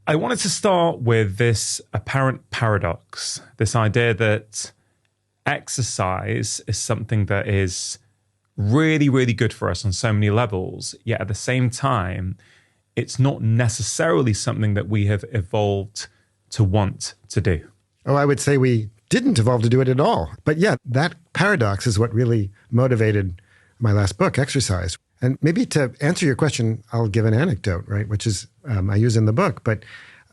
I wanted to start with this apparent paradox, this idea that exercise is something that is really, really good for us on so many levels, yet at the same time, it's not necessarily something that we have evolved to want to do. Oh, I would say we didn't evolve to do it at all. But yeah, that paradox is what really motivated my last book, Exercise. And maybe to answer your question, I'll give an anecdote, right, which is I use in the book. But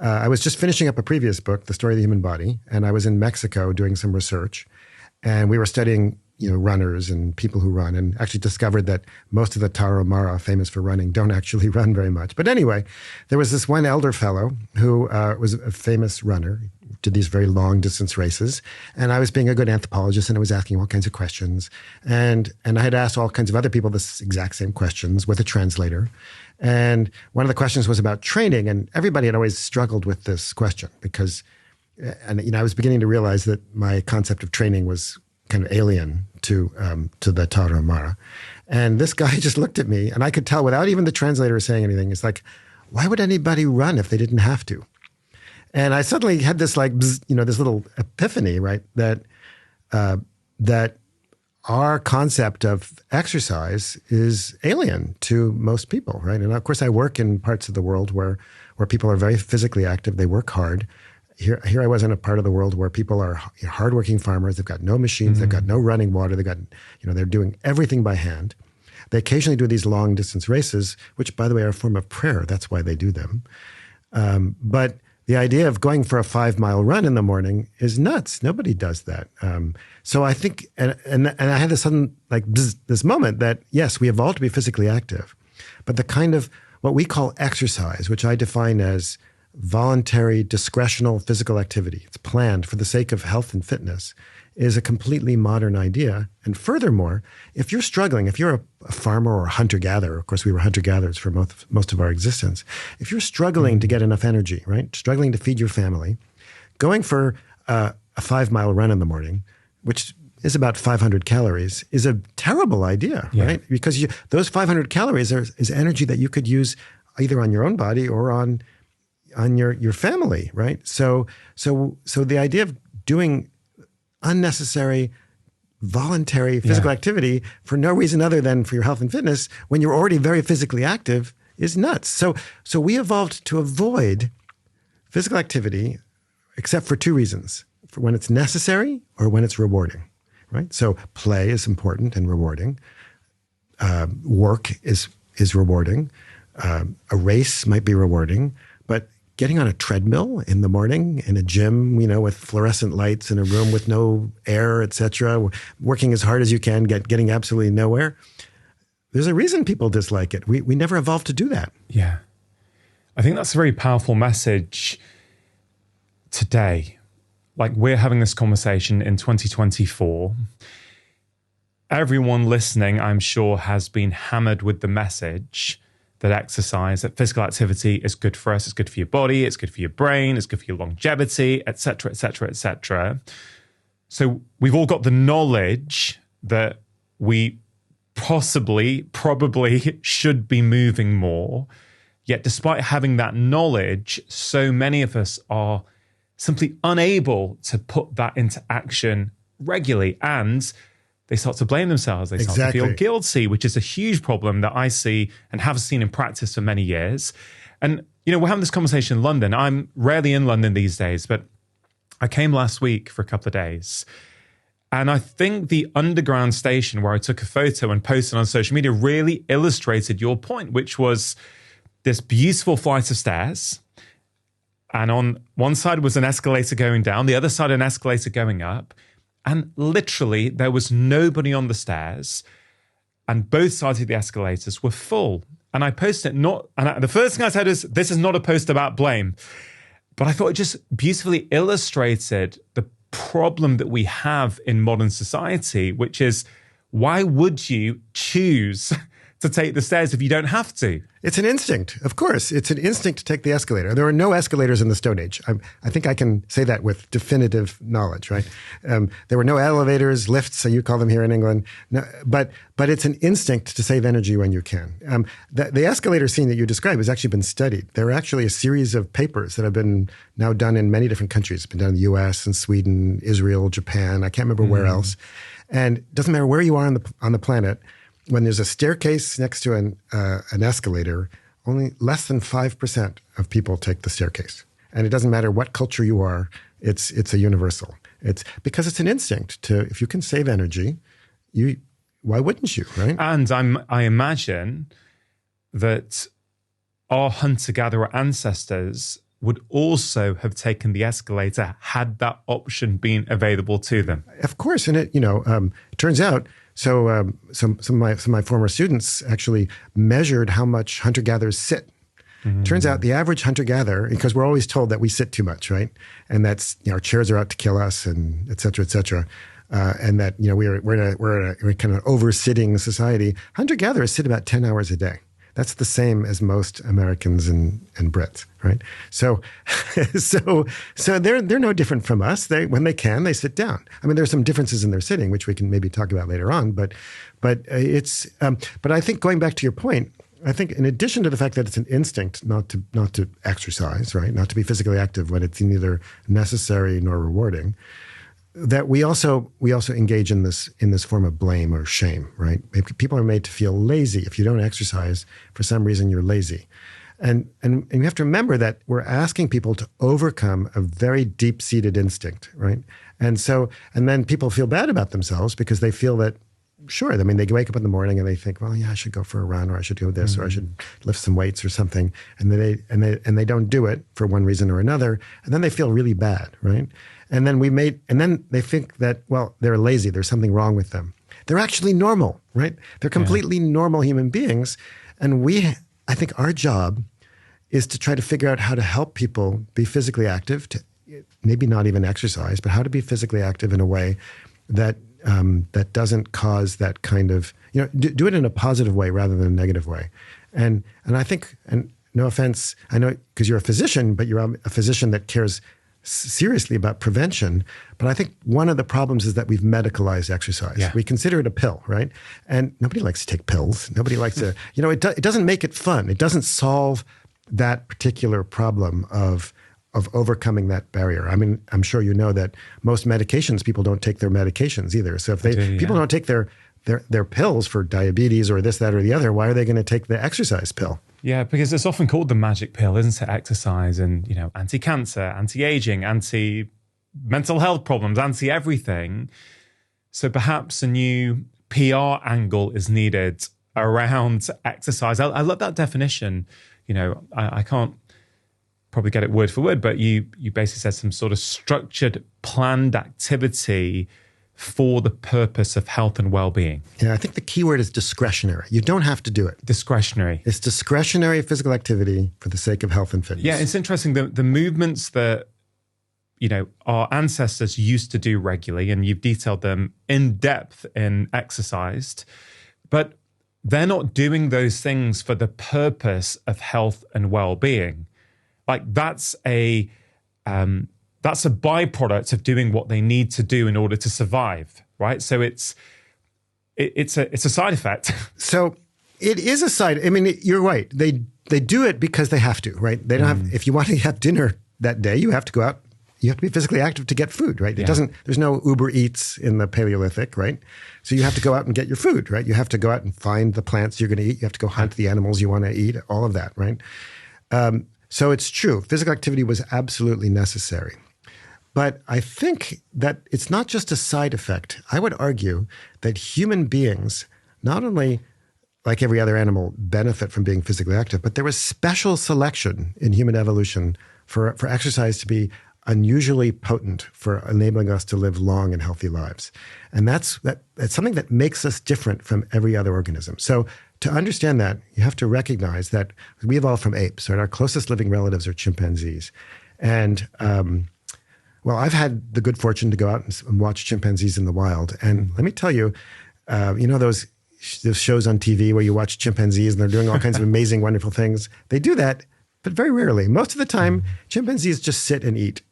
I was just finishing up a previous book, The Story of the Human Body, and I was in Mexico doing some research. And we were studying runners and people who run, and actually discovered that most of the Tarahumara, famous for running, don't actually run very much. But anyway, there was this one elder fellow who was a famous runner, did these very long distance races. And I was being a good anthropologist, and I was asking all kinds of questions. And I had asked all kinds of other people this exact same questions with a translator. And one of the questions was about training, and everybody had always struggled with this question because, I was beginning to realize that my concept of training was kind of alien to the Tarahumara. And this guy just looked at me, and I could tell without even the translator saying anything, it's like, why would anybody run if they didn't have to? And I suddenly had this this little epiphany, right? That our concept of exercise is alien to most people, right? And of course, I work in parts of the world where people are very physically active. They work hard. Here I was in a part of the world where people are hardworking farmers. They've got no machines. They've got no running water. They've got, they're doing everything by hand. They occasionally do these long distance races, which, by the way, are a form of prayer. That's why they do them. But the idea of going for a 5-mile run in the morning is nuts. Nobody does that. So I think, and I had this sudden, this moment that, yes, we evolved to be physically active, but the kind of what we call exercise, which I define as voluntary, discretional physical activity, it's planned for the sake of health and fitness, is a completely modern idea. And furthermore, if you're struggling, if you're a farmer or a hunter-gatherer, of course, we were hunter-gatherers for most of our existence. If you're struggling to get enough energy, right, struggling to feed your family, going for a 5-mile run in the morning, which is about 500 calories, is a terrible idea, right? Because those 500 calories is energy that you could use either on your own body or on your family, right? So the idea of doing unnecessary, voluntary physical activity for no reason other than for your health and fitness when you're already very physically active is nuts. So we evolved to avoid physical activity except for 2 reasons: for when it's necessary or when it's rewarding, right? So play is important and rewarding. Work is rewarding. A race might be rewarding, but getting on a treadmill in the morning in a gym, with fluorescent lights in a room with no air, et cetera, working as hard as you can, getting absolutely nowhere. There's a reason people dislike it. We never evolved to do that. Yeah. I think that's a very powerful message today. Like, we're having this conversation in 2024. Everyone listening, I'm sure, has been hammered with the message that exercise, that physical activity is good for us. It's good for your body. It's good for your brain. It's good for your longevity, et cetera, et cetera, et cetera. So we've all got the knowledge that we probably should be moving more. Yet despite having that knowledge, so many of us are simply unable to put that into action regularly. And they start to blame themselves. They start to feel guilty, which is a huge problem that I see and have seen in practice for many years. And, we're having this conversation in London. I'm rarely in London these days, but I came last week for a couple of days. And I think the Underground station where I took a photo and posted on social media really illustrated your point, which was this beautiful flight of stairs. And on one side was an escalator going down, the other side an escalator going up. And literally, there was nobody on the stairs, and both sides of the escalators were full. And I posted the first thing I said is, this is not a post about blame. But I thought it just beautifully illustrated the problem that we have in modern society, which is, why would you choose to take the stairs if you don't have to? It's an instinct, of course. It's an instinct to take the escalator. There were no escalators in the Stone Age. I think I can say that with definitive knowledge, right? There were no elevators, lifts, so you call them here in England. No, but it's an instinct to save energy when you can. The escalator scene that you described has actually been studied. There are actually a series of papers that have been now done in many different countries. It's been done in the U.S. and Sweden, Israel, Japan. I can't remember where else. And it doesn't matter where you are on the planet. When there's a staircase next to an escalator, only less than 5% of people take the staircase. And it doesn't matter what culture you are, it's a universal. It's because it's an instinct to, if you can save energy, why wouldn't you, right? And I imagine that our hunter-gatherer ancestors would also have taken the escalator had that option been available to them. Of course. And it turns out, some of my former students actually measured how much hunter-gatherers sit. Turns out the average hunter-gatherer, because we're always told that we sit too much, right? And that's, our chairs are out to kill us, and et cetera, and that, we're in a kind of over-sitting society. Hunter-gatherers sit about 10 hours a day. That's the same as most Americans and Brits, right? So they're no different from us. When they can, they sit down. I mean, there are some differences in their sitting, which we can maybe talk about later on. But I think, going back to your point, I think in addition to the fact that it's an instinct not to exercise, right, not to be physically active when it's neither necessary nor rewarding, that we also engage in this form of blame or shame, right? People are made to feel lazy. If you don't exercise, for some reason you're lazy. And you have to remember that we're asking people to overcome a very deep-seated instinct, right? And then people feel bad about themselves because they feel that, sure, I mean, they wake up in the morning and they think, well, yeah, I should go for a run, or I should do this, or I should lift some weights or something. And they don't do it for one reason or another. And then they feel really bad, right? And then they think that, well, they're lazy. There's something wrong with them. They're actually normal, right? They're completely normal human beings. And I think our job is to try to figure out how to help people be physically active, to maybe not even exercise, but how to be physically active in a way that doesn't cause that kind of, do it in a positive way rather than a negative way. And I think, and no offense, I know because you're a physician, but you're a physician that cares seriously about prevention. But I think one of the problems is that we've medicalized exercise. Yeah. We consider it a pill, right? And nobody likes to take pills. Nobody likes to, it doesn't make it fun. It doesn't solve that particular problem of overcoming that barrier. I mean, I'm sure you know that most medications, people don't take their medications either. So if people don't take their pills for diabetes or this, that, or the other, why are they going to take the exercise pill? Yeah, because it's often called the magic pill, isn't it? Exercise and, anti-cancer, anti-aging, anti-mental health problems, anti-everything. So perhaps a new PR angle is needed around exercise. I love that definition. I can't probably get it word for word, but you basically said some sort of structured, planned activity for the purpose of health and well-being. Yeah, I think the key word is discretionary. You don't have to do it. Discretionary. It's discretionary physical activity for the sake of health and fitness. Yeah, it's interesting. The movements that, our ancestors used to do regularly, and you've detailed them in depth in Exercised, but they're not doing those things for the purpose of health and well-being. Like that's a byproduct of doing what they need to do in order to survive, right? So it's a side effect. So it is a side. I mean, you're right. They do it because they have to, right? They don't have. If you want to have dinner that day, you have to go out. You have to be physically active to get food, right? There's no Uber Eats in the Paleolithic, right? So you have to go out and get your food, right? You have to go out and find the plants you're going to eat. You have to go hunt the animals you want to eat, all of that, right? So it's true. Physical activity was absolutely necessary. But I think that it's not just a side effect. I would argue that human beings, not only like every other animal, benefit from being physically active, but there was special selection in human evolution for exercise to be unusually potent for enabling us to live long and healthy lives. And that's something that makes us different from every other organism. So to understand that, you have to recognize that we evolved from apes, right? Our closest living relatives are chimpanzees. And, I've had the good fortune to go out and watch chimpanzees in the wild. And let me tell you, those those shows on TV where you watch chimpanzees and they're doing all kinds of amazing, wonderful things. They do that, but very rarely. Most of the time, chimpanzees just sit and eat.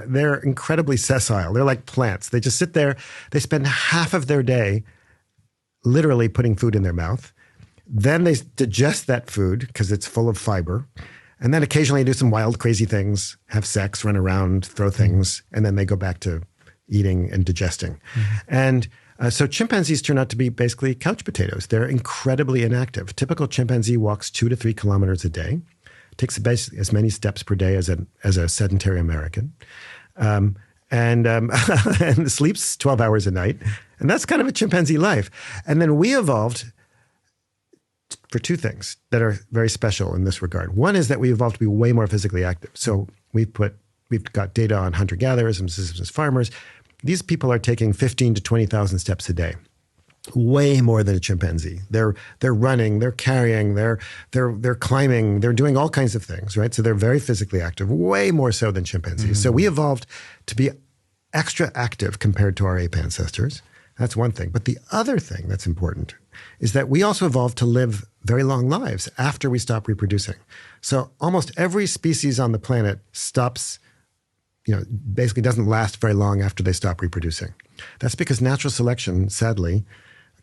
They're incredibly sessile. They're like plants. They just sit there. They spend half of their day literally putting food in their mouth. Then they digest that food because it's full of fiber. And then occasionally do some wild, crazy things, have sex, run around, throw things, and then they go back to eating and digesting. And so chimpanzees turn out to be basically couch potatoes. They're incredibly inactive. Typical chimpanzee walks 2 to 3 kilometers a day, takes as many steps per day as a sedentary American, and sleeps 12 hours a night. And that's kind of a chimpanzee life. And then we evolved for 2 things that are very special in this regard. One is that we evolved to be way more physically active. So we've got data on hunter-gatherers and subsistence farmers. These people are taking 15 to 20,000 steps a day, way more than a chimpanzee. They're running, they're carrying, they're climbing, they're doing all kinds of things, right? So they're very physically active, way more so than chimpanzees. So we evolved to be extra active compared to our ape ancestors. That's one thing. But the other thing that's important is that we also evolved to live very long lives after we stop reproducing. So almost every species on the planet stops, basically doesn't last very long after they stop reproducing. That's because natural selection, sadly,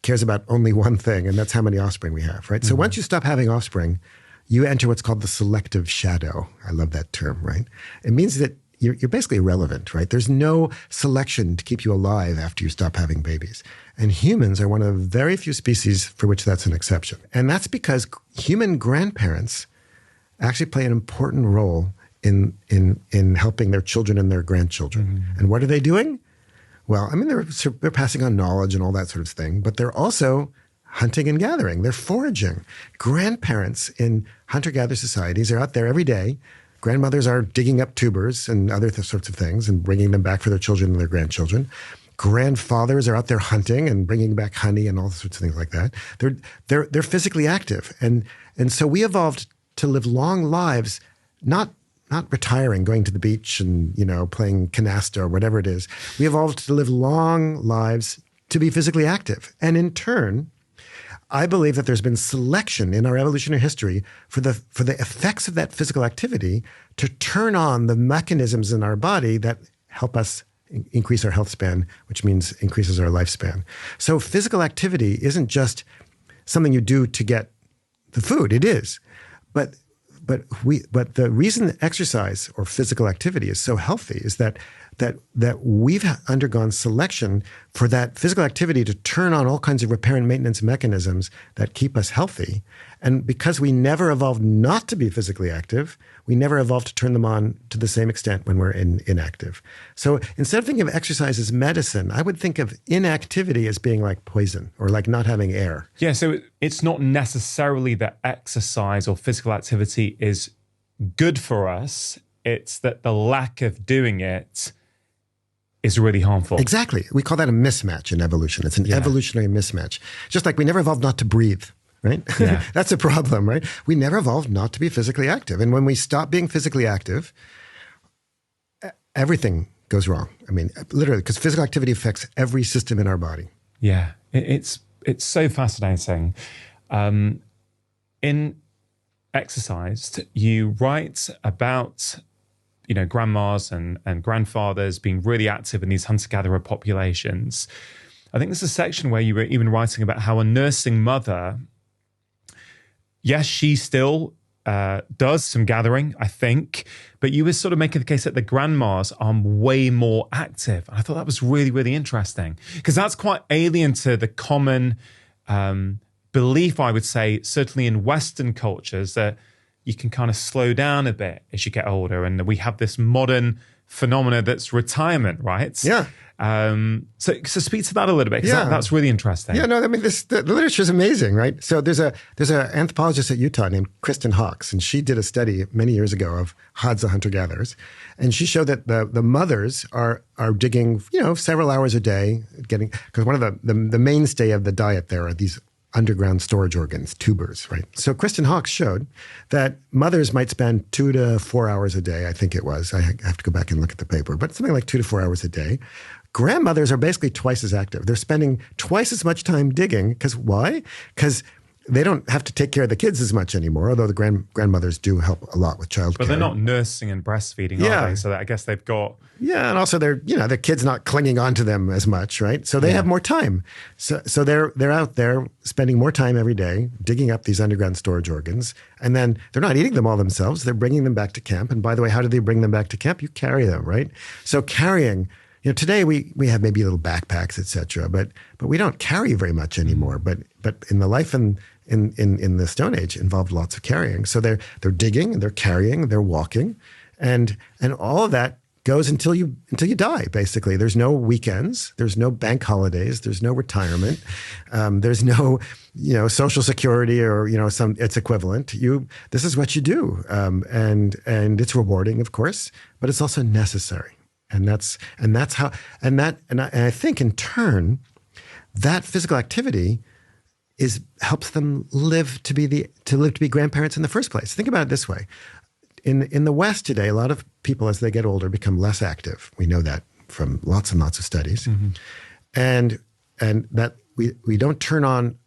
cares about only one thing, and that's how many offspring we have, right? So once you stop having offspring, you enter what's called the selective shadow. I love that term, right? It means that you're basically irrelevant, right? There's no selection to keep you alive after you stop having babies. And humans are one of the very few species for which that's an exception. And that's because human grandparents actually play an important role in helping their children and their grandchildren. And what are they doing? Well, I mean, they're passing on knowledge and all that sort of thing, but they're also hunting and gathering. They're foraging. Grandparents in hunter-gatherer societies are out there every day. Grandmothers are digging up tubers and other sorts of things and bringing them back for their children and their grandchildren. Grandfathers are out there hunting and bringing back honey and all sorts of things like that. They're physically active, and so we evolved to live long lives, not retiring, going to the beach and playing canasta or whatever it is. We evolved to live long lives to be physically active, and in turn, I believe that there's been selection in our evolutionary history for the effects of that physical activity to turn on the mechanisms in our body that help us increase our health span, which means increases our lifespan. So physical activity isn't just something you do to get the food. It is, but the reason that exercise or physical activity is so healthy is that we've undergone selection for that physical activity to turn on all kinds of repair and maintenance mechanisms that keep us healthy. And because we never evolved not to be physically active, we never evolved to turn them on to the same extent when we're inactive. So instead of thinking of exercise as medicine, I would think of inactivity as being like poison or like not having air. Yeah, so it's not necessarily that exercise or physical activity is good for us. It's that the lack of doing it is really harmful. Exactly. We call that a mismatch in evolution. It's an evolutionary mismatch. Just like we never evolved not to breathe, right? Yeah. That's a problem, right? We never evolved not to be physically active. And when we stop being physically active, everything goes wrong. I mean, literally, because physical activity affects every system in our body. Yeah, it's so fascinating. In Exercised, you write about grandmas and grandfathers being really active in these hunter-gatherer populations. I think there's a section where you were even writing about how a nursing mother, yes, she still does some gathering, I think, but you were sort of making the case that the grandmas are way more active. I thought that was really, really interesting because that's quite alien to the common belief, I would say, certainly in Western cultures, that you can kind of slow down a bit as you get older. And we have this modern phenomena that's retirement, right? Yeah. So speak to that a little bit, because that's really interesting. Yeah, no, I mean, the literature is amazing, right? So there's an anthropologist at Utah named Kristen Hawkes, and she did a study many years ago of Hadza hunter-gatherers. And she showed that the mothers are digging, several hours a day, because one of the mainstay of the diet there are these underground storage organs, tubers, right? So Kristen Hawkes showed that mothers might spend 2 to 4 hours a day, I think it was. I have to go back and look at the paper, but something like 2 to 4 hours a day. Grandmothers are basically twice as active. They're spending twice as much time digging. Because why? Because they don't have to take care of the kids as much anymore, although the grandmothers do help a lot with childcare. But they're not nursing and breastfeeding, are they? So I guess they've got... Yeah, and also their kids not clinging onto them as much, right? So they have more time. So they're out there spending more time every day digging up these underground storage organs, and then they're not eating them all themselves. They're bringing them back to camp. And by the way, how do they bring them back to camp? You carry them, right? So carrying, today we have maybe little backpacks, et cetera, but we don't carry very much anymore. But in the life in the Stone Age involved lots of carrying. So they're digging, they're carrying, they're walking, and all of that goes until you die, basically. There's no weekends, there's no bank holidays, there's no retirement, there's no Social Security or its equivalent. This is what you do, and it's rewarding, of course, but it's also necessary, and I think in turn that physical activity helps them live to be grandparents in the first place. Think about it this way. In the West today, a lot of people, as they get older, become less active. We know that from lots and lots of studies. Mm-hmm. And that we don't turn on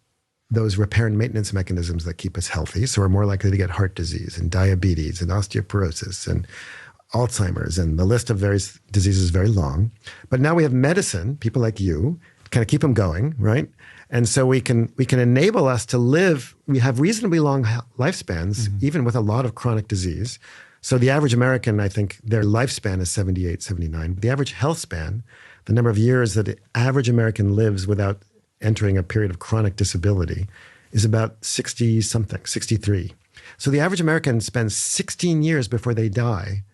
those repair and maintenance mechanisms that keep us healthy. So we're more likely to get heart disease and diabetes and osteoporosis and Alzheimer's, and the list of various diseases is very long. But now we have medicine, people like you, kind of keep them going, right? And so we can enable us to live. We have reasonably long lifespans, even with a lot of chronic disease. So the average American, I think, their lifespan is 78, 79. But the average health span, the number of years that the average American lives without entering a period of chronic disability, is about 60-something, 63. So the average American spends 16 years before they die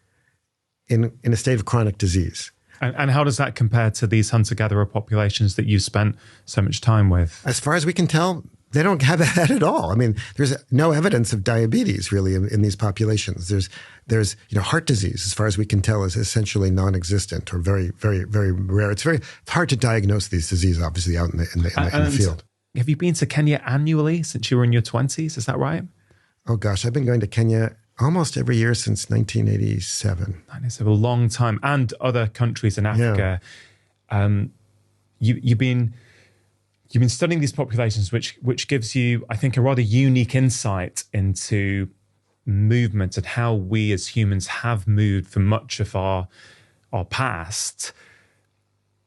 in a state of chronic disease. And how does that compare to these hunter-gatherer populations that you spent so much time with? As far as we can tell, they don't have that at all. I mean, there's no evidence of diabetes really in these populations. There's heart disease, as far as we can tell, is essentially non-existent or very, very, very rare. It's hard to diagnose these diseases, obviously, out in the field. Have you been to Kenya annually since you were in your 20s? Is that right? Oh gosh, I've been going to Kenya almost every year since 1987. It's a long time. And other countries in Africa. Yeah. You've been studying these populations, which gives you, I think, a rather unique insight into movement and how we as humans have moved for much of our past.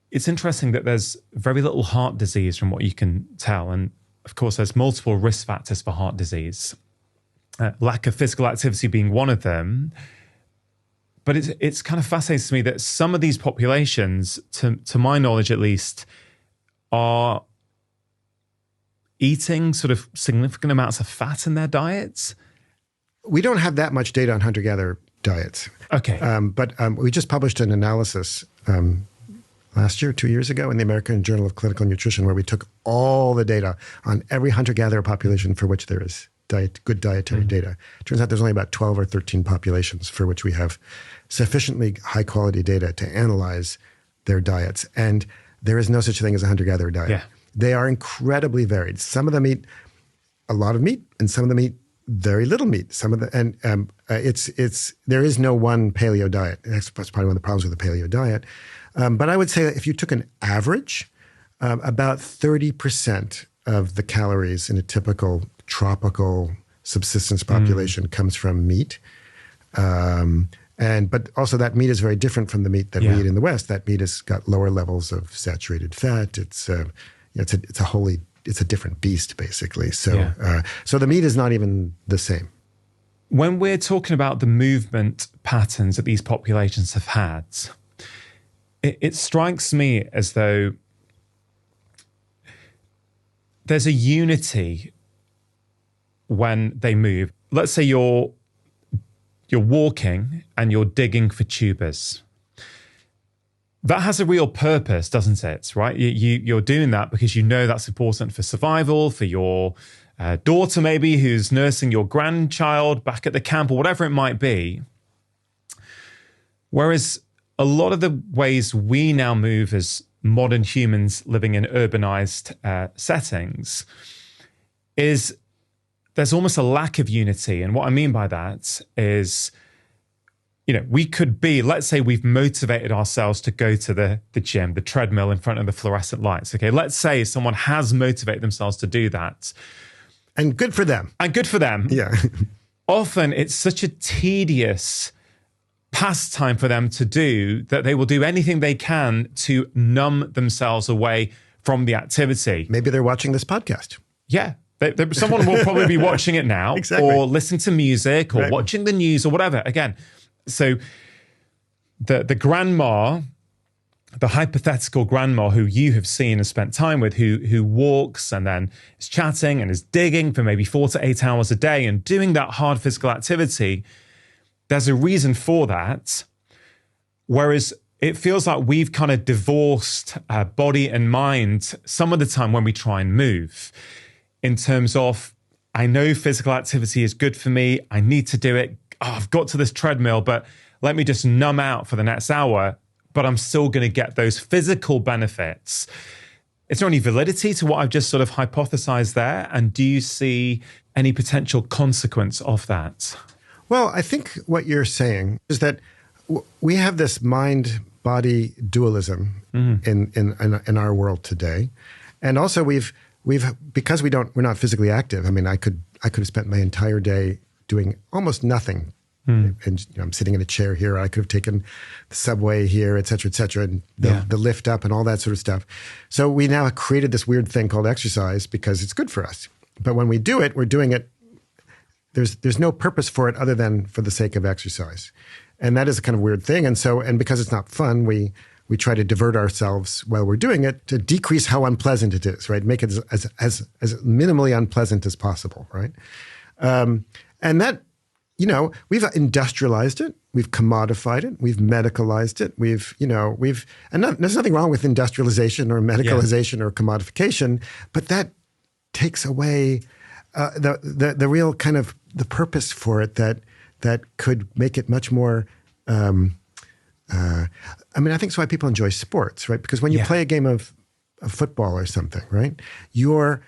It's interesting that there's very little heart disease from what you can tell. And of course, there's multiple risk factors for heart disease. Lack of physical activity being one of them. But it's kind of fascinating to me that some of these populations, to my knowledge at least, are eating sort of significant amounts of fat in their diets. We don't have that much data on hunter-gatherer diets. Okay. But we just published an analysis last year, 2 years ago, in the American Journal of Clinical Nutrition, where we took all the data on every hunter-gatherer population for which there is good dietary data. It turns out there's only about 12 or 13 populations for which we have sufficiently high quality data to analyze their diets. And there is no such thing as a hunter-gatherer diet. Yeah. They are incredibly varied. Some of them eat a lot of meat, and some of them eat very little meat. There is no one paleo diet. That's probably one of the problems with the paleo diet. But I would say that if you took an average, about 30% of the calories in a typical tropical subsistence population comes from meat. But also that meat is very different from the meat that we eat in the West. That meat has got lower levels of saturated fat. It's a different beast, basically. So so the meat is not even the same. When we're talking about the movement patterns that these populations have had, it strikes me as though there's a unity when they move. Let's say you're walking and you're digging for tubers. That has a real purpose, doesn't it? Right? You're doing that because you know that's important for survival, for your daughter maybe who's nursing your grandchild back at the camp or whatever it might be. Whereas a lot of the ways we now move as modern humans living in urbanized settings, is there's almost a lack of unity. And what I mean by that is, we could be, let's say we've motivated ourselves to go to the gym, the treadmill in front of the fluorescent lights. Okay, let's say someone has motivated themselves to do that. And good for them. Yeah. Often it's such a tedious pastime for them to do that they will do anything they can to numb themselves away from the activity. Maybe they're watching this podcast. Yeah. Someone will probably be watching it now, exactly. Or listening to music or watching the news or whatever. Again, so the grandma, the hypothetical grandma who you have seen and spent time with, who walks and then is chatting and is digging for maybe 4 to 8 hours a day and doing that hard physical activity, there's a reason for that. Whereas it feels like we've kind of divorced body and mind some of the time when we try and move, in terms of, I know physical activity is good for me. I need to do it. Oh, I've got to this treadmill, but let me just numb out for the next hour, but I'm still going to get those physical benefits. Is there any validity to what I've just sort of hypothesized there? And do you see any potential consequence of that? Well, I think what you're saying is that we have this mind-body dualism in our world today. And also we've because we're not physically active. I mean, I could have spent my entire day doing almost nothing. And I'm sitting in a chair here. I could have taken the subway here, et cetera, and the lift up and all that sort of stuff. So we now have created this weird thing called exercise because it's good for us. But when we do it, we're doing it. There's no purpose for it other than for the sake of exercise, and that is a kind of weird thing. And because it's not fun, we try to divert ourselves while we're doing it to decrease how unpleasant it is. Right, make it as minimally unpleasant as possible. Right, and that. We've industrialized it, we've commodified it, we've medicalized it, there's nothing wrong with industrialization or medicalization or commodification, but that takes away the real kind of the purpose for it that could make it much more. I think that's why people enjoy sports, right? Because when you play a game of football or something, right, you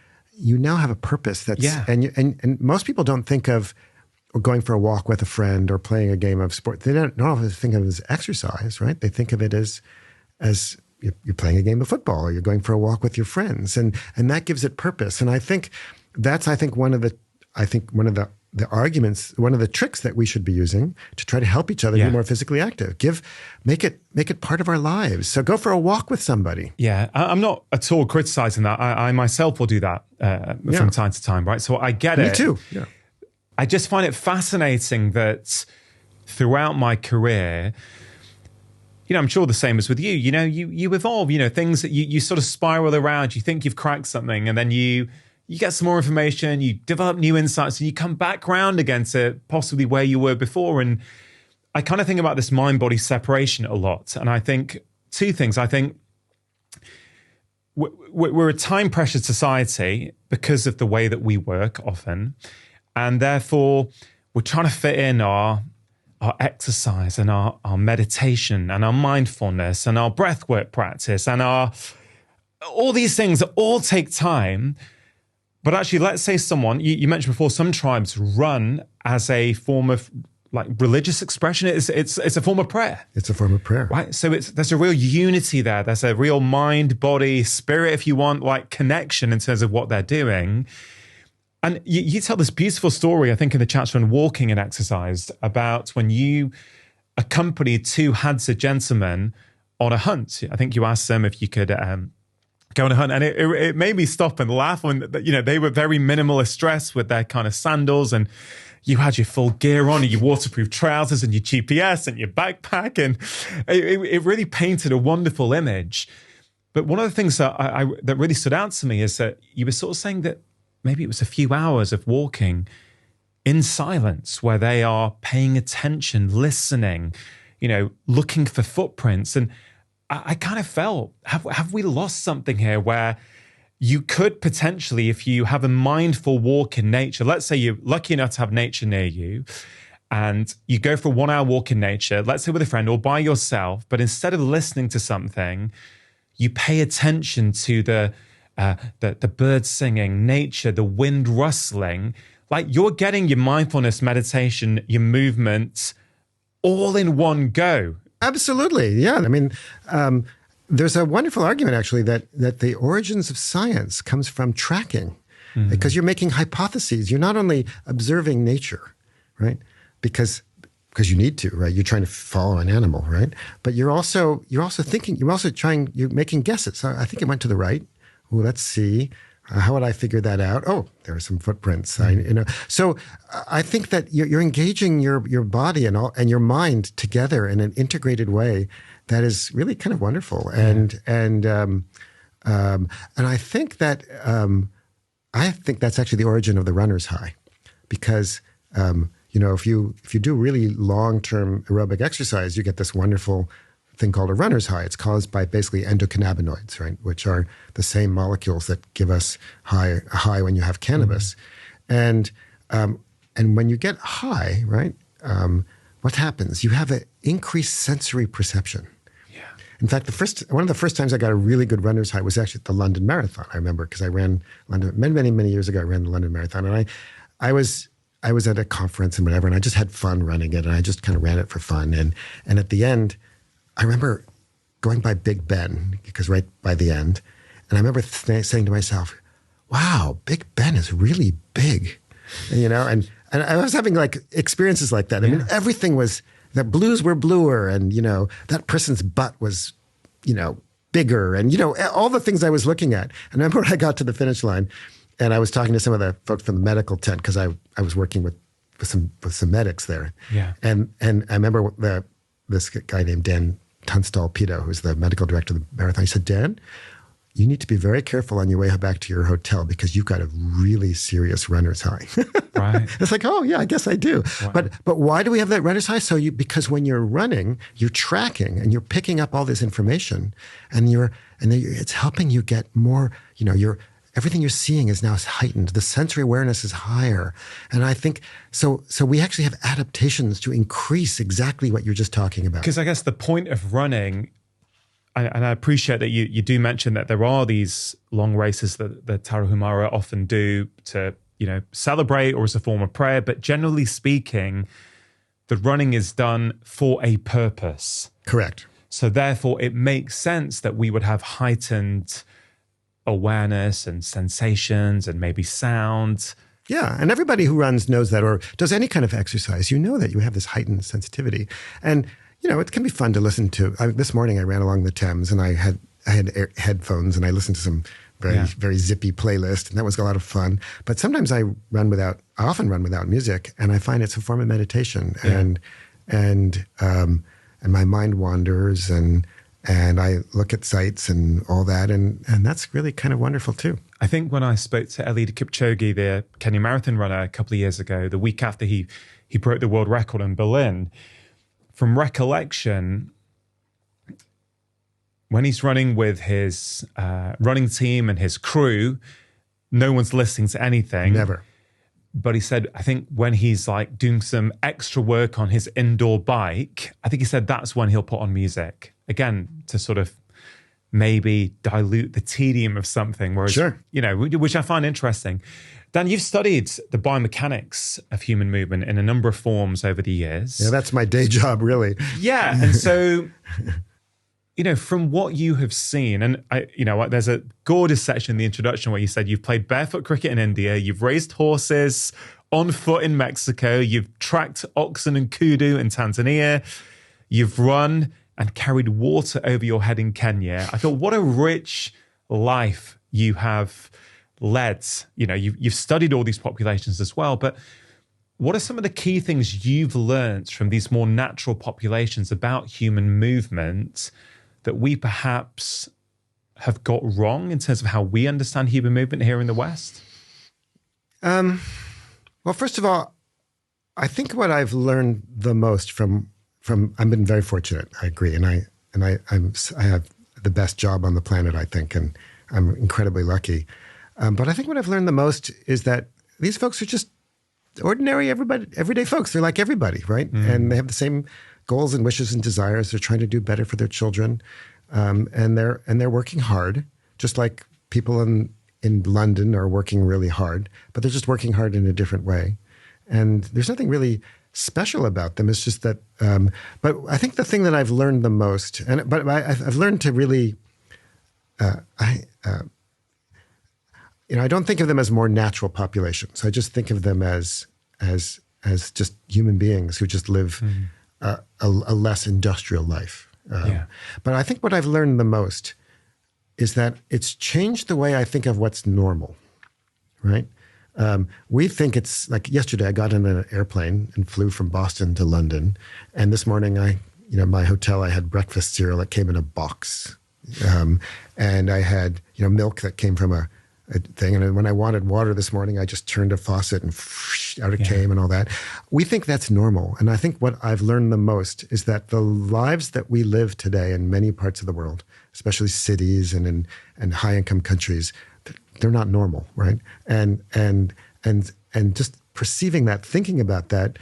now have a purpose and most people don't think of. Or going for a walk with a friend or playing a game of sport. They don't always think of it as exercise, right? They think of it as you're playing a game of football or you're going for a walk with your friends. And that gives it purpose. And I think that's one of the arguments, one of the tricks that we should be using to try to help each other be more physically active. Make it part of our lives. So go for a walk with somebody. Yeah, I'm not at all criticizing that. I myself will do that from time to time, right? So I get it. Me too, yeah. I just find it fascinating that throughout my career, I'm sure the same as with you, you evolve, things that you sort of spiral around, you think you've cracked something and then you get some more information, you develop new insights and you come back round again to possibly where you were before. And I kind of think about this mind-body separation a lot. And I think two things. I think we're a time-pressured society because of the way that we work often. And therefore, we're trying to fit in our exercise and our meditation and our mindfulness and our breathwork practice and all these things that all take time. But actually, let's say someone, you mentioned before, some tribes run as a form of like religious expression. It's a form of prayer. It's a form of prayer. Right? So there's a real unity there. There's a real mind, body, spirit, if you want, like connection in terms of what they're doing. And you tell this beautiful story, I think, in the chapter on walking and exercise about when you accompanied 2 Hadza gentlemen on a hunt. I think you asked them if you could go on a hunt. And it made me stop and laugh when, they were very minimalist dressed with their kind of sandals and you had your full gear on and your waterproof trousers and your GPS and your backpack. And it really painted a wonderful image. But one of the things that that really stood out to me is that you were sort of saying that maybe it was a few hours of walking in silence where they are paying attention, listening, looking for footprints. And I kind of felt, have we lost something here where you could potentially, if you have a mindful walk in nature, let's say you're lucky enough to have nature near you and you go for a 1 hour walk in nature, let's say with a friend or by yourself, but instead of listening to something, you pay attention to the the birds singing, nature, the wind rustling. Like you're getting your mindfulness, meditation, your movement all in one go. Absolutely. Yeah. I mean, there's a wonderful argument actually that the origins of science comes from tracking because you're making hypotheses. You're not only observing nature, right? Because you need to, right? You're trying to follow an animal, right? But you're also thinking, you're making guesses. I think it went to the right. Oh, let's see. How would I figure that out? Oh, there are some footprints. So I think that you're engaging your body and your mind together in an integrated way that is really kind of wonderful. And I think that that's actually the origin of the runner's high, because if you do really long-term aerobic exercise, you get this wonderful thing called a runner's high. It's caused by basically endocannabinoids, right, which are the same molecules that give us a high when you have cannabis. And when you get high, right, what happens? You have an increased sensory perception. Yeah. In fact, one of the first times I got a really good runner's high was actually at the London Marathon. I remember because I ran London many years ago. I ran the London Marathon, and I was at a conference and whatever, and I just had fun running it, and I just kind of ran it for fun. And at the end, I remember going by Big Ben, because right by the end, and I remember saying to myself, wow, Big Ben is really big, and I was having like experiences like that. I mean, everything was, the blues were bluer, and, that person's butt was, bigger, and, all the things I was looking at. And I remember when I got to the finish line, and I was talking to some of the folks from the medical tent, because I was working with some medics there. Yeah. And I remember this guy named Dan Tunstall-Pito, who's the medical director of the marathon. He said, Dan, you need to be very careful on your way back to your hotel because you've got a really serious runner's high. Right. It's like, oh yeah, I guess I do. Wow. But why do we have that runner's high? Because when you're running, you're tracking and you're picking up all this information, and it's helping you get more. Everything you're seeing is now heightened. The sensory awareness is higher. And I think, so we actually have adaptations to increase exactly what you're just talking about. Because I guess the point of running, and I appreciate that you do mention that there are these long races that the Tarahumara often do to, celebrate or as a form of prayer. But generally speaking, the running is done for a purpose. Correct. So therefore, it makes sense that we would have heightened awareness and sensations and maybe sound. Yeah, and everybody who runs knows that, or does any kind of exercise, that you have this heightened sensitivity. And, it can be fun to listen to. This morning I ran along the Thames, and I had headphones, and I listened to some very zippy playlist, and that was a lot of fun. But sometimes I often run without music, and I find it's a form of meditation. Yeah. And my mind wanders, and I look at sights and all that, and that's really kind of wonderful too. I think when I spoke to Eliud Kipchoge, the Kenya marathon runner, a couple of years ago, the week after he broke the world record in Berlin, from recollection, when he's running with his running team and his crew, no one's listening to anything. Never. But he said, I think when he's like doing some extra work on his indoor bike, I think he said that's when he'll put on music. Again, to sort of maybe dilute the tedium of something. Whereas, sure. Which I find interesting. Dan, you've studied the biomechanics of human movement in a number of forms over the years. Yeah, that's my day job, really. Yeah. And so, from what you have seen, and there's a gorgeous section in the introduction where you said you've played barefoot cricket in India, you've raised horses on foot in Mexico, you've tracked oxen and kudu in Tanzania, you've run and carried water over your head in Kenya. I thought, what a rich life you have led. You've studied all these populations as well, but what are some of the key things you've learned from these more natural populations about human movement that we perhaps have got wrong in terms of how we understand human movement here in the West? Well, first of all, I think what I've learned the most from I've been very fortunate. I agree, and I have the best job on the planet, I think, and I'm incredibly lucky. But I think what I've learned the most is that these folks are just ordinary, everyday folks. They're like everybody, right? Mm. And they have the same goals and wishes and desires. They're trying to do better for their children, and they're working hard, just like people in London are working really hard, but they're just working hard in a different way. And there's nothing really special about them. It's just that, but I think the thing that I've learned the most, but I've learned to really, I don't think of them as more natural populations. I just think of them as just human beings who just live a less industrial life. But I think what I've learned the most is that it's changed the way I think of what's normal, right? We think it's like yesterday I got in an airplane and flew from Boston to London. And this morning my hotel, I had breakfast cereal that came in a box. And I had, milk that came from a thing. And when I wanted water this morning, I just turned a faucet and out it came and all that. We think that's normal. And I think what I've learned the most is that the lives that we live today in many parts of the world, especially cities and high income countries, they're not normal, right? And just perceiving that, thinking about that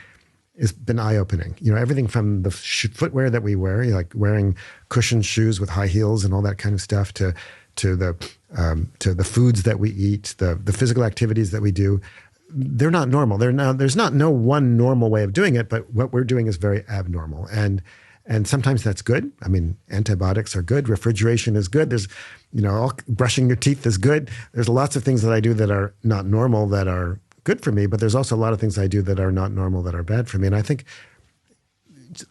has been eye-opening. Everything from the footwear that we wear, like wearing cushioned shoes with high heels and all that kind of stuff, to the foods that we eat, the physical activities that we do, they're not normal. There's not no one normal way of doing it, but what we're doing is very abnormal. And sometimes that's good. I mean, antibiotics are good. Refrigeration is good. There's, brushing your teeth is good. There's lots of things that I do that are not normal that are good for me, but there's also a lot of things I do that are not normal that are bad for me. And I think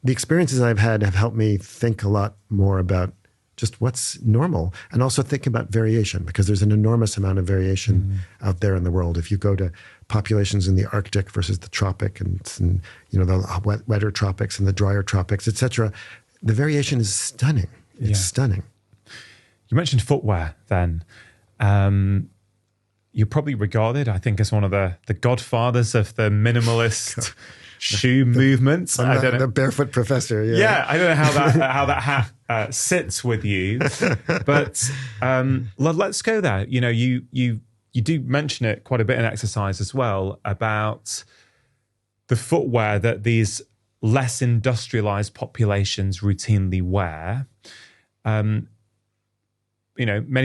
the experiences I've had have helped me think a lot more about just what's normal, and also think about variation, because there's an enormous amount of variation out there in the world. If you go to populations in the Arctic versus the tropic, and the wetter tropics and the drier tropics, etc., the variation is stunning. It's stunning. You mentioned footwear then. You're probably regarded, I think, as one of the godfathers of the minimalist shoe movement. The barefoot professor. Yeah, I don't know how that hat sits with you, but let's go there. You do mention it quite a bit in exercise as well, about the footwear that these less industrialized populations routinely wear. Many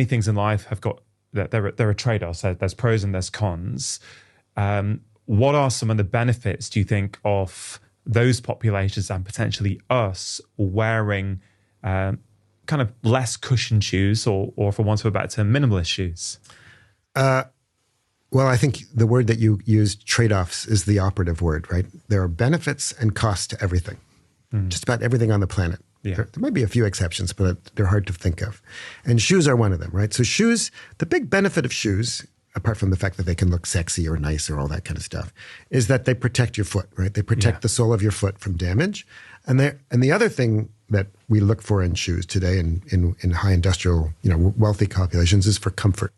things in life have got that there are trade-offs. So there's pros and there's cons. What are some of the benefits, do you think, of those populations and potentially us wearing kind of less cushioned shoes, or for want of a better term, minimalist shoes? Well, I think the word that you used, trade-offs, is the operative word, right? There are benefits and costs to everything, just about everything on the planet. Yeah. There might be a few exceptions, but they're hard to think of. And shoes are one of them, right? So shoes, the big benefit of shoes, apart from the fact that they can look sexy or nice or all that kind of stuff, is that they protect your foot, right? They protect the sole of your foot from damage. And the other thing that we look for in shoes today in high industrial, wealthy populations is for comfort.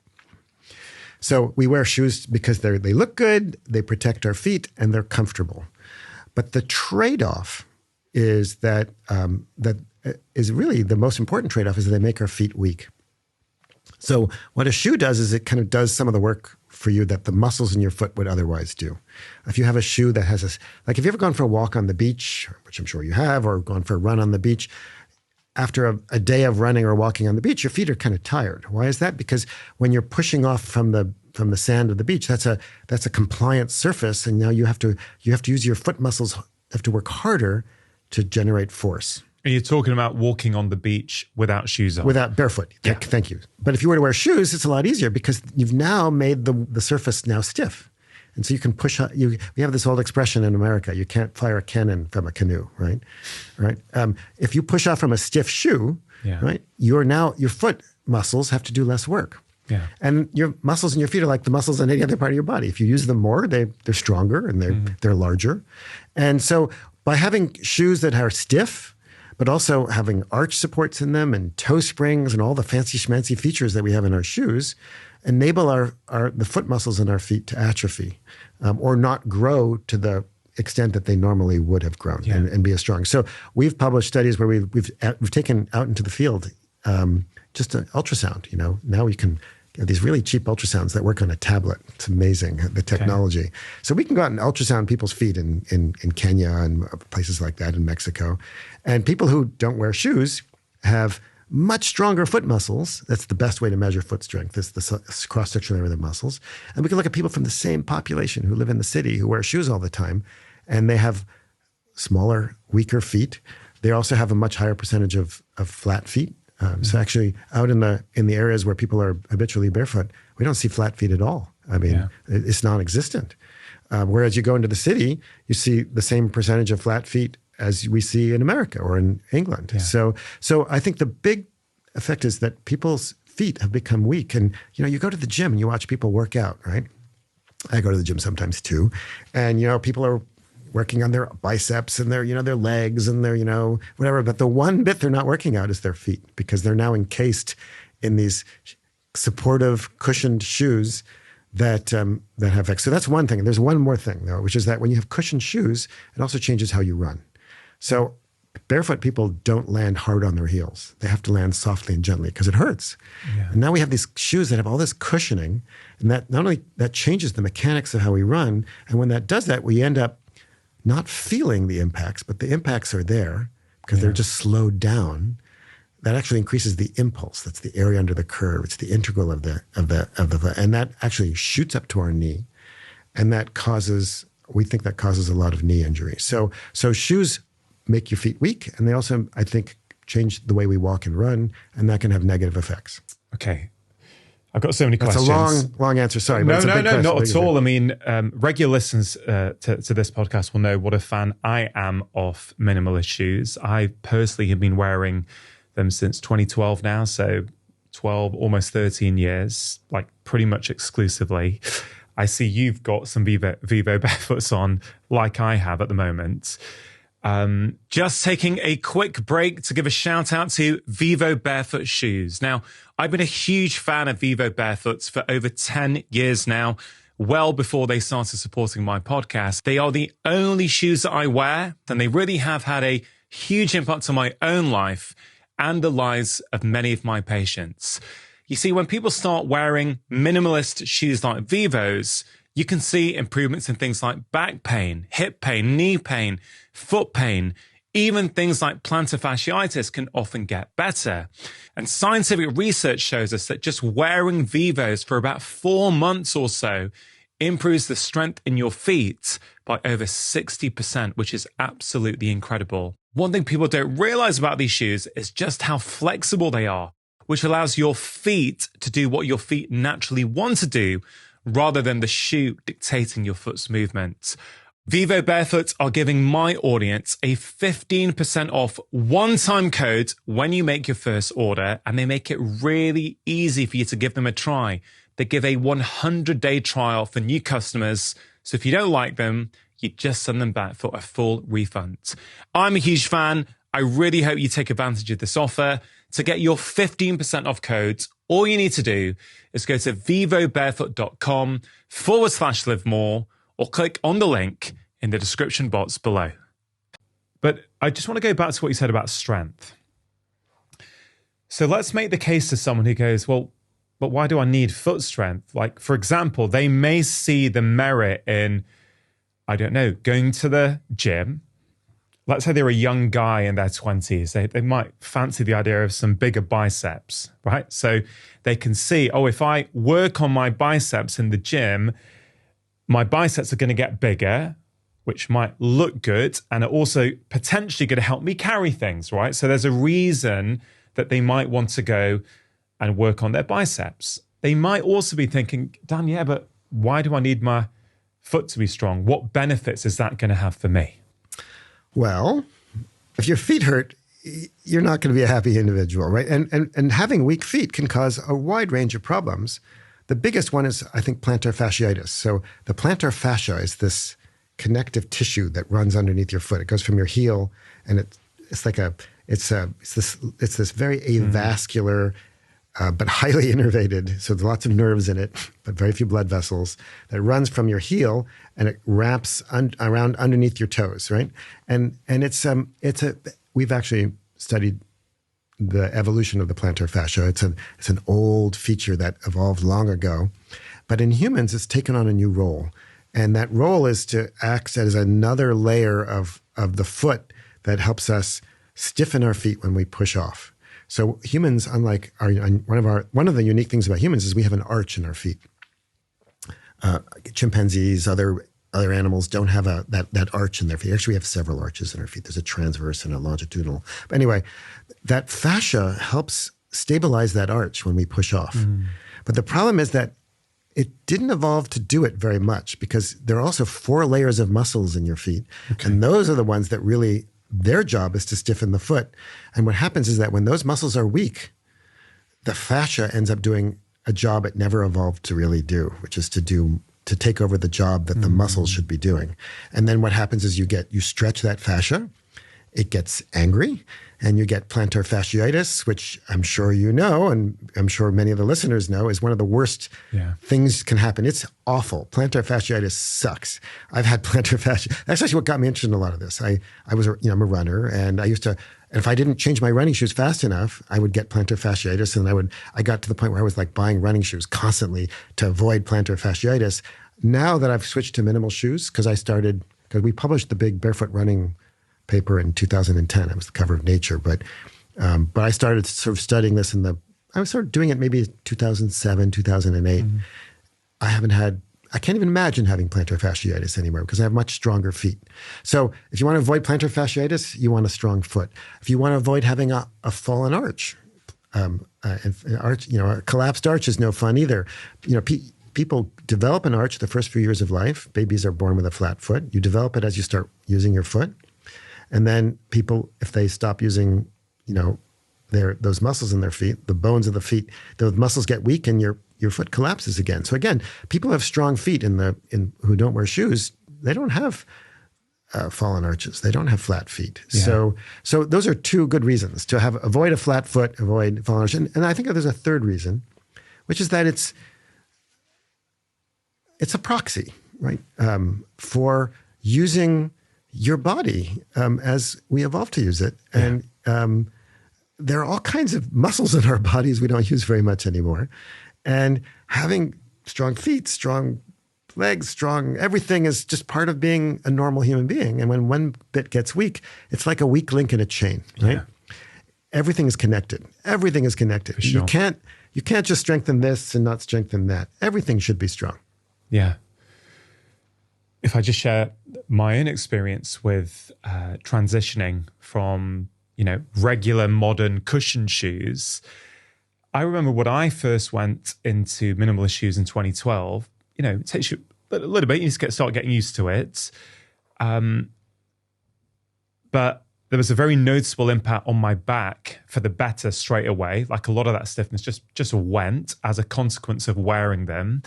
So we wear shoes because they look good, they protect our feet, and they're comfortable. But the trade-off is that is really the most important trade-off, is that they make our feet weak. So what a shoe does is it kind of does some of the work for you that the muscles in your foot would otherwise do. If you have a shoe that has like, have you ever gone for a walk on the beach, which I'm sure you have, or gone for a run on the beach? After a day of running or walking on the beach, your feet are kind of tired. Why is that? Because when you're pushing off from the sand of the beach, that's a compliant surface, and now you have to use your foot muscles, have to work harder to generate force. And you're talking about walking on the beach without shoes on. Without barefoot. Yeah. Thank you. But if you were to wear shoes, it's a lot easier because you've now made the surface now stiff. And so you can push up. We have this old expression in America: you can't fire a cannon from a canoe, right? Right. If you push off from a stiff shoe, right, your foot muscles have to do less work. Yeah. And your muscles in your feet are like the muscles in any other part of your body. If you use them more, they're stronger and they're larger. And so by having shoes that are stiff, but also having arch supports in them and toe springs and all the fancy schmancy features that we have in our shoes, enable the foot muscles in our feet to atrophy or not grow to the extent that they normally would have grown and be as strong. So we've published studies where we've taken out into the field just an ultrasound. Now we can have these really cheap ultrasounds that work on a tablet. It's amazing, the technology. Okay. So we can go out and ultrasound people's feet in Kenya and places like that, in Mexico. And people who don't wear shoes have much stronger foot muscles. That's the best way to measure foot strength, is the cross-sectional area of the muscles. And we can look at people from the same population who live in the city, who wear shoes all the time, and they have smaller, weaker feet. They also have a much higher percentage of flat feet. So actually, out in the areas where people are habitually barefoot, we don't see flat feet at all. I mean, it's non-existent. Whereas you go into the city, you see the same percentage of flat feet as we see in America or in England. Yeah. So I think the big effect is that people's feet have become weak. And, you go to the gym and you watch people work out, right? I go to the gym sometimes too. And, people are working on their biceps and their legs and their, whatever. But the one bit they're not working out is their feet, because they're now encased in these supportive, cushioned shoes that have effects. So that's one thing. There's one more thing, though, which is that when you have cushioned shoes, it also changes how you run. So barefoot people don't land hard on their heels. They have to land softly and gently because it hurts. Yeah. And now we have these shoes that have all this cushioning, and that not only that changes the mechanics of how we run, and when that does that, we end up not feeling the impacts, but the impacts are there because they're just slowed down. That actually increases the impulse. That's the area under the curve. It's the integral of the and that actually shoots up to our knee, and we think that causes a lot of knee injury. So shoes make your feet weak, and they also, I think, change the way we walk and run, and that can have negative effects. Okay. I've got so many questions. That's a long answer. Sorry. No, not at all. I mean, regular listeners to this podcast will know what a fan I am of minimalist shoes. I personally have been wearing them since 2012 now, so 12, almost 13 years, like pretty much exclusively. I see you've got some Vivo Barefoots on, like I have at the moment. Just taking a quick break to give a shout out to Vivo Barefoot shoes. Now, I've been a huge fan of Vivo Barefoots for over 10 years now, well before they started supporting my podcast. They are the only shoes that I wear, and they really have had a huge impact on my own life and the lives of many of my patients. You see, when people start wearing minimalist shoes like Vivos, you can see improvements in things like back pain, hip pain, knee pain, foot pain. Even things like plantar fasciitis can often get better. And scientific research shows us that just wearing Vivos for about 4 months or so improves the strength in your feet by over 60%, which is absolutely incredible. One thing people don't realize about these shoes is just how flexible they are, which allows your feet to do what your feet naturally want to do, rather than the shoe dictating your foot's movement. Vivo Barefoots are giving my audience a 15% off one-time code when you make your first order, and they make it really easy for you to give them a try. They give a 100-day trial for new customers, so if you don't like them, you just send them back for a full refund. I'm a huge fan. I really hope you take advantage of this offer. To get your 15% off codes, all you need to do is go to vivobarefoot.com/livemore or click on the link in the description box below. But I just want to go back to what you said about strength. So let's make the case to someone who goes, well, but why do I need foot strength? Like, for example, they may see the merit in, I don't know, going to the gym. Let's say they're a young guy in their 20s. They might fancy the idea of some bigger biceps, right? So they can see, if I work on my biceps in the gym, my biceps are going to get bigger, which might look good, and are also potentially going to help me carry things, right? So there's a reason that they might want to go and work on their biceps. They might also be thinking, Dan, yeah, but why do I need my foot to be strong? What benefits is that going to have for me? Well, if your feet hurt, you're not going to be a happy individual, right? And having weak feet can cause a wide range of problems. The biggest one is, I think, plantar fasciitis. So the plantar fascia is this connective tissue that runs underneath your foot. It goes from your heel, and it's this very avascular, but highly innervated. So there's lots of nerves in it, but very few blood vessels, that runs from your heel and it wraps around underneath your toes, right? And we've actually studied the evolution of the plantar fascia. It's an old feature that evolved long ago, but in humans, it's taken on a new role. And that role is to act as another layer of the foot that helps us stiffen our feet when we push off. So humans, unlike one of the unique things about humans is we have an arch in our feet. Chimpanzees, other animals don't have that arch in their feet. Actually, we have several arches in our feet. There's a transverse and a longitudinal. But anyway, that fascia helps stabilize that arch when we push off. But the problem is that it didn't evolve to do it very much because there are also 4 layers of muscles in your feet. Okay. And those are the ones that really, their job is to stiffen the foot. And what happens is that when those muscles are weak, the fascia ends up doing a job it never evolved to really do, which is to take over the job that the muscles should be doing. And then what happens is you stretch that fascia, it gets angry, and you get plantar fasciitis, which I'm sure you know, and I'm sure many of the listeners know, is one of the worst things can happen. It's awful. Plantar fasciitis sucks. I've had plantar fasciitis. That's actually what got me interested in a lot of this. I'm a runner, and if I didn't change my running shoes fast enough, I would get plantar fasciitis, and I got to the point where I was like buying running shoes constantly to avoid plantar fasciitis. Now that I've switched to minimal shoes, because we published the big barefoot running paper in 2010. It was the cover of Nature, but I started sort of studying this I was sort of doing it maybe 2007, 2008. I can't even imagine having plantar fasciitis anymore because I have much stronger feet. So if you want to avoid plantar fasciitis, you want a strong foot. If you want to avoid having a fallen arch, a collapsed arch is no fun either. People develop an arch the first few years of life. Babies are born with a flat foot. You develop it as you start using your foot. And then people, if they stop using, those muscles in their feet, the bones of the feet, those muscles get weak and your foot collapses again. So again, people who have strong feet who don't wear shoes, they don't have fallen arches. They don't have flat feet. Yeah. So those are 2 good reasons to avoid a flat foot, avoid fallen arches. And I think there's a third reason, which is that it's a proxy, right, for using your body as we evolved to use it. And there are all kinds of muscles in our bodies we don't use very much anymore. And having strong feet, strong legs, strong everything is just part of being a normal human being. And when one bit gets weak, it's like a weak link in a chain, right? Yeah. Everything is connected. Everything is connected. Sure. You can't just strengthen this and not strengthen that. Everything should be strong. Yeah. If I just share my own experience with transitioning from, regular modern cushion shoes, I remember when I first went into minimalist shoes in 2012, it takes you a little bit, you need to start getting used to it. But there was a very noticeable impact on my back for the better straight away. Like a lot of that stiffness just went as a consequence of wearing them.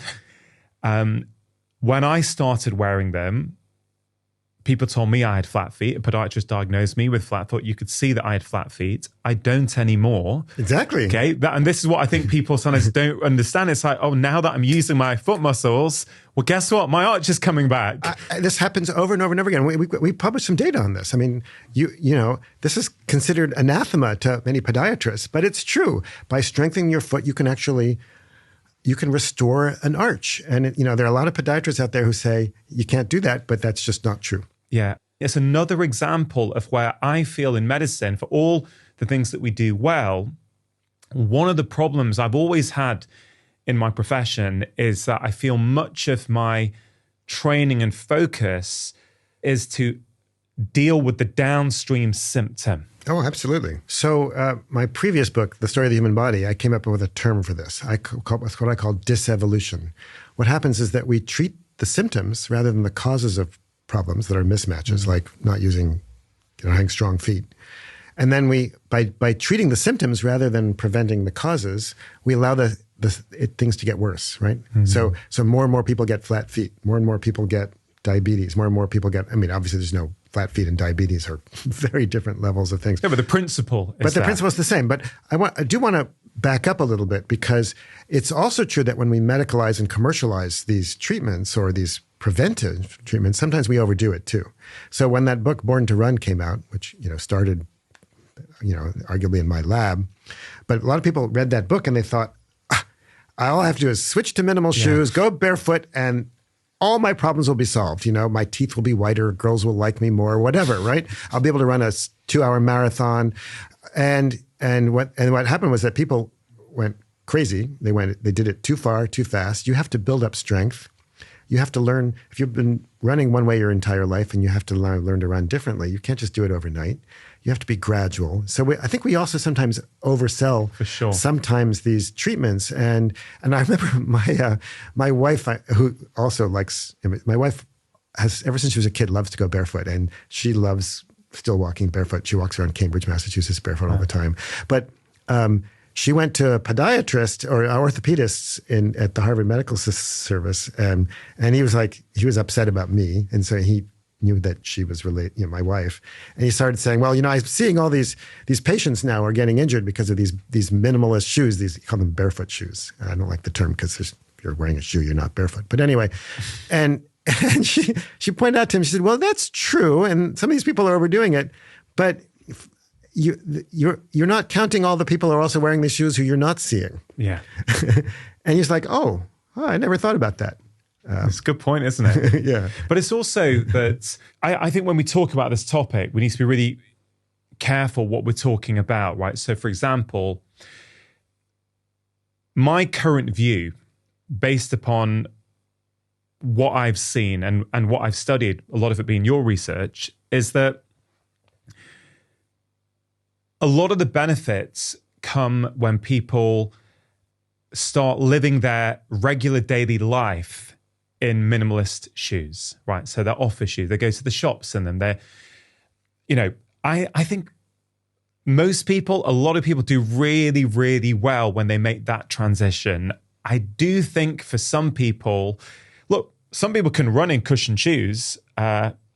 When I started wearing them, people told me I had flat feet. A podiatrist diagnosed me with flat foot. You could see that I had flat feet. I don't anymore. Exactly. Okay. And this is what I think people sometimes don't understand. It's like, oh, now that I'm using my foot muscles, well, guess what? My arch is coming back. This happens over and over and over again. We published some data on this. I mean, this is considered anathema to many podiatrists, but it's true. By strengthening your foot, you can restore an arch. And, there are a lot of podiatrists out there who say you can't do that, but that's just not true. Yeah. It's another example of where I feel in medicine, for all the things that we do well, one of the problems I've always had in my profession is that I feel much of my training and focus is to deal with the downstream symptom. Oh, absolutely. So my previous book, The Story of the Human Body, I came up with a term for this. It's what I call disevolution. What happens is that we treat the symptoms rather than the causes of problems that are mismatches, like not having strong feet. And then by treating the symptoms rather than preventing the causes, we allow things to get worse, right? Mm-hmm. So more and more people get flat feet. More and more people get diabetes. More and more people get, obviously there's no flat feet and diabetes are very different levels of things. Yeah, but the principle is principle is the same. But I do want to back up a little bit because it's also true that when we medicalize and commercialize these treatments or these preventive treatments, sometimes we overdo it too. So when that book Born to Run came out, which started arguably in my lab, but a lot of people read that book and they thought, all I have to do is switch to minimal shoes, go barefoot, and all my problems will be solved. My teeth will be whiter, girls will like me more, whatever, right? I'll be able to run a 2-hour marathon. And what happened was that people went crazy. They did it too far, too fast. You have to build up strength. You have to learn, if you've been running one way your entire life and you have to learn to run differently, you can't just do it overnight. You have to be gradual. So I think we also sometimes oversell For sure. sometimes these treatments. And I remember my wife, who also likes, my wife has, ever since she was a kid, loves to go barefoot, and she loves still walking barefoot. She walks around Cambridge, Massachusetts barefoot all the time. But she went to a podiatrist or orthopedist at the Harvard Medical Service, and he was upset about me, and so he knew that she was my wife, and he started saying, "Well, I'm seeing all these patients now are getting injured because of these minimalist shoes. He called them barefoot shoes. I don't like the term because if you're wearing a shoe, you're not barefoot. But anyway, and she pointed out to him. She said, "Well, that's true, and some of these people are overdoing it, but." You're not counting all the people who are also wearing these shoes who you're not seeing." Yeah. And he's like, oh, I never thought about that. It's a good point, isn't it? Yeah. But it's also that I think when we talk about this topic, we need to be really careful what we're talking about, right? So, for example, my current view, based upon what I've seen and what I've studied, a lot of it being your research, is that a lot of the benefits come when people start living their regular daily life in minimalist shoes, right? So they're office shoes. They go to the shops in them. They're, I think most people, a lot of people do really, really well when they make that transition. I do think for some people, look, some people can run in cushioned shoes,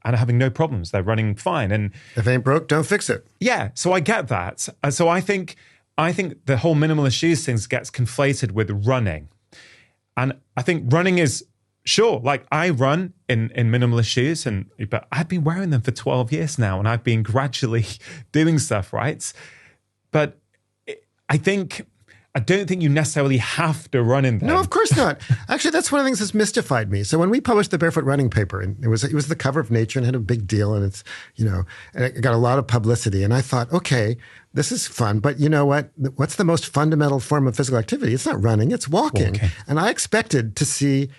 and are having no problems. They're running fine. And if it ain't broke, don't fix it. Yeah, so I get that. So I think the whole minimalist shoes thing gets conflated with running. And I think running is, sure, like I run in minimalist shoes, but I've been wearing them for 12 years now, and I've been gradually doing stuff, right? But I don't think you necessarily have to run in them. No, of course not. Actually, that's one of the things that's mystified me. So when we published the Barefoot Running paper, and it was the cover of Nature and had a big deal, and it's, and it got a lot of publicity. And I thought, okay, this is fun, but you know what? What's the most fundamental form of physical activity? It's not running, it's walking. And I expected to see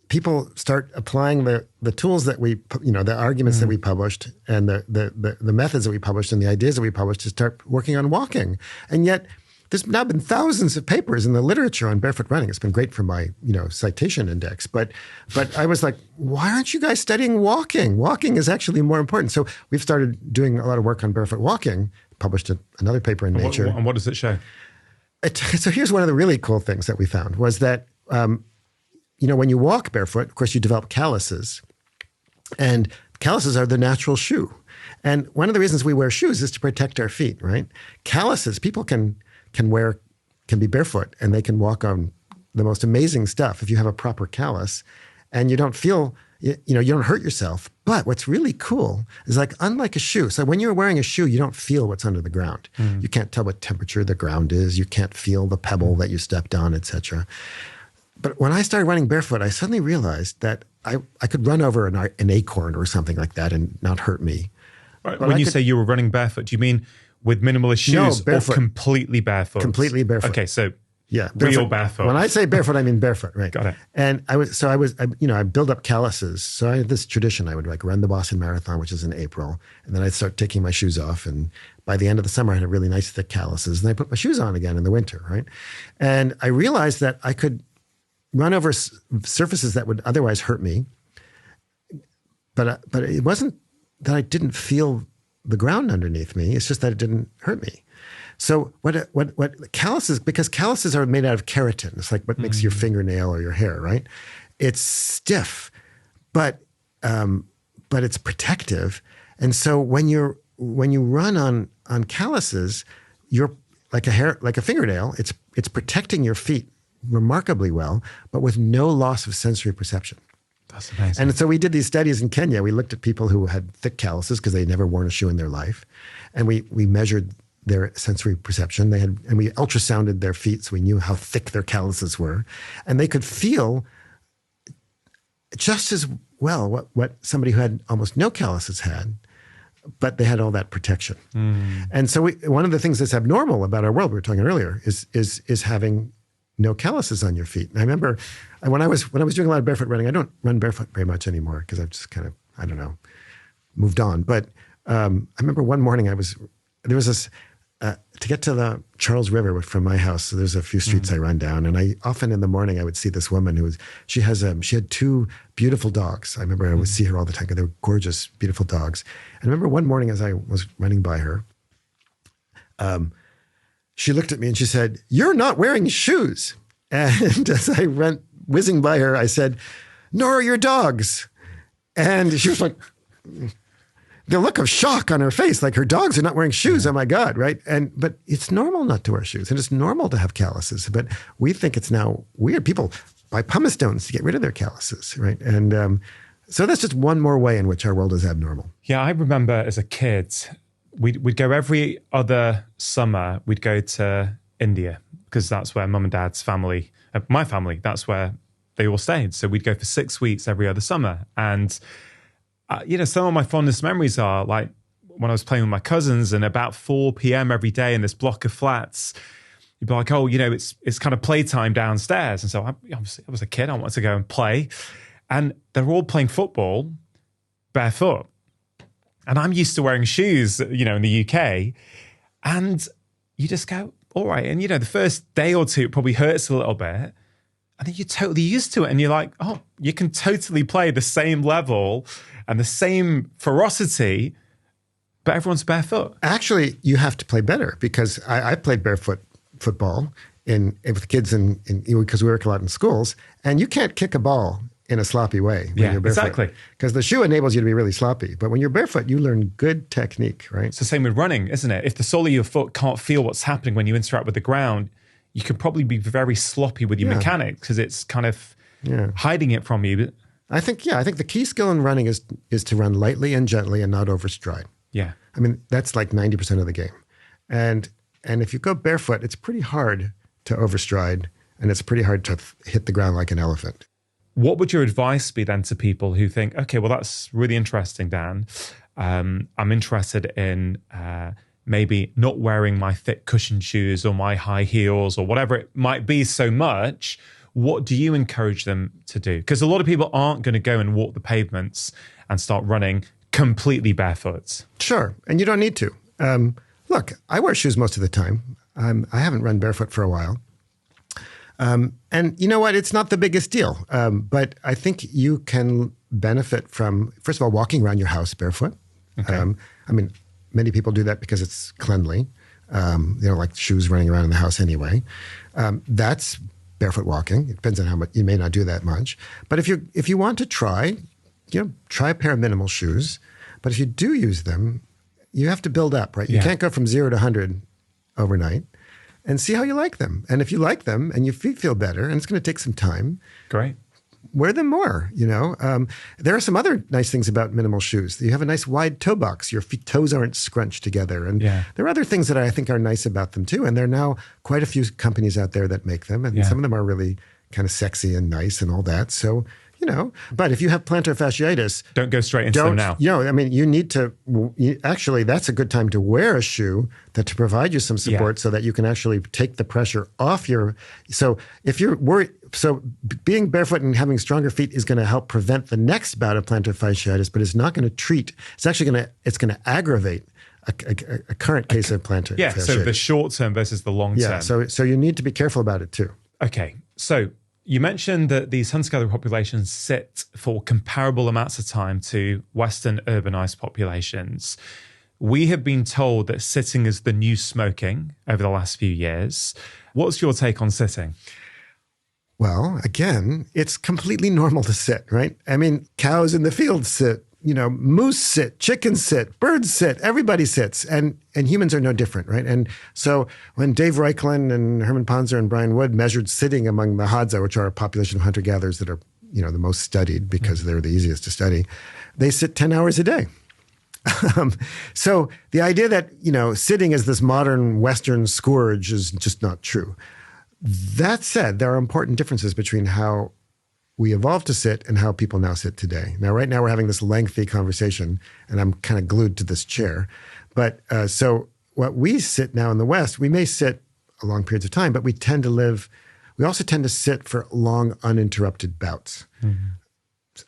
people start applying the tools that we, the arguments that we published and the methods that we published and the ideas that we published to start working on walking. And yet, there's now been thousands of papers in the literature on barefoot running. It's been great for my, citation index. But I was like, why aren't you guys studying walking? Walking is actually more important. So we've started doing a lot of work on barefoot walking, published another paper in Nature. And what does it show? So here's one of the really cool things that we found was that, when you walk barefoot, of course, you develop calluses. And calluses are the natural shoe. And one of the reasons we wear shoes is to protect our feet, right? Calluses, people can be barefoot and they can walk on the most amazing stuff if you have a proper callus and you don't feel, you don't hurt yourself. But what's really cool is unlike a shoe. So when you're wearing a shoe, you don't feel what's under the ground. You can't tell what temperature the ground is. You can't feel the pebble that you stepped on, etc. But when I started running barefoot, I suddenly realized that I could run over an acorn or something like that and not hurt me. Right. When you say you were running barefoot, do you mean with minimalist shoes or completely barefoot? Completely barefoot. Okay, so yeah, real barefoot. When I say barefoot, I mean barefoot, right? Got it. And I build up calluses. So I had this tradition. I would run the Boston Marathon, which is in April, and then I'd start taking my shoes off. And by the end of the summer, I had a really nice thick calluses. And I put my shoes on again in the winter, right? And I realized that I could run over surfaces that would otherwise hurt me, but it wasn't that I didn't feel the ground underneath me. It's just that it didn't hurt me. So what calluses, because calluses are made out of keratin. It's like what makes your fingernail or your hair, right? It's stiff, but it's protective. And so when you run on calluses, you're like a fingernail. It's protecting your feet remarkably well, but with no loss of sensory perception. That's amazing. And so we did these studies in Kenya. We looked at people who had thick calluses because they'd never worn a shoe in their life. And we measured their sensory perception. And we ultrasounded their feet so we knew how thick their calluses were. And they could feel just as well what somebody who had almost no calluses had. but they had all that protection. And so one of the things that's abnormal about our world, we were talking earlier, is having no calluses on your feet. And I remember when I was doing a lot of barefoot running, I don't run barefoot very much anymore because I've just kind of, I don't know, moved on. But I remember one morning there was this, to get to the Charles River from my house, so there's a few streets I run down, and I often in the morning I would see this woman she had two beautiful dogs. I remember I would see her all the time because they were gorgeous, beautiful dogs. And I remember one morning as I was running by her, she looked at me and she said, "You're not wearing shoes." And as I went whizzing by her, I said, "Nor are your dogs." And she was like, the look of shock on her face, like her dogs are not wearing shoes. Oh my God, right? But it's normal not to wear shoes, and it's normal to have calluses. But we think it's now weird. People buy pumice stones to get rid of their calluses, right? And so that's just one more way in which our world is abnormal. Yeah, I remember as a kid, we'd go every other summer. We'd go to India because that's where mum and dad's family, my family, that's where they all stayed. So we'd go for 6 weeks every other summer, and some of my fondest memories are like when I was playing with my cousins, and about 4 p.m. every day in this block of flats, you'd be like, it's kind of playtime downstairs. And so I was a kid. I wanted to go and play. And they're all playing football barefoot. And I'm used to wearing shoes, in the UK. And you just go, all right. And, the first day or two, it probably hurts a little bit. And then you're totally used to it. And you're like, oh, you can totally play the same level and the same ferocity, but everyone's barefoot. Actually, you have to play better because I played barefoot football with kids because we work a lot in schools, and you can't kick a ball in a sloppy way when you're barefoot. Exactly. Because the shoe enables you to be really sloppy. But when you're barefoot, you learn good technique, right? It's the same with running, isn't it? If the sole of your foot can't feel what's happening when you interact with the ground, you could probably be very sloppy with your mechanics because it's kind of hiding it from you. I think the key skill in running is to run lightly and gently and not overstride. Yeah. I mean, that's like 90% of the game. And if you go barefoot, it's pretty hard to overstride, and it's pretty hard to hit the ground like an elephant. What would your advice be then to people who think, okay, well, that's really interesting, Dan. I'm interested in maybe not wearing my thick cushioned shoes or my high heels or whatever it might be so much. What do you encourage them to do? Because a lot of people aren't going to go and walk the pavements and start running completely barefoot. Sure. And you don't need to. Look, I wear shoes most of the time. I haven't run barefoot for a while. And you know what? It's not the biggest deal. But I think you can benefit from, first of all, walking around your house barefoot. Okay. Many people do that because it's cleanly. They don't like shoes running around in the house anyway. That's barefoot walking. It depends on how much. You may not do that much. But if you want to try a pair of minimal shoes. But if you do use them, you have to build up, right? You can't go from 0 to 100 overnight. And see how you like them. And if you like them and your feet feel better, and it's going to take some time, great, wear them more. There are some other nice things about minimal shoes. You have a nice wide toe box. Your toes aren't scrunched together. And there are other things that I think are nice about them too. And there are now quite a few companies out there that make them. And some of them are really kind of sexy and nice and all that. So, but if you have plantar fasciitis, don't go straight into them now. You need to, actually, that's a good time to wear a shoe to provide you some support so that you can actually take the pressure off so if you're worried, so being barefoot and having stronger feet is going to help prevent the next bout of plantar fasciitis, but it's not going to treat, it's actually going to aggravate a current case of plantar fasciitis. So the short term versus the long term. So you need to be careful about it too. Okay, so you mentioned that these hunter-gatherer populations sit for comparable amounts of time to Western urbanized populations. We have been told that sitting is the new smoking over the last few years. What's your take on sitting? Well, again, it's completely normal to sit, right? I mean, cows in the field sit, moose sit, chickens sit, birds sit, everybody sits, and humans are no different, right? And so when Dave Reichland and Herman Ponzer and Brian Wood measured sitting among the Hadza, which are a population of hunter-gatherers that are, the most studied because they're the easiest to study, they sit 10 hours a day. So the idea that, sitting is this modern Western scourge is just not true. That said, there are important differences between how we evolved to sit and how people now sit today. Now, right now we're having this lengthy conversation and I'm kind of glued to this chair. But so what we sit now in the West, we may sit long periods of time, but we also tend to sit for long uninterrupted bouts,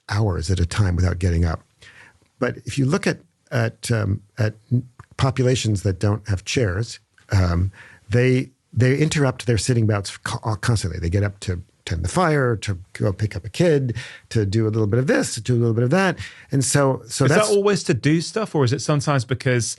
hours at a time without getting up. But if you look at populations that don't have chairs, they interrupt their sitting bouts constantly. They get up to tend the fire, to go pick up a kid, to do a little bit of this, to do a little bit of that. And so is that always to do stuff, or is it sometimes because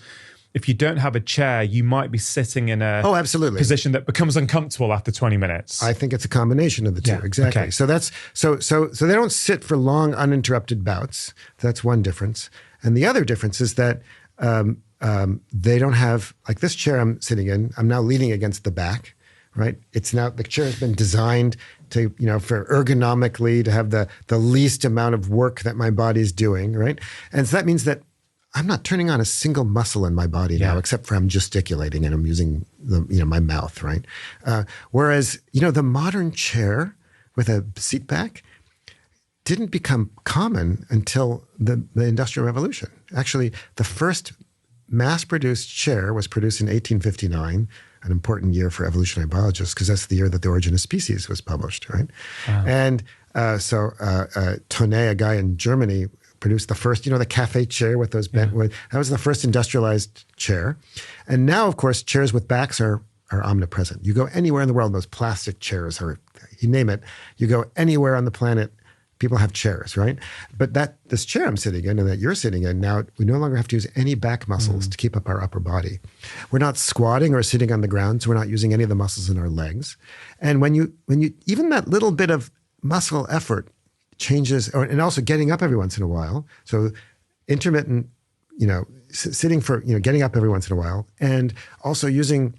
if you don't have a chair, you might be sitting in a absolutely. Position that becomes uncomfortable after 20 minutes? I think it's a combination of the two. Yeah, exactly. Okay. So they don't sit for long uninterrupted bouts. That's one difference. And the other difference is that they don't have, like this chair I'm sitting in, I'm now leaning against the back, right? It's now, the chair has been designed to, for ergonomically to have the least amount of work that my body's doing, right? And so that means that I'm not turning on a single muscle in my body now, except for I'm gesticulating and I'm using my mouth, right? Whereas, the modern chair with a seat back didn't become common until the Industrial Revolution. Actually, the first mass-produced chair was produced in 1859, an important year for evolutionary biologists because that's the year that The Origin of Species was published, right? Wow. And so Tonnet, a guy in Germany, produced the first, the cafe chair with those bent wood. That was the first industrialized chair. And now, of course, chairs with backs are omnipresent. You go anywhere in the world, those plastic chairs, or you name it, you go anywhere on the planet, people have chairs, right? But this chair I'm sitting in and that you're sitting in, now we no longer have to use any back muscles to keep up our upper body. We're not squatting or sitting on the ground, so we're not using any of the muscles in our legs. And when you even that little bit of muscle effort changes, and also getting up every once in a while. So intermittent, sitting for, getting up every once in a while, and also using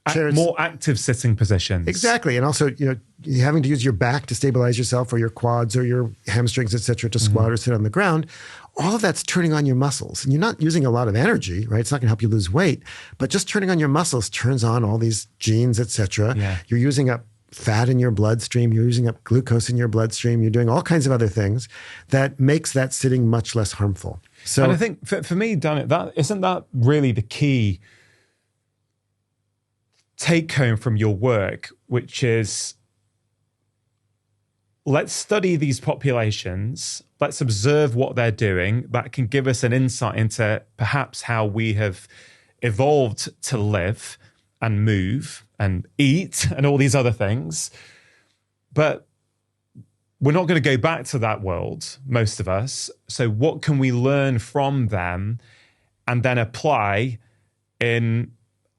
chairs. More active sitting positions. Exactly. And also, having to use your back to stabilize yourself or your quads or your hamstrings, et cetera, to squat or sit on the ground. All of that's turning on your muscles. And you're not using a lot of energy, right? It's not going to help you lose weight, but just turning on your muscles turns on all these genes, et cetera. Yeah. You're using up fat in your bloodstream, you're using up glucose in your bloodstream, you're doing all kinds of other things that makes that sitting much less harmful. So, and I think for me, Daniel, isn't that really the key take home from your work, which is let's study these populations, let's observe what they're doing. That can give us an insight into perhaps how we have evolved to live and move and eat and all these other things. But we're not going to go back to that world, most of us. So what can we learn from them and then apply in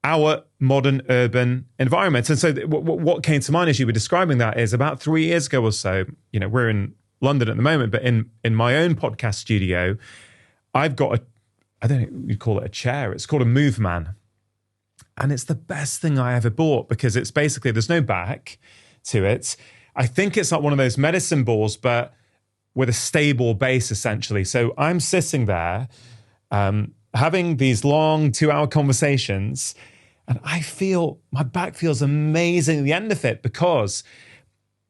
our modern urban environment? And so what came to mind as you were describing that is about 3 years ago or so, we're in London at the moment, but in my own podcast studio, I've got I don't know, you'd call it a chair. It's called a Move Man. And it's the best thing I ever bought because it's basically, there's no back to it. I think it's like one of those medicine balls, but with a stable base, essentially. So I'm sitting there having these long 2-hour conversations, and I feel my back feels amazing at the end of it because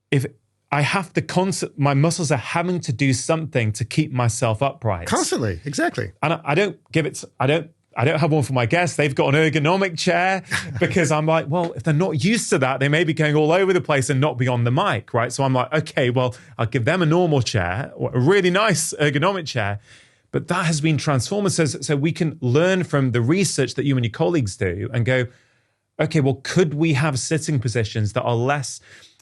if I have to my muscles are having to do something to keep myself upright. Constantly, exactly. And I don't have one for my guests. They've got an ergonomic chair because I'm like, well, if they're not used to that, they may be going all over the place and not be on the mic, right? So I'm like, okay, well, I'll give them a normal chair, a really nice ergonomic chair. But that has been transformative. So we can learn from the research that you and your colleagues do and go, okay, well, could we have sitting positions that are less,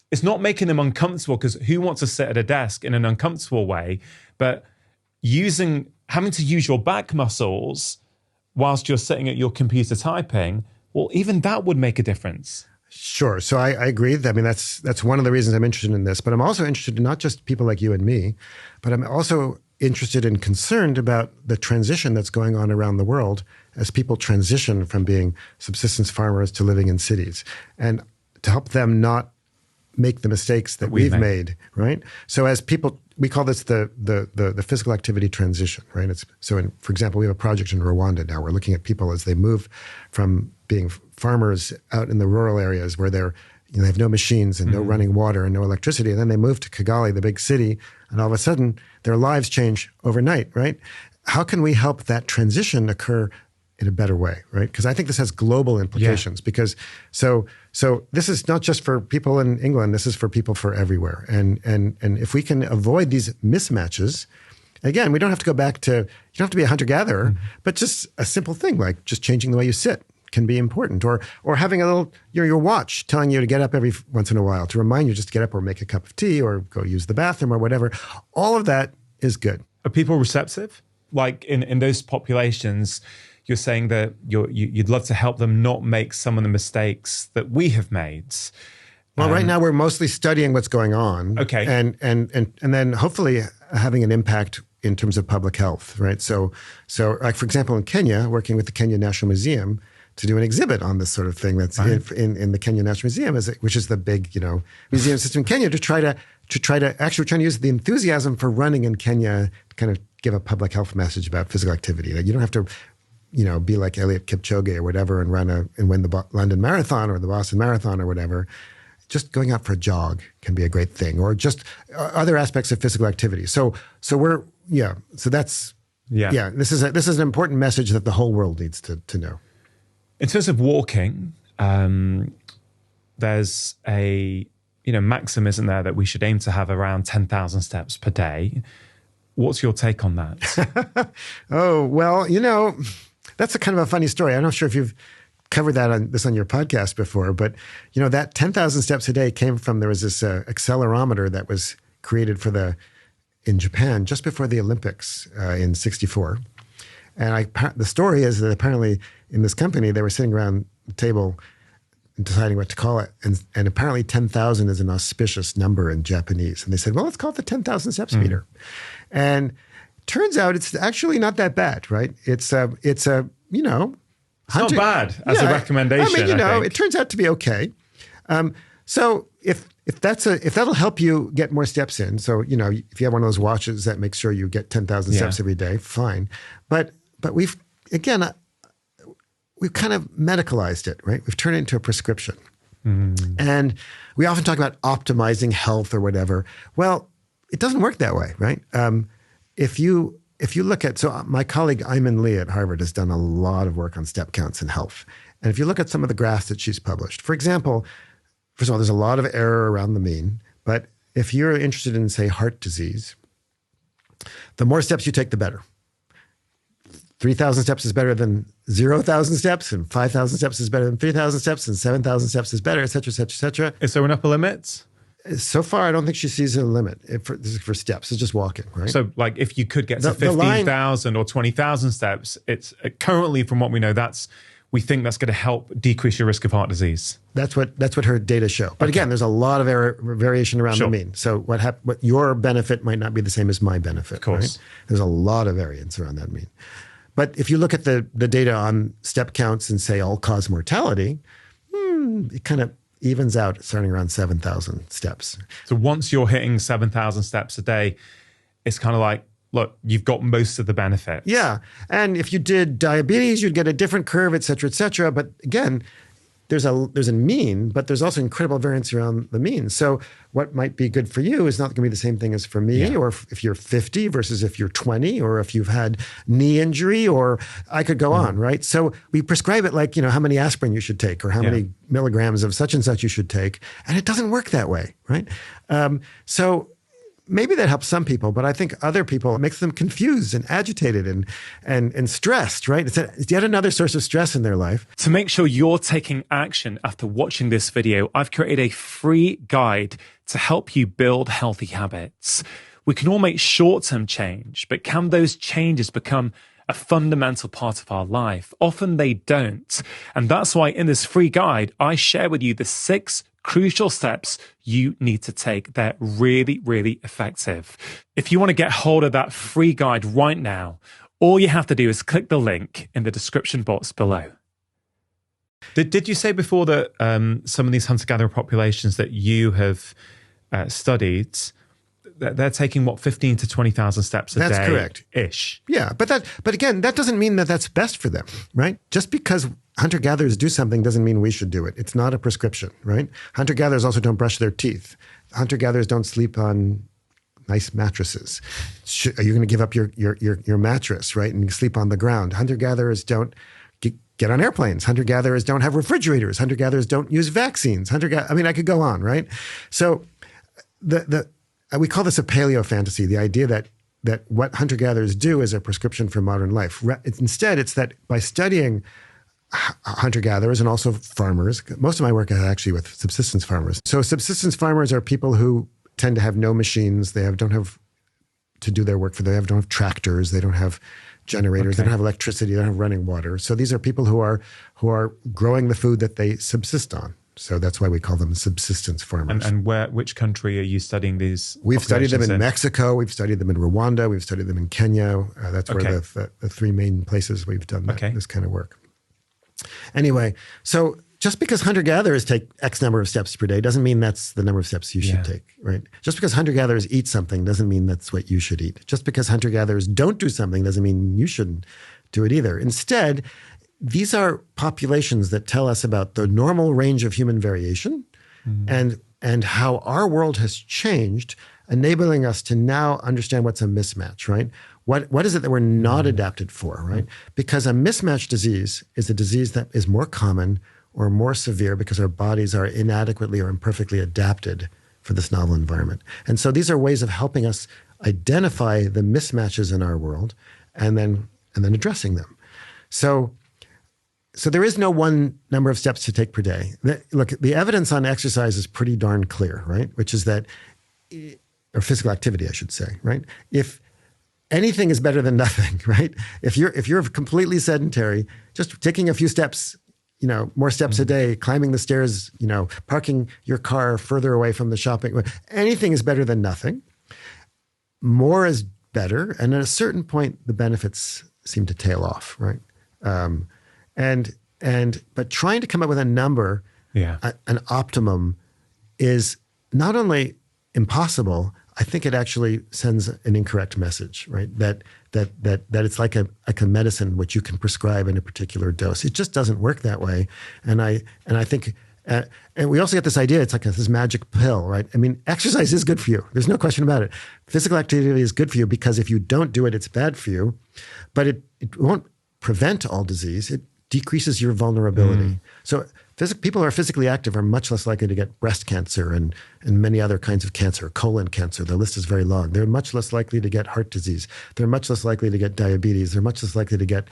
it's not making them uncomfortable because who wants to sit at a desk in an uncomfortable way, but having to use your back muscles whilst you're sitting at your computer typing, well, even that would make a difference. Sure. So I agree. I mean, that's one of the reasons I'm interested in this. But I'm also interested in not just people like you and me, but I'm also interested and concerned about the transition that's going on around the world as people transition from being subsistence farmers to living in cities, and to help them not make the mistakes that we've made, right? So as people, we call this the physical activity transition, right? For example, we have a project in Rwanda now. We're looking at people as they move from being farmers out in the rural areas where they're they have no machines and no running water and no electricity. And then they move to Kigali, the big city, and all of a sudden their lives change overnight, right? How can we help that transition occur in a better way, right? Because I think this has global implications. Because so this is not just for people in England. This is for people for everywhere. And if we can avoid these mismatches, again, we don't have to go back to, you don't have to be a hunter-gatherer, but just a simple thing like just changing the way you sit can be important. Or having a little, your watch telling you to get up every once in a while to remind you just to get up or make a cup of tea or go use the bathroom or whatever. All of that is good. Are people receptive? Like in those populations, you're saying that you'd love to help them not make some of the mistakes that we have made. Well, right now we're mostly studying what's going on. Okay. And then hopefully having an impact in terms of public health, right? So like, for example, in Kenya, working with the Kenya National Museum to do an exhibit on this sort of thing that's in the Kenya National Museum, which is the big, museum system in Kenya, to try to actually, we're trying to use the enthusiasm for running in Kenya to kind of give a public health message about physical activity. That you don't have to, be like Eliud Kipchoge or whatever and win the London Marathon or the Boston Marathon or whatever. Just going out for a jog can be a great thing, or just other aspects of physical activity. So that's this is an important message that the whole world needs to know. In terms of walking, there's a maxim, isn't there, that we should aim to have around 10,000 steps per day. What's your take on that? Oh, well, that's a kind of a funny story. I'm not sure if you've covered that on your podcast before, but that 10,000 steps a day came from, there was this accelerometer that was created in Japan just before the Olympics in '64. And the story is that apparently in this company, they were sitting around the table deciding what to call it. And apparently 10,000 is an auspicious number in Japanese. And they said, well, let's call it the 10,000 steps meter. And turns out it's actually not that bad, right? It's not bad as a recommendation. I think it turns out to be okay. So if that'll help you get more steps in, so if you have one of those watches that makes sure you get 10,000 steps every day, fine. But we've kind of medicalized it, right? We've turned it into a prescription, and we often talk about optimizing health or whatever. Well, it doesn't work that way, right? If you look at, so my colleague Ayman Lee at Harvard has done a lot of work on step counts in health. And if you look at some of the graphs that she's published, for example, first of all, there's a lot of error around the mean. But if you're interested in, say, heart disease, the more steps you take, the better. 3,000 steps is better than 0,000 steps, and 5,000 steps is better than 3,000 steps, and 7,000 steps is better, et cetera, et cetera, et cetera. Is there an upper limit? So far, I don't think she sees a limit for steps. It's just walking, right? So, like, if you could get to 15,000 or 20,000 steps, it's currently, from what we know, we think that's going to help decrease your risk of heart disease. That's what her data show. But again, there's a lot of variation around the mean. So what your benefit might not be the same as my benefit. Of course, right? There's a lot of variance around that mean. But if you look at the data on step counts and say all-cause mortality, it kind of evens out starting around 7,000 steps. So once you're hitting 7,000 steps a day, it's kind of like, look, you've got most of the benefits. Yeah. And if you did diabetes, you'd get a different curve, et cetera, et cetera. But again, there's a mean, but there's also incredible variance around the mean. So what might be good for you is not going to be the same thing as for me, or if you're 50 versus if you're 20, or if you've had knee injury, or I could go on, right? So we prescribe it like, how many aspirin you should take, or how many milligrams of such and such you should take. And it doesn't work that way, right? So maybe that helps some people, but I think other people, it makes them confused and agitated and stressed, right? It's yet another source of stress in their life. To make sure you're taking action after watching this video, I've created a free guide to help you build healthy habits. We can all make short-term change, but can those changes become a fundamental part of our life? Often they don't. And that's why in this free guide, I share with you the 6 crucial steps you need to take. They're really, really effective. If you want to get hold of that free guide right now, all you have to do is click the link in the description box below. Did you say before that some of these hunter-gatherer populations that you have studied, they're taking what 15 to 20,000 steps a day. That's correct. Ish. Yeah, but again, that doesn't mean that that's best for them, right? Just because hunter-gatherers do something doesn't mean we should do it. It's not a prescription, right? Hunter-gatherers also don't brush their teeth. Hunter-gatherers don't sleep on nice mattresses. Are you going to give up your mattress, right, and sleep on the ground? Hunter-gatherers don't get on airplanes. Hunter-gatherers don't have refrigerators. Hunter-gatherers don't use vaccines. I mean, I could go on, right? So we call this a paleo fantasy, the idea that what hunter-gatherers do is a prescription for modern life. Instead, it's that by studying hunter-gatherers and also farmers, most of my work is actually with subsistence farmers. So subsistence farmers are people who tend to have no machines. They don't have to do their work don't have tractors. They don't have generators. They don't have electricity. They don't have running water. So these are people who are growing the food that they subsist on. So that's why we call them subsistence farmers. And which country are you studying these? We've studied them in Mexico. We've studied them in Rwanda. We've studied them in Kenya. That's where the three main places we've done this kind of work. Anyway, so just because hunter-gatherers take X number of steps per day doesn't mean that's the number of steps you should take, right? Just because hunter-gatherers eat something doesn't mean that's what you should eat. Just because hunter-gatherers don't do something doesn't mean you shouldn't do it either. Instead, these are populations that tell us about the normal range of human variation and how our world has changed, enabling us to now understand what's a mismatch, right? What is it that we're not adapted for, right? Because a mismatched disease is a disease that is more common or more severe because our bodies are inadequately or imperfectly adapted for this novel environment. And so these are ways of helping us identify the mismatches in our world and then addressing them. So there is no one number of steps to take per day. Look, the evidence on exercise is pretty darn clear, right? Which is that, or physical activity, I should say, right? If anything is better than nothing, right? If you're completely sedentary, just taking a few steps, more steps a day, climbing the stairs, parking your car further away from the shopping, anything is better than nothing. More is better, and at a certain point, the benefits seem to tail off, right? But trying to come up with a number, an optimum, is not only impossible. I think it actually sends an incorrect message, right? That it's like a medicine which you can prescribe in a particular dose. It just doesn't work that way. And I think, and we also get this idea it's like this magic pill, right? I mean, exercise is good for you. There's no question about it. Physical activity is good for you because if you don't do it, it's bad for you. But it won't prevent all disease. It decreases your vulnerability. So people who are physically active are much less likely to get breast cancer and many other kinds of cancer, colon cancer. The list is very long. They're much less likely to get heart disease. They're much less likely to get diabetes. They're much less likely to get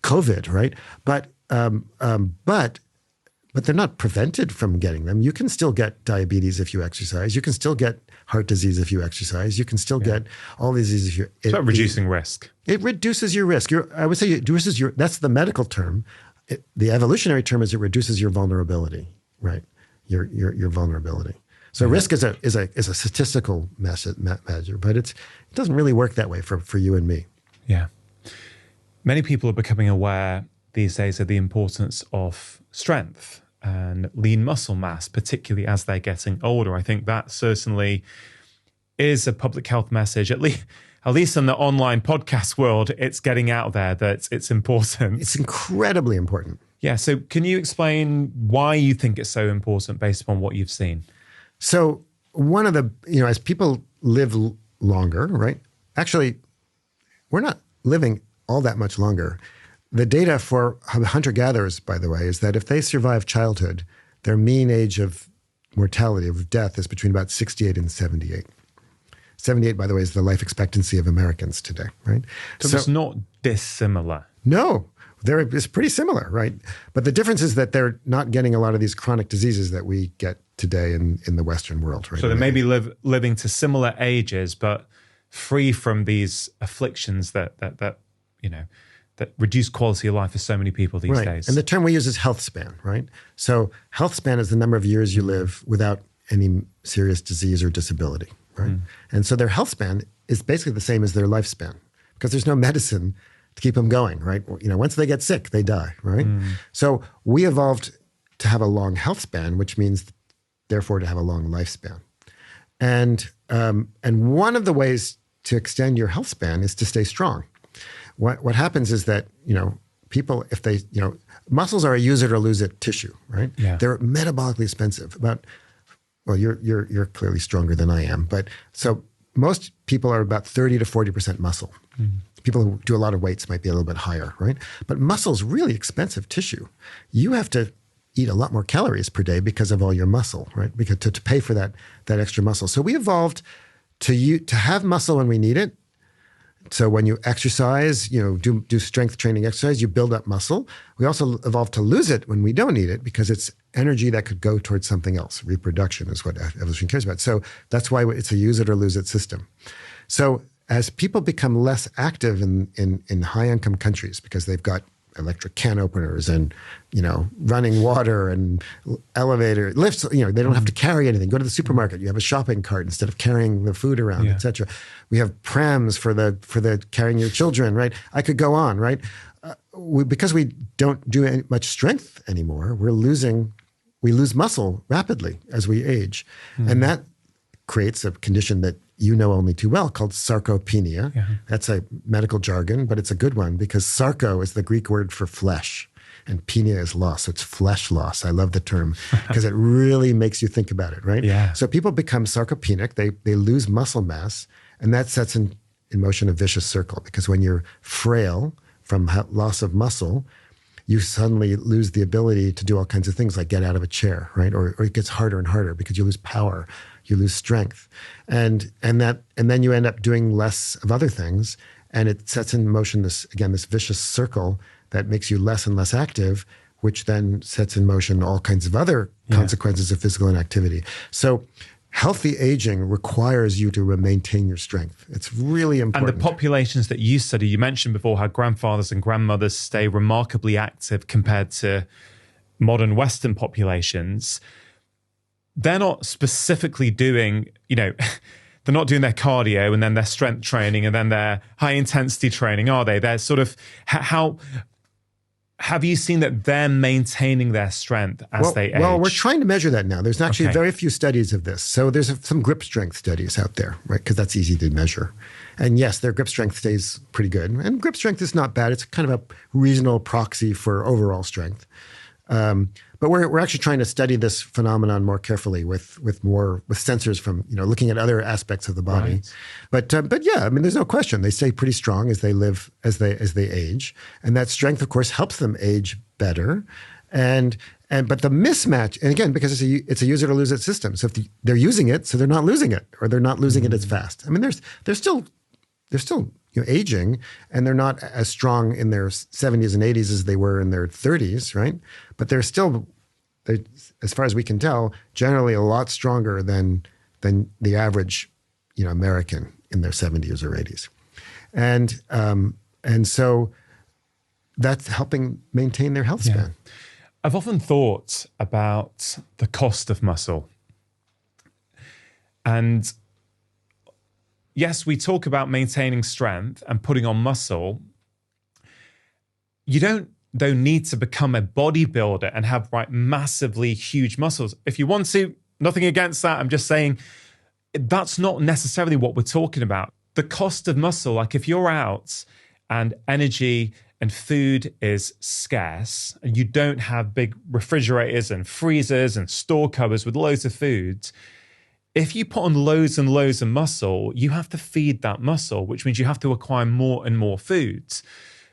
COVID, right? But they're not prevented from getting them. You can still get diabetes if you exercise. You can still get heart disease if you exercise. You can still get all these diseases if you. It's about reducing risk. It reduces your risk. I would say it reduces your. That's the medical term. The evolutionary term is it reduces your vulnerability, right? Your vulnerability. So risk is a statistical measure, but it doesn't really work that way for you and me. Yeah. Many people are becoming aware these days of the importance of strength and lean muscle mass, particularly as they're getting older. I think that certainly is a public health message, at least in the online podcast world. It's getting out there that it's important. It's incredibly important. Yeah. So can you explain why you think it's so important based upon what you've seen? So one of the, as people live longer, right? Actually, we're not living all that much longer. The data for hunter-gatherers, by the way, is that if they survive childhood, their mean age of mortality, of death, is between about 68 and 78. 78, by the way, is the life expectancy of Americans today, right? So it's not dissimilar. No, it's pretty similar, right? But the difference is that they're not getting a lot of these chronic diseases that we get today in the Western world, right? So they may be living to similar ages, but free from these afflictions that reduce quality of life for so many people these days. And the term we use is health span, right? So health span is the number of years you live without any serious disease or disability, right? And so their health span is basically the same as their lifespan because there's no medicine to keep them going, right? Once they get sick, they die, right? So we evolved to have a long health span, which means therefore to have a long lifespan. And and one of the ways to extend your health span is to stay strong. What happens is that, people, if they, muscles are a use it or lose it tissue, right? Yeah. They're metabolically expensive. You're clearly stronger than I am, but so most people are about 30 to 40% muscle. People who do a lot of weights might be a little bit higher, right? But muscle's really expensive tissue. You have to eat a lot more calories per day because of all your muscle, right? Because to pay for that extra muscle. So we evolved to have muscle when we need it. So when you exercise, do strength training exercise, you build up muscle. We also evolved to lose it when we don't need it because it's energy that could go towards something else. Reproduction is what evolution cares about. So that's why it's a use it or lose it system. So as people become less active in high income countries because they've got electric can openers and, running water and elevator lifts, they don't have to carry anything. Go to the supermarket. You have a shopping cart instead of carrying the food around, et cetera. We have prams for the carrying your children, right? I could go on, right? Because we don't do much strength anymore, we lose muscle rapidly as we age. And that creates a condition that only too well called sarcopenia. Yeah. That's a medical jargon, but it's a good one because sarco is the Greek word for flesh and penia is loss. So it's flesh loss. I love the term because it really makes you think about it, right? Yeah. So people become sarcopenic. They lose muscle mass and that sets in motion a vicious circle because when you're frail from loss of muscle, you suddenly lose the ability to do all kinds of things like get out of a chair, right? Or it gets harder and harder because you lose power. You lose strength, and then you end up doing less of other things, and it sets in motion this vicious circle that makes you less and less active, which then sets in motion all kinds of other consequences of physical inactivity. So, healthy aging requires you to maintain your strength. It's really important. And the populations that you study, you mentioned before how grandfathers and grandmothers stay remarkably active compared to modern Western populations. They're not specifically doing, they're not doing their cardio and then their strength training and then their high intensity training, are they? They're sort of, how have you seen that they're maintaining their strength as they age? Well, we're trying to measure that now. There's actually very few studies of this. So there's some grip strength studies out there, right? Because that's easy to measure. And yes, their grip strength stays pretty good. And grip strength is not bad. It's kind of a reasonable proxy for overall strength. But we're actually trying to study this phenomenon more carefully with sensors from looking at other aspects of the body. Right. But yeah, I mean, there's no question they stay pretty strong as they live as they age, and that strength, of course, helps them age better. But the mismatch, and again, because it's a use it or lose it system. So if they're using it, so they're not losing it, or they're not losing it as fast. I mean, they're still aging, and they're not as strong in their 70s and 80s as they were in their 30s, right? But they're still, as far as we can tell, generally a lot stronger than the average, American in their 70s or 80s, and so that's helping maintain their health span. I've often thought about the cost of muscle, and yes, we talk about maintaining strength and putting on muscle. You don't need to become a bodybuilder and have massively huge muscles. If you want to, nothing against that. I'm just saying that's not necessarily what we're talking about. The cost of muscle, like if you're out and energy and food is scarce and you don't have big refrigerators and freezers and store cupboards with loads of food, if you put on loads and loads of muscle, you have to feed that muscle, which means you have to acquire more and more foods.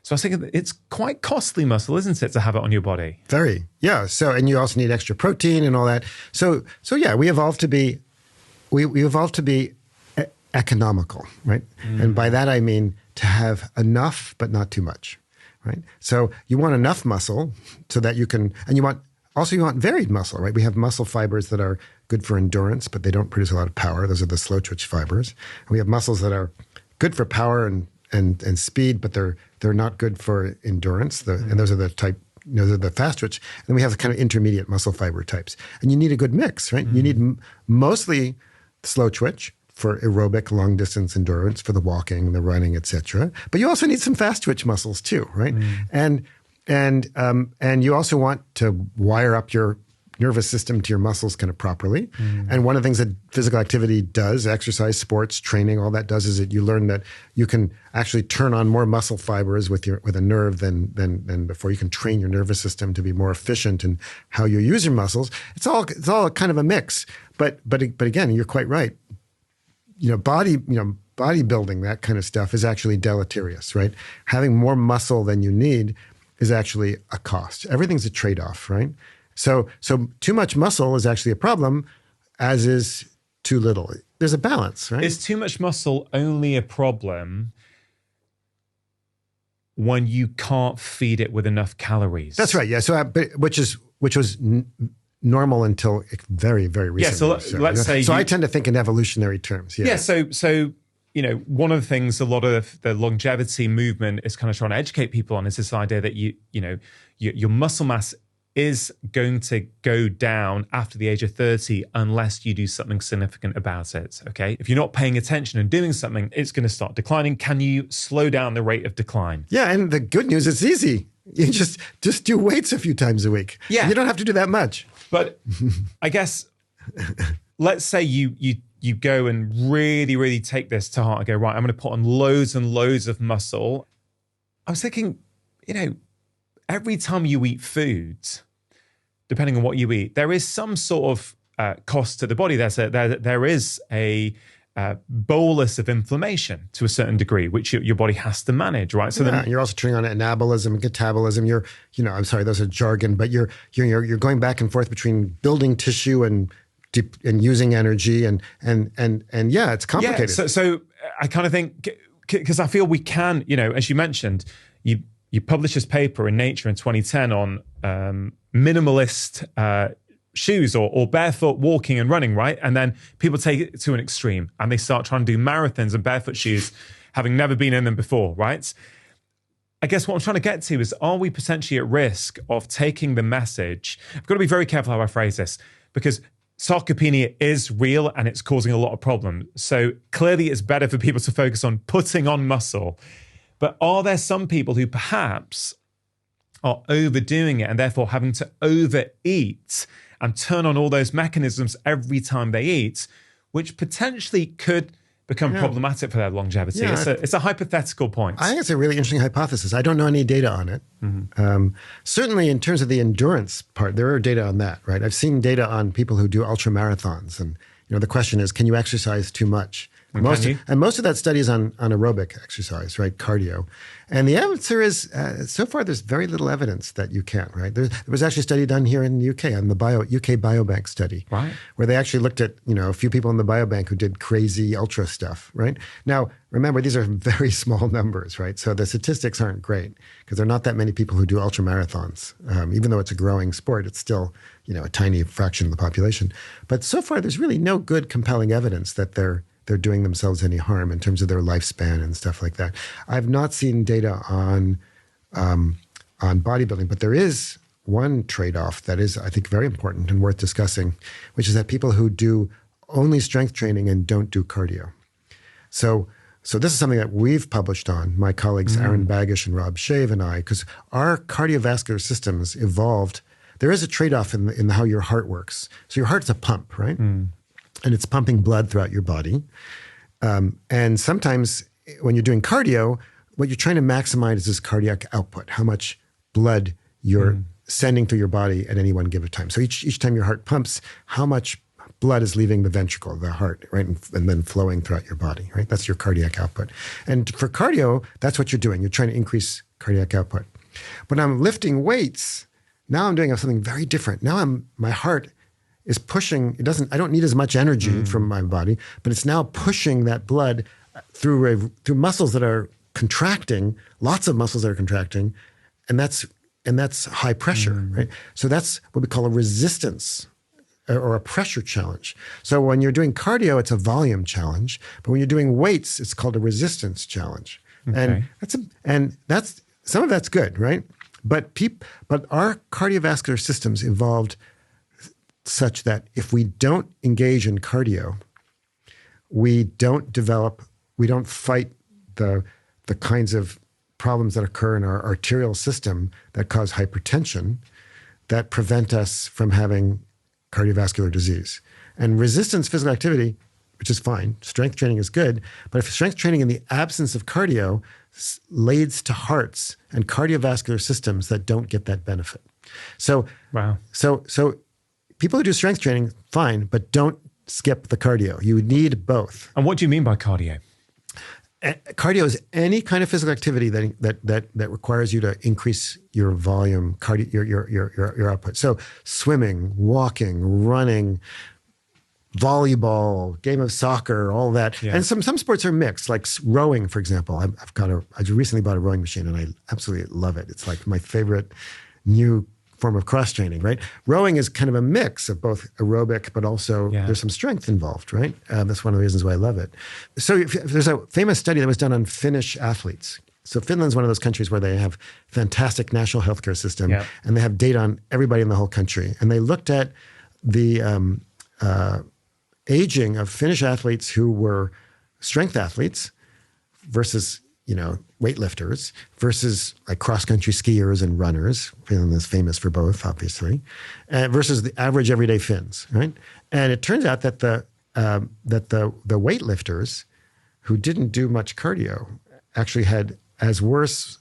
So I was thinking it's quite costly muscle, isn't it, to have it on your body? Very, yeah. So, and you also need extra protein and all that. So yeah, we evolved to be economical, right? And by that I mean to have enough, but not too much, right? So you want enough muscle so that you can, and you want varied muscle, right? We have muscle fibers that are good for endurance, but they don't produce a lot of power. Those are the slow twitch fibers. And we have muscles that are good for power and speed, but they're not good for endurance. And those are the type, those are the fast twitch. And then we have the kind of intermediate muscle fiber types. And you need a good mix, right? You need mostly slow twitch for aerobic long distance endurance, for the walking, the running, etc. But you also need some fast twitch muscles too, right? And you also want to wire up your nervous system to your muscles kind of properly. And one of the things that physical activity does, exercise, sports, training, all that does is that you learn that you can actually turn on more muscle fibers with a nerve than before. You can train your nervous system to be more efficient in how you use your muscles. It's all kind of a mix. But again, you're quite right. Bodybuilding, that kind of stuff is actually deleterious, right? Having more muscle than you need is actually a cost. Everything's a trade-off, right? So too much muscle is actually a problem, as is too little. There's a balance, right? Is too much muscle only a problem when you can't feed it with enough calories? That's right. Yeah. So, which was normal until very, very recently. Yeah. So let's say. So I tend to think in evolutionary terms. Yeah. Yeah. So one of the things a lot of the longevity movement is kind of trying to educate people on is this idea that your muscle mass is going to go down after the age of 30 unless you do something significant about it, okay? If you're not paying attention and doing something, it's going to start declining. Can you slow down the rate of decline? Yeah, and the good news, it's easy. You just do weights a few times a week. Yeah. You don't have to do that much. But I guess, let's say you go and really, really take this to heart and go, right, I'm going to put on loads and loads of muscle. I was thinking, every time you eat food, depending on what you eat, there is some sort of cost to the body. There is a bolus of inflammation to a certain degree, which your body has to manage, right? So then you're also turning on anabolism and catabolism. I'm sorry, those are jargon, but you're going back and forth between building tissue and using energy and yeah, it's complicated. Yeah, so I kind of think, because I feel we can, as you mentioned, you published this paper in Nature in 2010 on minimalist shoes or barefoot walking and running, right? And then people take it to an extreme and they start trying to do marathons in barefoot shoes, having never been in them before, right? I guess what I'm trying to get to is, are we potentially at risk of taking the message? I've got to be very careful how I phrase this, because sarcopenia is real and it's causing a lot of problems. So clearly it's better for people to focus on putting on muscle. But are there some people who perhaps are overdoing it and therefore having to overeat and turn on all those mechanisms every time they eat, which potentially could become problematic for their longevity? Yeah. It's a hypothetical point. I think it's a really interesting hypothesis. I don't know any data on it. Certainly in terms of the endurance part, there are data on that, right? I've seen data on people who do ultra marathons. And the question is, can you exercise too much? Most of that study is on aerobic exercise, right? Cardio. And the answer is, so far, there's very little evidence that you can, right? There was actually a study done here in the UK on the UK Biobank study, right, where they actually looked at, a few people in the biobank who did crazy ultra stuff, right? Now, remember, these are very small numbers, right? So the statistics aren't great because there are not that many people who do ultra marathons. Even though it's a growing sport, it's still, a tiny fraction of the population. But so far, there's really no good, compelling evidence that they're doing themselves any harm in terms of their lifespan and stuff like that. I've not seen data on bodybuilding, but there is one trade-off that is, I think, very important and worth discussing, which is that people who do only strength training and don't do cardio. So this is something that we've published on, my colleagues Aaron Bagish and Rob Shave and I, because our cardiovascular systems evolved. There is a trade-off in how your heart works. So your heart's a pump, right? And it's pumping blood throughout your body. And sometimes when you're doing cardio, what you're trying to maximize is cardiac output, how much blood you're sending through your body at any one given time. So each time your heart pumps, how much blood is leaving the ventricle, the heart, right? And then flowing throughout your body, right? That's your cardiac output. And for cardio, that's what you're doing. You're trying to increase cardiac output. When I'm lifting weights, now I'm doing something very different. Now my heart is pushing, I don't need as much energy from my body, but it's now pushing that blood through muscles that are contracting, lots of muscles that are contracting, and that's high pressure, right? So that's what we call a resistance or a pressure challenge. So when you're doing cardio, it's a volume challenge, but when you're doing weights, it's called a resistance challenge. Okay. And that's some of that's good, right? But our cardiovascular systems evolved such that if we don't engage in cardio, we don't fight the kinds of problems that occur in our arterial system that cause hypertension, that prevent us from having cardiovascular disease. And resistance physical activity, which is fine, strength training is good, but if strength training in the absence of cardio leads to hearts and cardiovascular systems that don't get that benefit. So, wow. So people who do strength training, fine, but don't skip the cardio. You need both. And what do you mean by cardio? Cardio is any kind of physical activity that requires you to increase your volume, your output. So swimming, walking, running, volleyball, game of soccer, all that. Yeah. And some sports are mixed, like rowing, for example. I recently bought a rowing machine and I absolutely love it. It's like my favorite new form of cross training, right? Rowing is kind of a mix of both aerobic, but also there's some strength involved, right? That's one of the reasons why I love it. So there's a famous study that was done on Finnish athletes. So Finland's one of those countries where they have fantastic national healthcare system, and they have data on everybody in the whole country. And they looked at the aging of Finnish athletes who were strength athletes versus weightlifters versus like cross-country skiers and runners. Finland is famous for both, obviously, versus the average everyday Finns, right? And it turns out that the weightlifters who didn't do much cardio actually had as worse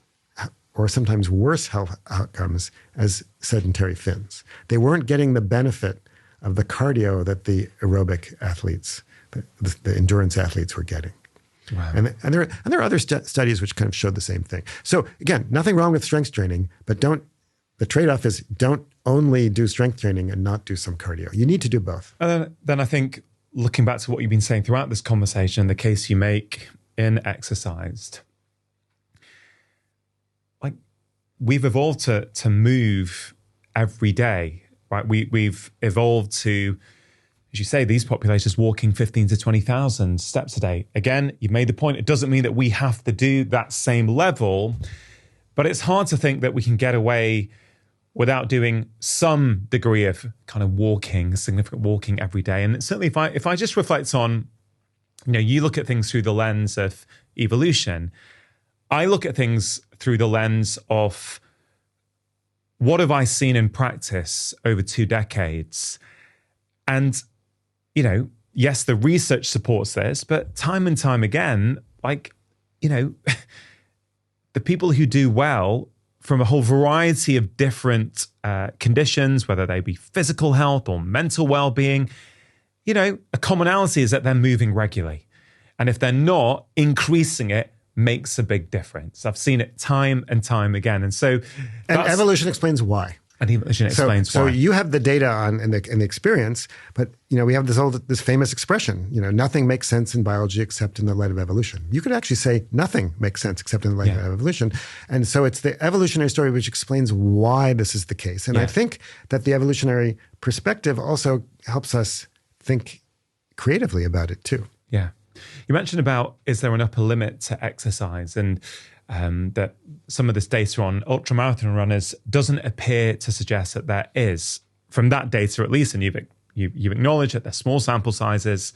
or sometimes worse health outcomes as sedentary Finns. They weren't getting the benefit of the cardio that the aerobic athletes, the endurance athletes were getting. Wow. And there are other studies which kind of showed the same thing. So again, nothing wrong with strength training, but the trade-off is don't only do strength training and not do some cardio. You need to do both. And then I think looking back to what you've been saying throughout this conversation, the case you make in exercised, like we've evolved to move every day, right? We've evolved to, as you say, these populations walking 15 to 20,000 steps a day. Again, you've made the point. It doesn't mean that we have to do that same level, but it's hard to think that we can get away without doing some degree of kind of walking, significant walking every day. And certainly if I just reflect on, you look at things through the lens of evolution, I look at things through the lens of what have I seen in practice over 2 decades? And yes, the research supports this, but time and time again, the people who do well from a whole variety of different conditions, whether they be physical health or mental well-being, a commonality is that they're moving regularly. And if they're not, increasing it makes a big difference. I've seen it time and time again. And so... And evolution explains why. And evolution explains why. So you have the data on and the experience, but we have this famous expression, nothing makes sense in biology except in the light of evolution. You could actually say nothing makes sense except in the light of evolution. And so it's the evolutionary story which explains why this is the case. And I think that the evolutionary perspective also helps us think creatively about it too. Yeah. You mentioned about, is there an upper limit to exercise? And that some of this data on ultramarathon runners doesn't appear to suggest that there is. From that data, at least, and you've acknowledged that they're small sample sizes.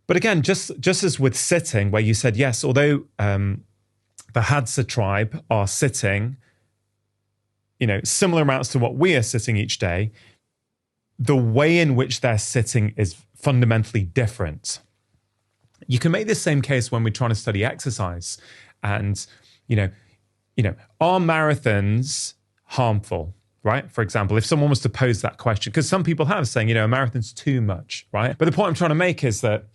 But again, just as with sitting, where you said, yes, although the Hadza tribe are sitting, similar amounts to what we are sitting each day, the way in which they're sitting is fundamentally different. You can make this same case when we're trying to study exercise. And, are marathons harmful, right? For example, if someone was to pose that question, because some people have saying, a marathon's too much, right? But the point I'm trying to make is that,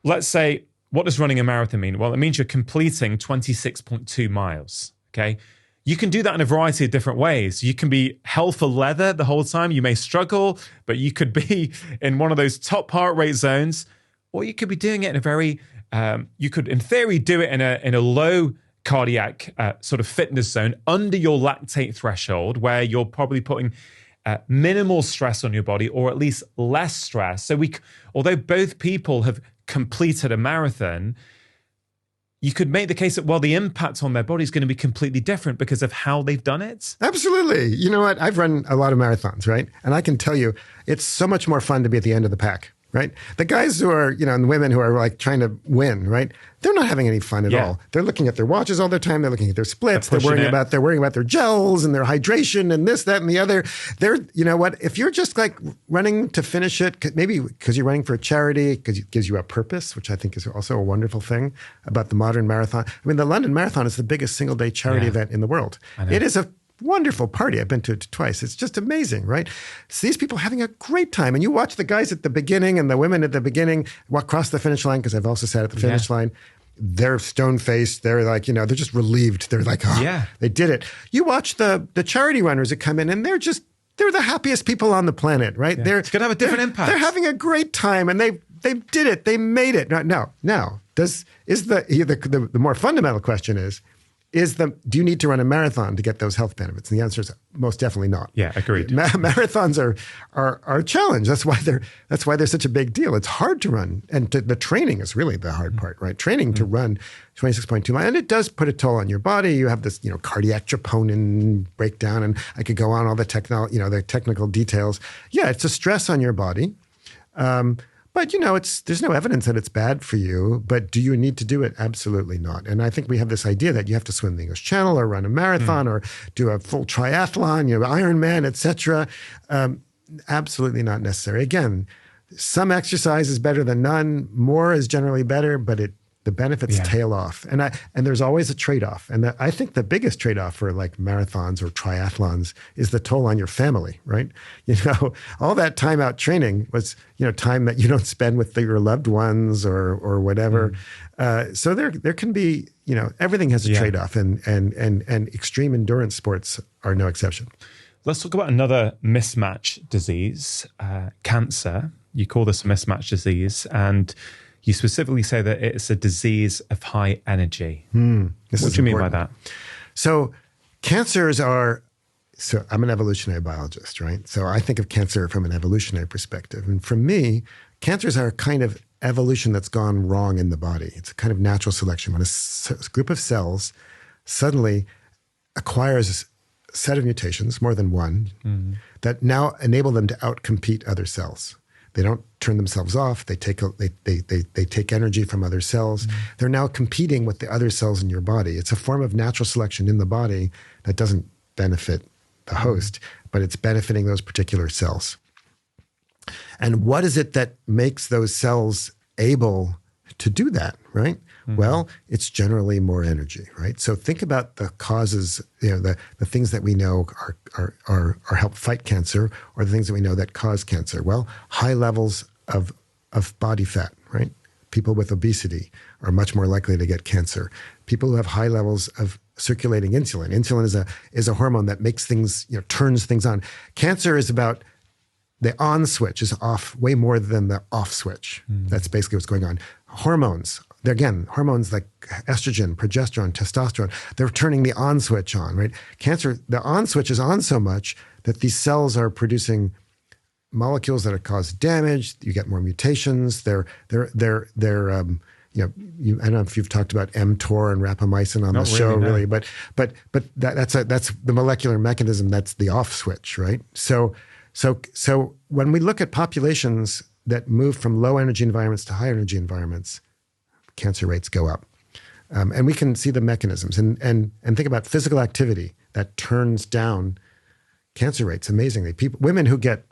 let's say, what does running a marathon mean? Well, it means you're completing 26.2 miles, okay? You can do that in a variety of different ways. You can be hell for leather the whole time. You may struggle, but you could be in one of those top heart rate zones, or you could be doing it in a very... you could, in theory, do it in a low cardiac sort of fitness zone under your lactate threshold, where you're probably putting minimal stress on your body, or at least less stress. So although both people have completed a marathon, you could make the case that, well, the impact on their body is going to be completely different because of how they've done it. Absolutely. You know what? I've run a lot of marathons, right? And I can tell you, it's so much more fun to be at the end of the pack, right? The guys who are, and the women who are like trying to win, right? They're not having any fun at all. They're looking at their watches all the time. They're looking at their splits. They're worrying about their gels and their hydration and this, that, and the other. They're, if you're just like running to finish it, maybe because you're running for a charity, because it gives you a purpose, which I think is also a wonderful thing about the modern marathon. I mean, the London Marathon is the biggest single day charity event in the world. It is a wonderful party. I've been to it twice. It's just amazing, right? So these people having a great time. And you watch the guys at the beginning and the women at the beginning walk across the finish line, because I've also sat at the finish line. They're stone-faced. They're like, they're just relieved. They're like, they did it. You watch the charity runners that come in, and they're the happiest people on the planet, right? It's going to have a different impact. They're having a great time, and they did it. They made it. Now, the more fundamental question is do you need to run a marathon to get those health benefits? And the answer is most definitely not. Yeah, agreed. Marathons are a challenge. That's why they're such a big deal. It's hard to run, and the training is really the hard part, right? Training to run 26.2 miles, and it does put a toll on your body. You have this, cardiac troponin breakdown, and I could go on all the technical details. Yeah, it's a stress on your body. But, there's no evidence that it's bad for you. But do you need to do it? Absolutely not. And I think we have this idea that you have to swim the English Channel or run a marathon or do a full triathlon, Ironman, et cetera. Absolutely not necessary. Again, some exercise is better than none. More is generally better, but the benefits tail off. And there's always a trade-off. And I think the biggest trade-off for like marathons or triathlons is the toll on your family, right? All that time out training was, time that you don't spend with your loved ones or whatever. So there can be, everything has a trade-off, and extreme endurance sports are no exception. Let's talk about another mismatch disease, cancer. You call this a mismatch disease, and you specifically say that it's a disease of high energy. What do you mean by that? So cancers are, I'm an evolutionary biologist, right? So I think of cancer from an evolutionary perspective. And for me, cancers are a kind of evolution that's gone wrong in the body. It's a kind of natural selection. When a group of cells suddenly acquires a set of mutations, more than one, that now enable them to outcompete other cells. They don't turn themselves off. They take energy from other cells. They're now competing with the other cells in your body. It's a form of natural selection in the body that doesn't benefit the host, but it's benefiting those particular cells. And what is it that makes those cells able to do that, right? Well, it's generally more energy, right? So think about the causes, the things that we know are help fight cancer, or the things that we know that cause cancer. Well, high levels of body fat, right? People with obesity are much more likely to get cancer. People who have high levels of circulating insulin. Insulin is a hormone that makes things, turns things on. Cancer is about the on switch is off way more than the off switch. That's basically what's going on. Hormones. Hormones like estrogen, progesterone, testosterone, they're turning the on switch on, right? Cancer, the on switch is on so much that these cells are producing molecules that cause damage. You get more mutations. I don't know if you've talked about mTOR and rapamycin on the show, really, but that's the molecular mechanism. That's the off switch, right? So when we look at populations that move from low energy environments to high energy environments, cancer rates go up. And we can see the mechanisms and think about physical activity that turns down cancer rates amazingly. Women who get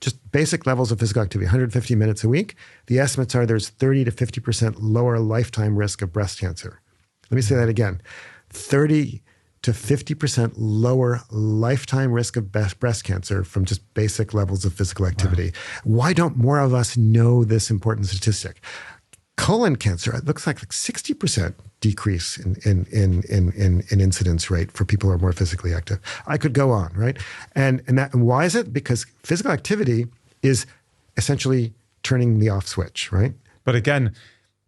just basic levels of physical activity, 150 minutes a week, the estimates are there's 30 to 50% lower lifetime risk of breast cancer. Let me say that again. 30 to 50% lower lifetime risk of breast cancer from just basic levels of physical activity. Wow. Why don't more of us know this important statistic? Colon cancer, it looks like 60% decrease in incidence rate for people who are more physically active. I could go on, right? And why is it? Because physical activity is essentially turning the off switch, right? But again,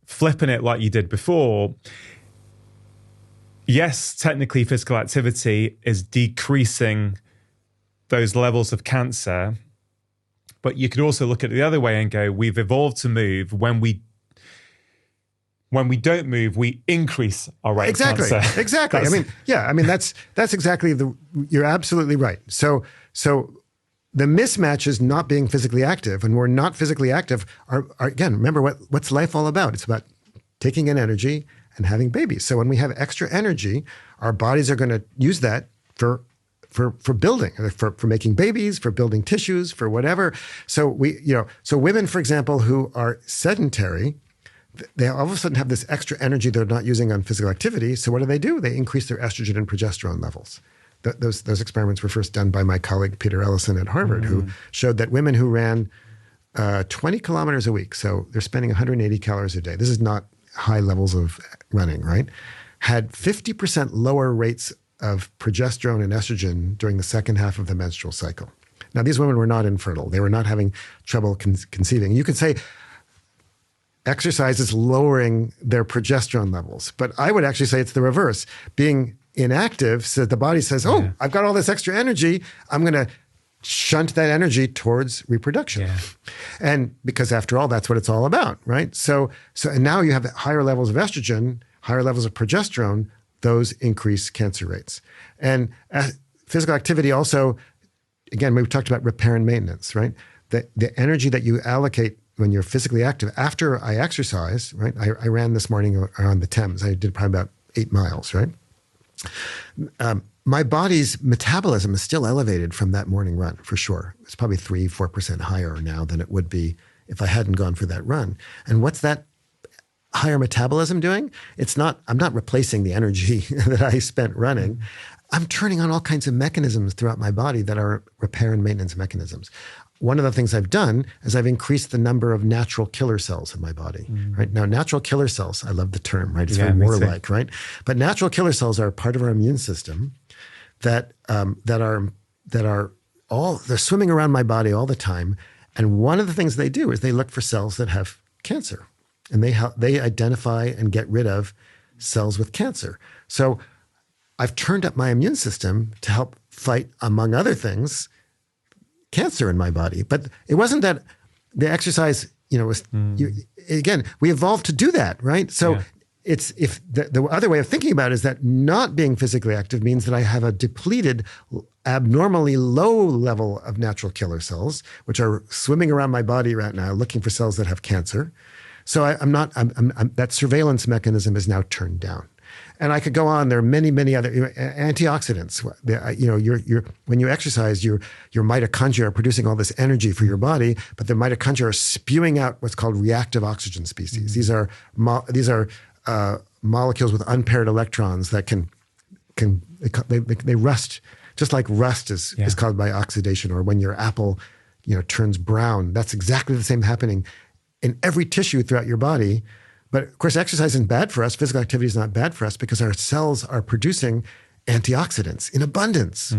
flipping it like you did before, yes, technically physical activity is decreasing those levels of cancer, but you could also look at it the other way and go, we've evolved to move. When we don't move, we increase our rate of cancer. Exactly. That's exactly you're absolutely right. So the mismatch is not being physically active. And we're not physically active. Are again, remember what's life all about? It's about taking in energy and having babies. So when we have extra energy, our bodies are going to use that for building, for making babies, for building tissues, for whatever. So so women, for example, who are sedentary, they all of a sudden have this extra energy they're not using on physical activity. So what do? They increase their estrogen and progesterone levels. Those experiments were first done by my colleague Peter Ellison at Harvard, who showed that women who ran 20 kilometers a week, so they're spending 180 calories a day. This is not high levels of running, right? Had 50% lower rates of progesterone and estrogen during the second half of the menstrual cycle. Now, these women were not infertile. They were not having trouble conceiving. You could say exercise is lowering their progesterone levels, but I would actually say it's the reverse. Being inactive, so the body says, oh, I've got all this extra energy. I'm going to shunt that energy towards reproduction. Yeah. And because after all, that's what it's all about, right? So and now you have higher levels of estrogen, higher levels of progesterone, those increase cancer rates. And physical activity also, again, we've talked about repair and maintenance, right? The energy that you allocate when you're physically active, after I exercise, right? I ran this morning around the Thames. I did probably about 8 miles, right? My body's metabolism is still elevated from that morning run, for sure. It's probably 3-4% higher now than it would be if I hadn't gone for that run. And what's that higher metabolism doing? I'm not replacing the energy that I spent running. I'm turning on all kinds of mechanisms throughout my body that are repair and maintenance mechanisms. One of the things I've done is I've increased the number of natural killer cells in my body, right? Now, natural killer cells, I love the term, right? It's very warlike, right? But natural killer cells are part of our immune system that are they're swimming around my body all the time. And one of the things they do is they look for cells that have cancer, and they identify and get rid of cells with cancer. So I've turned up my immune system to help fight, among other things, cancer in my body. But it wasn't that the exercise, was, again, we evolved to do that, right? So it's, if the other way of thinking about it is that not being physically active means that I have a depleted, abnormally low level of natural killer cells, which are swimming around my body right now, looking for cells that have cancer. So that surveillance mechanism is now turned down. And I could go on. There are many, many other antioxidants. When you exercise, your mitochondria are producing all this energy for your body, but the mitochondria are spewing out what's called reactive oxygen species. These are molecules with unpaired electrons that they rust, just like rust is caused by oxidation, or when your apple turns brown. That's exactly the same happening in every tissue throughout your body. But of course, exercise isn't bad for us. Physical activity is not bad for us because our cells are producing antioxidants in abundance.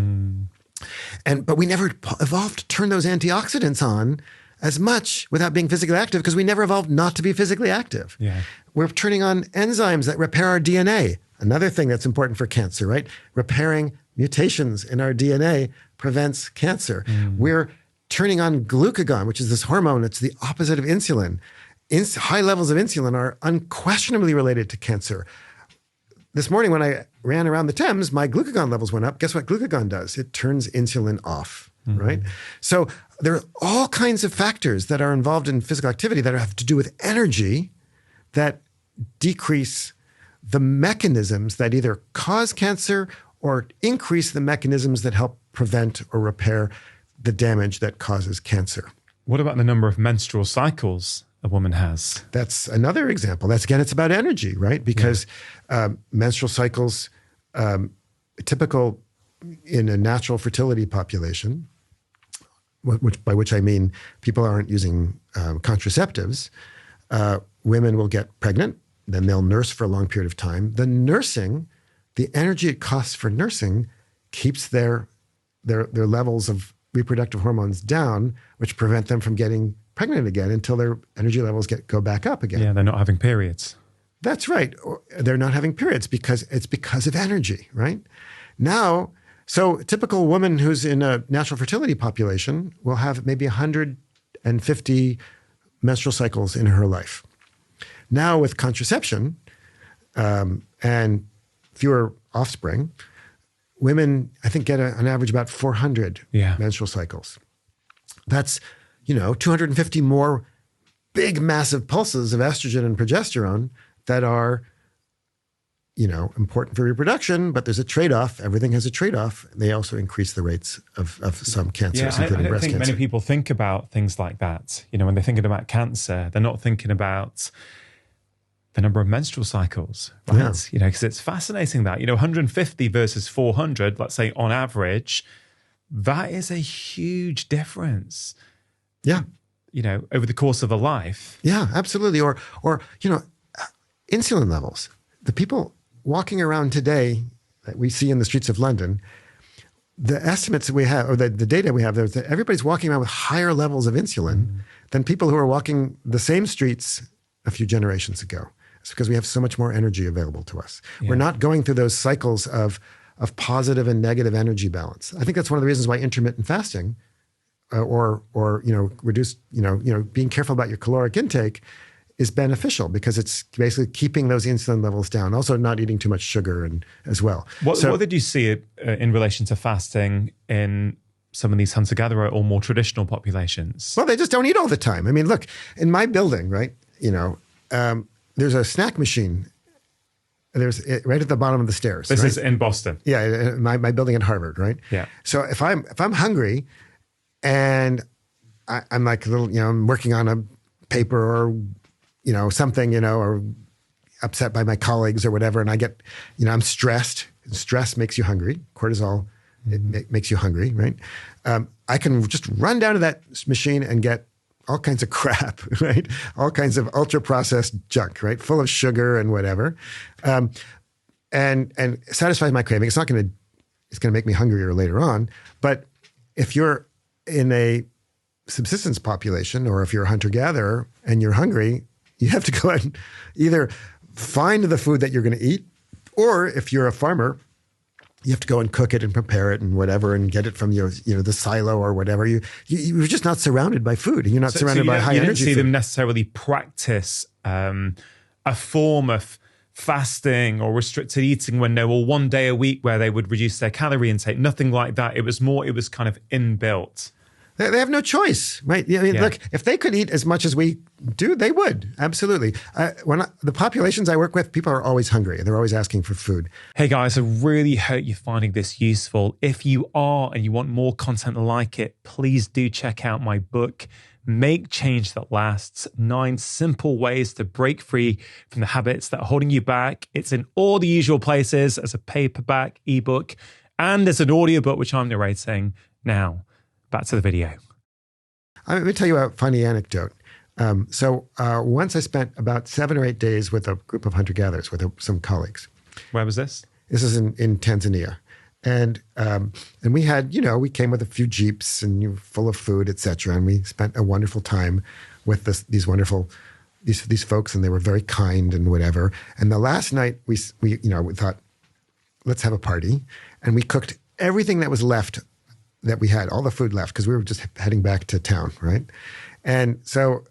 But we never evolved to turn those antioxidants on as much without being physically active, because we never evolved not to be physically active. Yeah. We're turning on enzymes that repair our DNA. Another thing that's important for cancer, right? Repairing mutations in our DNA prevents cancer. We're turning on glucagon, which is this hormone. It's the opposite of insulin. High levels of insulin are unquestionably related to cancer. This morning when I ran around the Thames, my glucagon levels went up. Guess what glucagon does? It turns insulin off, right? So there are all kinds of factors that are involved in physical activity that have to do with energy that decrease the mechanisms that either cause cancer or increase the mechanisms that help prevent or repair the damage that causes cancer. What about the number of menstrual cycles a woman has? That's another example. It's about energy, right? Because menstrual cycles, typical in a natural fertility population, by which I mean people aren't using contraceptives, women will get pregnant, then they'll nurse for a long period of time. The energy it costs for nursing keeps their levels of reproductive hormones down, which prevent them from getting pregnant again until their energy levels go back up again. Yeah, they're not having periods. That's right. They're not having periods because of energy, right? Now, so a typical woman who's in a natural fertility population will have maybe 150 menstrual cycles in her life. Now with contraception and fewer offspring, women, I think, get on average about 400 menstrual cycles. That's, 250 more big, massive pulses of estrogen and progesterone that are, important for reproduction, but there's a trade-off. Everything has a trade-off. They also increase the rates of some cancers, including I breast think cancer. many people think about things like that. When they're thinking about cancer, they're not thinking about the number of menstrual cycles, right? Yeah. Because it's fascinating that, 150 versus 400, let's say on average, that is a huge difference. Yeah. Over the course of a life. Yeah, absolutely. Or insulin levels. The people walking around today that we see in the streets of London, the estimates that we have, or the data we have there, is that everybody's walking around with higher levels of insulin than people who are walking the same streets a few generations ago. It's because we have so much more energy available to us. Yeah. We're not going through those cycles of positive and negative energy balance. I think that's one of the reasons why intermittent fasting or reduced, being careful about your caloric intake is beneficial, because it's basically keeping those insulin levels down. Also not eating too much sugar and as well. What did you see in relation to fasting in some of these hunter-gatherer or more traditional populations? Well, they just don't eat all the time. I mean, look, in my building, right, there's a snack machine. There's right at the bottom of the stairs. This right? is in Boston. Yeah, my building at Harvard, right? Yeah. So if I'm hungry and I'm like a little, I'm working on a paper or something, or upset by my colleagues or whatever, and I get, I'm stressed. Stress makes you hungry. Cortisol, it makes you hungry, right? I can just run down to that machine and get all kinds of crap, right? All kinds of ultra-processed junk, right? Full of sugar and whatever, and satisfies my craving. It's going to make me hungrier later on. But if you're in a subsistence population, or if you're a hunter-gatherer and you're hungry, you have to go out and either find the food that you're going to eat, or if you're a farmer, you have to go and cook it and prepare it and whatever, and get it from your, the silo or whatever. You're just not surrounded by food, and you're not surrounded by high energy. You don't see food. them necessarily practice a form of fasting or restricted eating when there were one day a week where they would reduce their calorie intake. Nothing like that. It was kind of inbuilt. They have no choice, right? Look, if they could eat as much as we do, they would. Absolutely. The populations I work with, people are always hungry. They're always asking for food. Hey guys, I really hope you're finding this useful. If you are and you want more content like it, please do check out my book, Make Change That Lasts, 9 Simple Ways to Break Free from the Habits That Are Holding You Back. It's in all the usual places as a paperback, ebook, and as an audiobook, which I'm narrating now. Back to the video. Let me tell you a funny anecdote. Once I spent about 7 or 8 days with a group of hunter-gatherers, with some colleagues. Where was this? This is in Tanzania. And we had, we came with a few Jeeps and full of food, et cetera. And we spent a wonderful time with these folks, and they were very kind and whatever. And the last night we thought, let's have a party. And we cooked everything that was left, that we had, all the food left, because we were just heading back to town, right? And so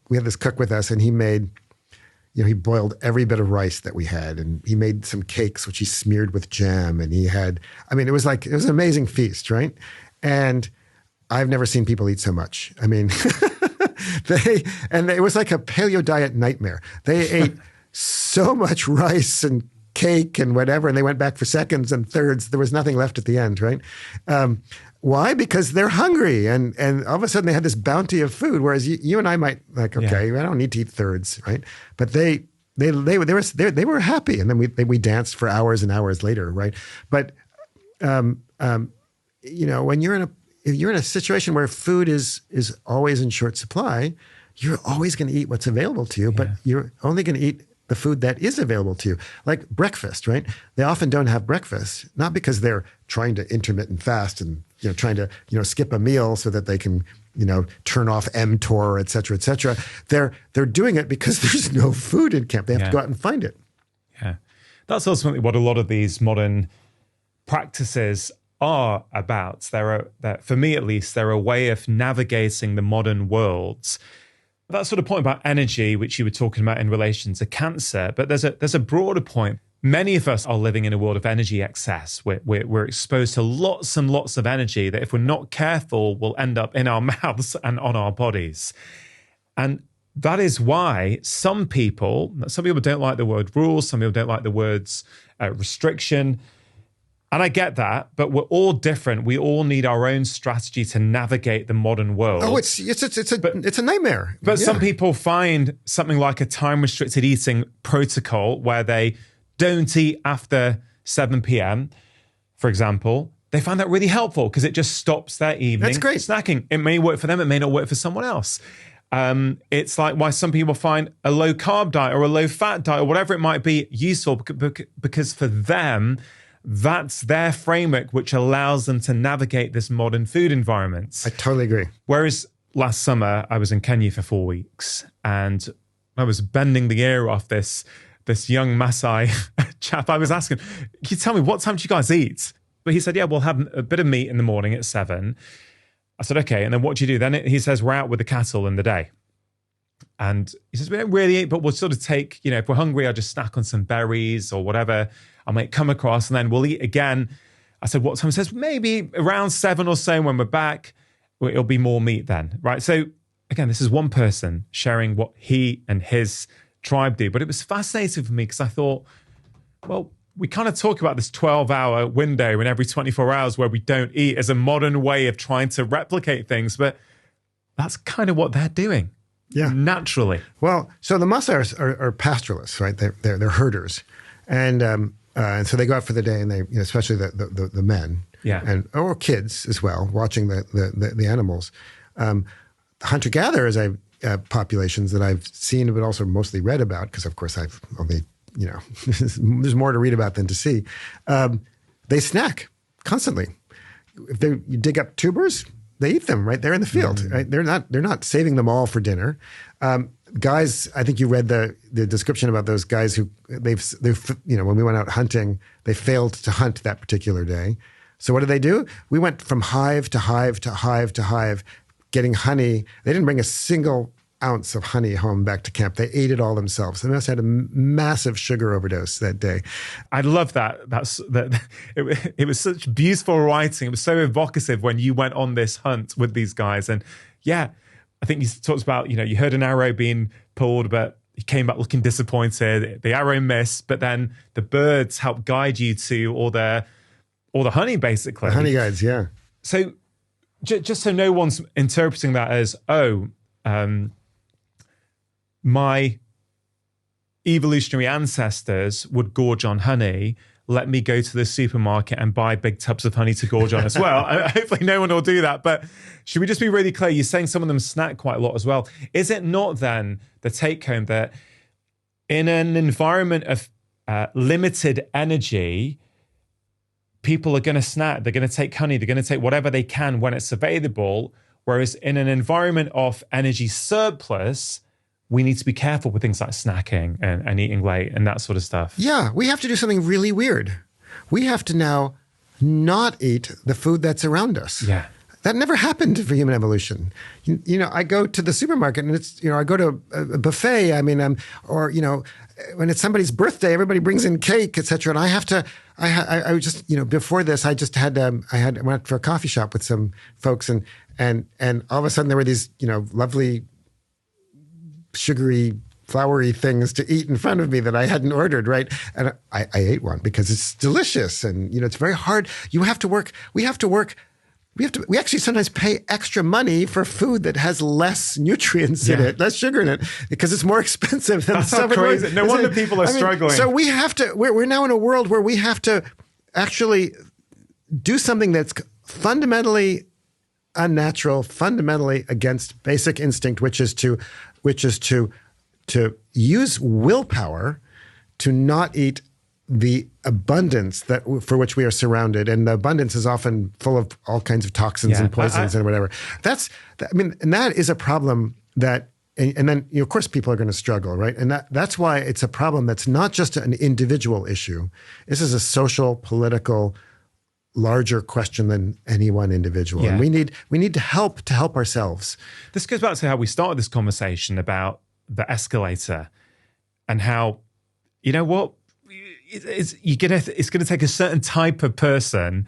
we had this cook with us, and he made, he boiled every bit of rice that we had, and he made some cakes, which he smeared with jam, and it was an amazing feast, right? And I've never seen people eat so much. I mean, it was like a paleo diet nightmare. They ate so much rice and cake and whatever, and they went back for seconds and thirds. There was nothing left at the end, right? Why? Because they're hungry, and all of a sudden they had this bounty of food. Whereas you and I might I don't need to eat thirds, right? But they were happy, and then we danced for hours and hours later, right? But when you're in a situation where food is always in short supply, you're always going to eat what's available to you, but you're only going to eat the food that is available to you, like breakfast, right? They often don't have breakfast, not because they're trying to intermittent fast and trying to skip a meal so that they can turn off mTOR, et cetera, et cetera. They're doing it because there's no food in camp. They have to go out and find it. Yeah, that's ultimately what a lot of these modern practices are about. For me at least, they're a way of navigating the modern world. That sort of point about energy, which you were talking about in relation to cancer, but there's a broader point many of us are living in a world of energy excess. We're exposed to lots and lots of energy that if we're not careful, will end up in our mouths and on our bodies. And that is why some people don't like the word rules, some people don't like the words restriction. And I get that, but we're all different. We all need our own strategy to navigate the modern world. Oh, it's a nightmare. But some people find something like a time-restricted eating protocol where they don't eat after 7 p.m., for example. They find that really helpful because it just stops their evening snacking. It may work for them, it may not work for someone else. It's like why some people find a low-carb diet or a low-fat diet or whatever it might be useful because for them, that's their framework, which allows them to navigate this modern food environment. I totally agree. Whereas last summer, I was in Kenya for 4 weeks and I was bending the ear off this young Maasai chap. I was asking, can you tell me, what time do you guys eat? But he said, yeah, we'll have a bit of meat in the morning at 7. I said, okay. And then what do you do? Then he says, we're out with the cattle in the day. And he says, we don't really eat, but we'll sort of take, if we're hungry, I'll just snack on some berries or whatever I might come across, and then we'll eat again. I said, what time? He says, maybe around 7 or so when we're back, it'll be more meat then, right? So again, this is one person sharing what he and his tribe do. But it was fascinating for me because I thought, well, we kind of talk about this 12-hour window in every 24 hours where we don't eat as a modern way of trying to replicate things, but that's kind of what they're doing. Yeah, naturally. Well, so the Maasai are pastoralists, right? They're herders, and so they go out for the day, and they, especially the men, or kids as well, watching the animals. Hunter gatherers, populations that I've seen, but also mostly read about, because of course I've only there's more to read about than to see. They snack constantly. If you dig up tubers, they eat them right there in the field. Right? They're not saving them all for dinner. Guys, I think you read the description about those guys who they've when we went out hunting, they failed to hunt that particular day. So what did they do? We went from hive to hive to hive to hive, getting honey. They didn't bring a single ounce of honey home back to camp. They ate it all themselves. They must have had a massive sugar overdose that day. I love that. It was such beautiful writing. It was so evocative when you went on this hunt with these guys. And yeah, I think you talked about, you heard an arrow being pulled, but you came back looking disappointed. The arrow missed, but then the birds helped guide you to all the honey, basically. The honey guides, yeah. So just so no one's interpreting that as, my evolutionary ancestors would gorge on honey. Let me go to the supermarket and buy big tubs of honey to gorge on as well. Hopefully no one will do that. But should we just be really clear? You're saying some of them snack quite a lot as well. Is it not then the take home that in an environment of limited energy, people are going to snack, they're going to take honey, they're going to take whatever they can when it's available. Whereas in an environment of energy surplus, we need to be careful with things like snacking and eating late and that sort of stuff. Yeah, we have to do something really weird. We have to now not eat the food that's around us. Yeah. That never happened for human evolution. I go to the supermarket and it's, I go to a buffet. Or when it's somebody's birthday, everybody brings in cake, etc. And I have to, I just, before this, I went for a coffee shop with some folks and all of a sudden there were these, lovely, sugary, floury things to eat in front of me that I hadn't ordered, right? And I ate one because it's delicious and, it's very hard. We actually sometimes pay extra money for food that has less nutrients in it, less sugar in it, because it's more expensive than That's stuff. Crazy. No wonder people are struggling. So we have to, we're now in a world where we have to actually do something that's fundamentally unnatural, fundamentally against basic instinct, which is to use willpower to not eat the abundance for which we are surrounded, and the abundance is often full of all kinds of toxins and poisons and whatever. And that is a problem that, and then of course people are going to struggle, right? And that's why it's a problem that's not just an individual issue. This is a social, political, larger question than any one individual. Yeah. And we need to help ourselves. This goes back to how we started this conversation about the escalator and how, it's going to take a certain type of person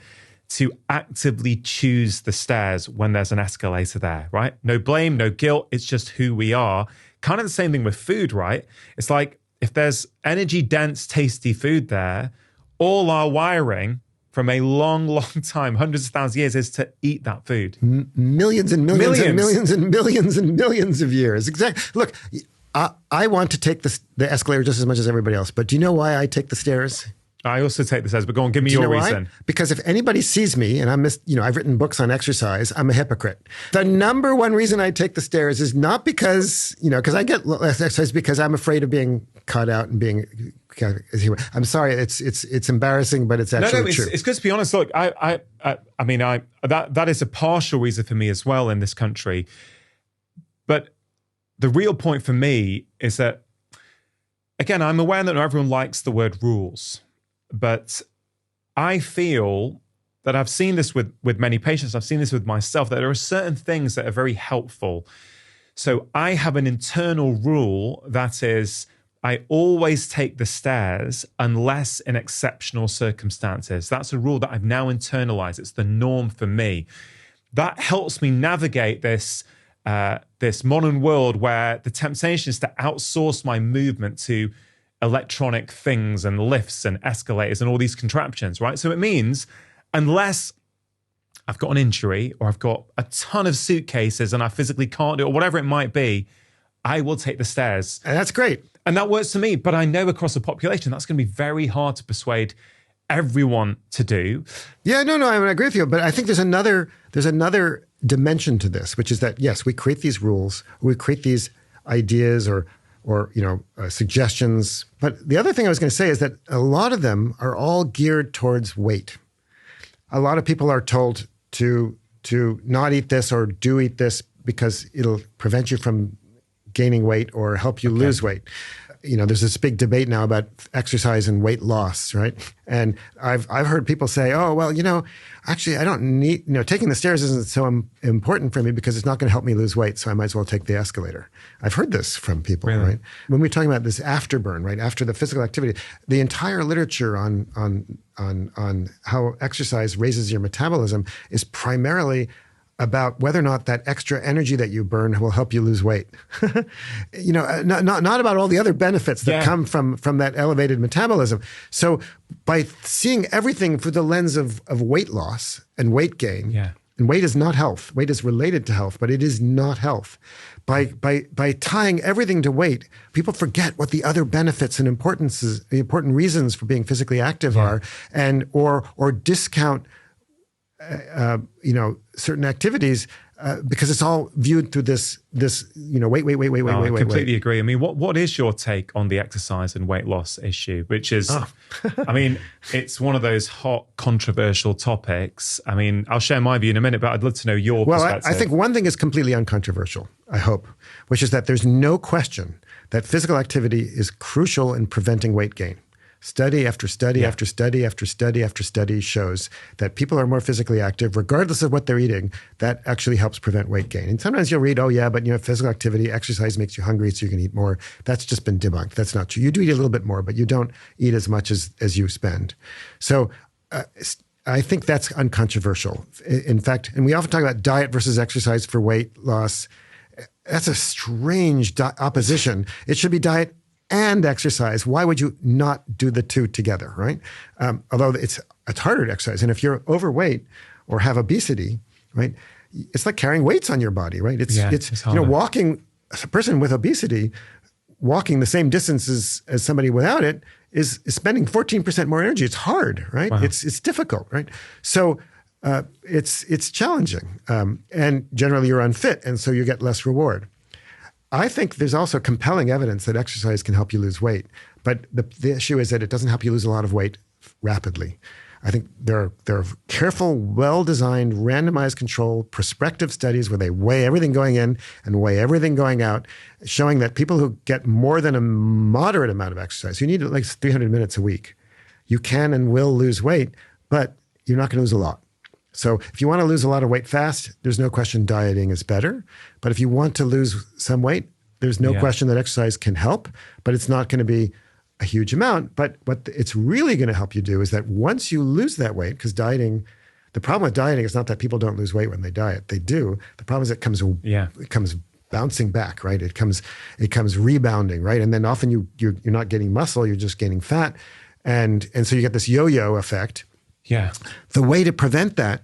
to actively choose the stairs when there's an escalator there, right? No blame, no guilt. It's just who we are. Kind of the same thing with food, right? It's like if there's energy dense, tasty food there, all our wiring from a long, long time, hundreds of thousands of years, is to eat that food. Millions and millions and millions and millions and millions of years. Exactly. Look, I want to take the escalator just as much as everybody else. But do you know why I take the stairs? I also take the stairs, but go on, give me your reason. Why? Because if anybody sees me and I've written books on exercise, I'm a hypocrite. The number one reason I take the stairs is not because, because I get less exercise, because I'm afraid of being caught out and being. I'm sorry, it's embarrassing, but it's actually true. It's good to be honest. Look, that is a partial reason for me as well in this country, but the real point for me is that, again, I'm aware that not everyone likes the word rules. But I feel that I've seen this with many patients. I've seen this with myself, that there are certain things that are very helpful. So I have an internal rule that is, I always take the stairs unless in exceptional circumstances. That's a rule that I've now internalized. It's the norm for me. That helps me navigate this modern world where the temptation is to outsource my movement to electronic things and lifts and escalators and all these contraptions, right? So it means unless I've got an injury or I've got a ton of suitcases and I physically can't do it or whatever it might be, I will take the stairs. And that's great. And that works for me. But I know across the population, that's going to be very hard to persuade everyone to do. Yeah, no, I agree with you. But I think there's another dimension to this, which is that, yes, we create these rules, we create these ideas or suggestions. But the other thing I was going to say is that a lot of them are all geared towards weight. A lot of people are told to not eat this or do eat this because it'll prevent you from gaining weight or help you lose weight. There's this big debate now about exercise and weight loss, right? And I've heard people say, oh, well, actually I don't need, taking the stairs isn't so important for me because it's not going to help me lose weight. So I might as well take the escalator. I've heard this from people, really? Right? When we're talking about this afterburn, right? After the physical activity, the entire literature on how exercise raises your metabolism is primarily about whether or not that extra energy that you burn will help you lose weight. Not about all the other benefits that come from that elevated metabolism. So by seeing everything through the lens of weight loss and weight gain, and weight is not health. Weight is related to health, but it is not health. By tying everything to weight, people forget what the other benefits and the important reasons for being physically active are, and or discount certain activities because it's all viewed through this wait. I completely agree. I mean, what is your take on the exercise and weight loss issue? Which is, it's one of those hot, controversial topics. I mean, I'll share my view in a minute, but I'd love to know your perspective. I think one thing is completely uncontroversial, I hope, which is that there's no question that physical activity is crucial in preventing weight gain. Study after study after study after study after study shows that people are more physically active, regardless of what they're eating. That actually helps prevent weight gain. And sometimes you'll read, but physical activity, exercise makes you hungry, so you can eat more. That's just been debunked. That's not true. You do eat a little bit more, but you don't eat as much as you spend. So I think that's uncontroversial. In fact, and we often talk about diet versus exercise for weight loss. That's a strange opposition. It should be diet and exercise. Why would you not do the two together, right? Although it's harder to exercise. And if you're overweight or have obesity, right, it's like carrying weights on your body, right? It's walking, a person with obesity, walking the same distances as somebody without it is spending 14% more energy. It's hard, right? Wow. It's difficult, right? So it's challenging. And generally you're unfit, and so you get less reward. I think there's also compelling evidence that exercise can help you lose weight. But the issue is that it doesn't help you lose a lot of weight rapidly. I think there are careful, well-designed, randomized controlled, prospective studies where they weigh everything going in and weigh everything going out, showing that people who get more than a moderate amount of exercise, you need like 300 minutes a week, you can and will lose weight, but you're not going to lose a lot. So if you want to lose a lot of weight fast, there's no question dieting is better. But if you want to lose some weight, there's no question that exercise can help, but it's not going to be a huge amount. But what it's really going to help you do is that once you lose that weight, because dieting, the problem with dieting is not that people don't lose weight when they diet. They do. The problem is it comes bouncing back, right? It comes rebounding, right? And then often you're not getting muscle, you're just gaining fat. And so you get this yo-yo effect. Yeah. The way to prevent that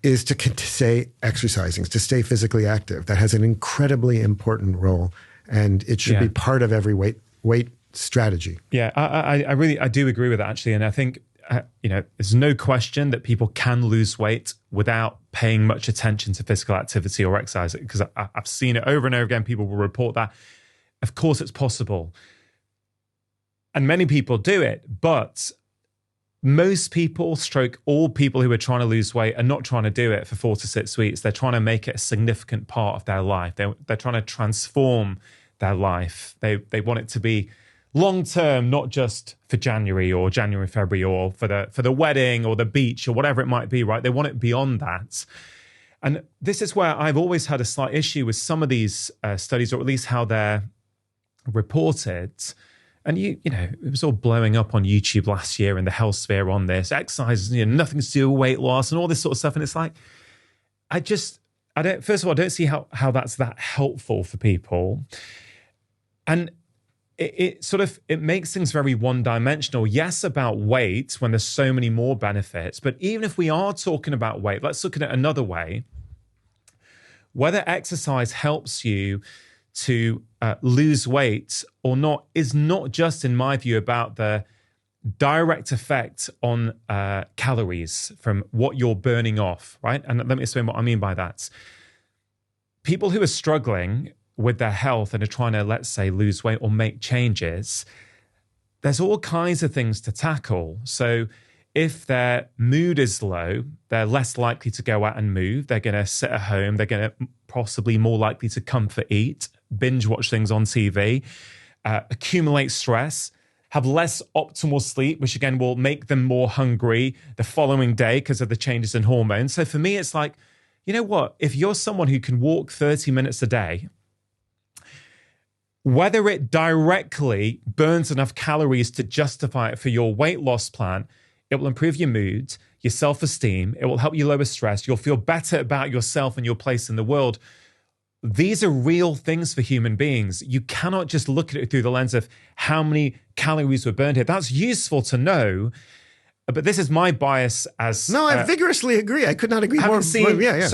is to stay exercising, to stay physically active. That has an incredibly important role, and it should be part of every weight strategy. Yeah, I do agree with that, actually. And I think, there's no question that people can lose weight without paying much attention to physical activity or exercise, because I've seen it over and over again. People will report that. Of course, it's possible. And many people do it, but most people, all people who are trying to lose weight are not trying to do it for 4 to 6 weeks. They're trying to make it a significant part of their life. They're trying to transform their life. They want it to be long-term, not just for January, February, or for the wedding or the beach or whatever it might be, right? They want it beyond that. And this is where I've always had a slight issue with some of these studies, or at least how they're reported. And it was all blowing up on YouTube last year in the health sphere on this. Exercise, nothing to do with weight loss and all this sort of stuff. And it's like, first of all, I don't see how that's that helpful for people. And it makes things very one-dimensional. Yes, about weight when there's so many more benefits. But even if we are talking about weight, let's look at it another way. Whether exercise helps you to lose weight or not is not just, in my view, about the direct effect on calories from what you're burning off, right? And let me explain what I mean by that. People who are struggling with their health and are trying to, let's say, lose weight or make changes, there's all kinds of things to tackle. So if their mood is low, they're less likely to go out and move. They're going to sit at home. They're going to possibly more likely to comfort eat, binge watch things on TV, accumulate stress, have less optimal sleep, which again will make them more hungry the following day because of the changes in hormones. So for me, it's like, you know what? If you're someone who can walk 30 minutes a day, whether it directly burns enough calories to justify it for your weight loss plan, it will improve your mood, your self-esteem. It will help you lower stress. You'll feel better about yourself and your place in the world. These are real things for human beings. You cannot just look at it through the lens of how many calories were burned here. That's useful to know, but this is my bias as... No, I vigorously agree. I could not agree more. So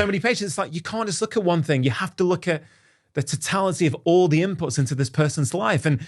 many patients. It's like you can't just look at one thing. You have to look at the totality of all the inputs into this person's life. And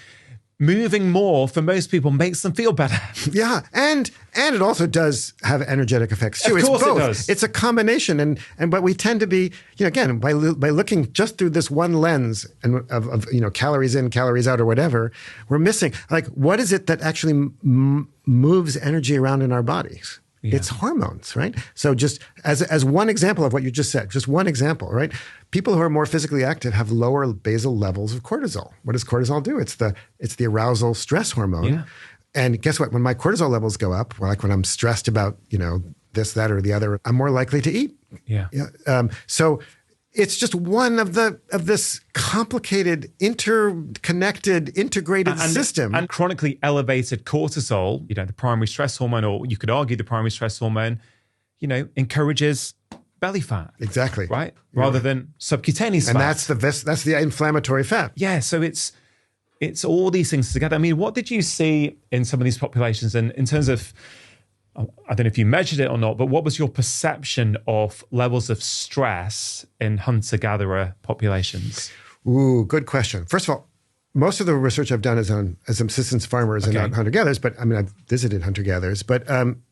moving more for most people makes them feel better. Yeah, and it also does have energetic effects too. Of course, it's both. It does. It's a combination, but we tend to be, again, by looking just through this one lens and of calories in, calories out, or whatever, we're missing. Like, what is it that actually moves energy around in our bodies? Yeah. It's hormones, right? So just as one example of what you just said, just one example, right? People who are more physically active have lower basal levels of cortisol. What does cortisol do? It's the arousal stress hormone. Yeah. And guess what? When my cortisol levels go up, like when I'm stressed about, this, that, or the other, I'm more likely to eat. Yeah. So it's just one of this complicated, interconnected, integrated system. And chronically elevated cortisol, the primary stress hormone, or you could argue the primary stress hormone, encourages belly fat. Exactly. Right? Rather than subcutaneous fat. And that's the inflammatory fat. Yeah. So it's all these things together. I mean, what did you see in some of these populations? And in terms of, I don't know if you measured it or not, but what was your perception of levels of stress in hunter-gatherer populations? Ooh, good question. First of all, most of the research I've done is on subsistence farmers and not hunter-gatherers, but I've visited hunter-gatherers, but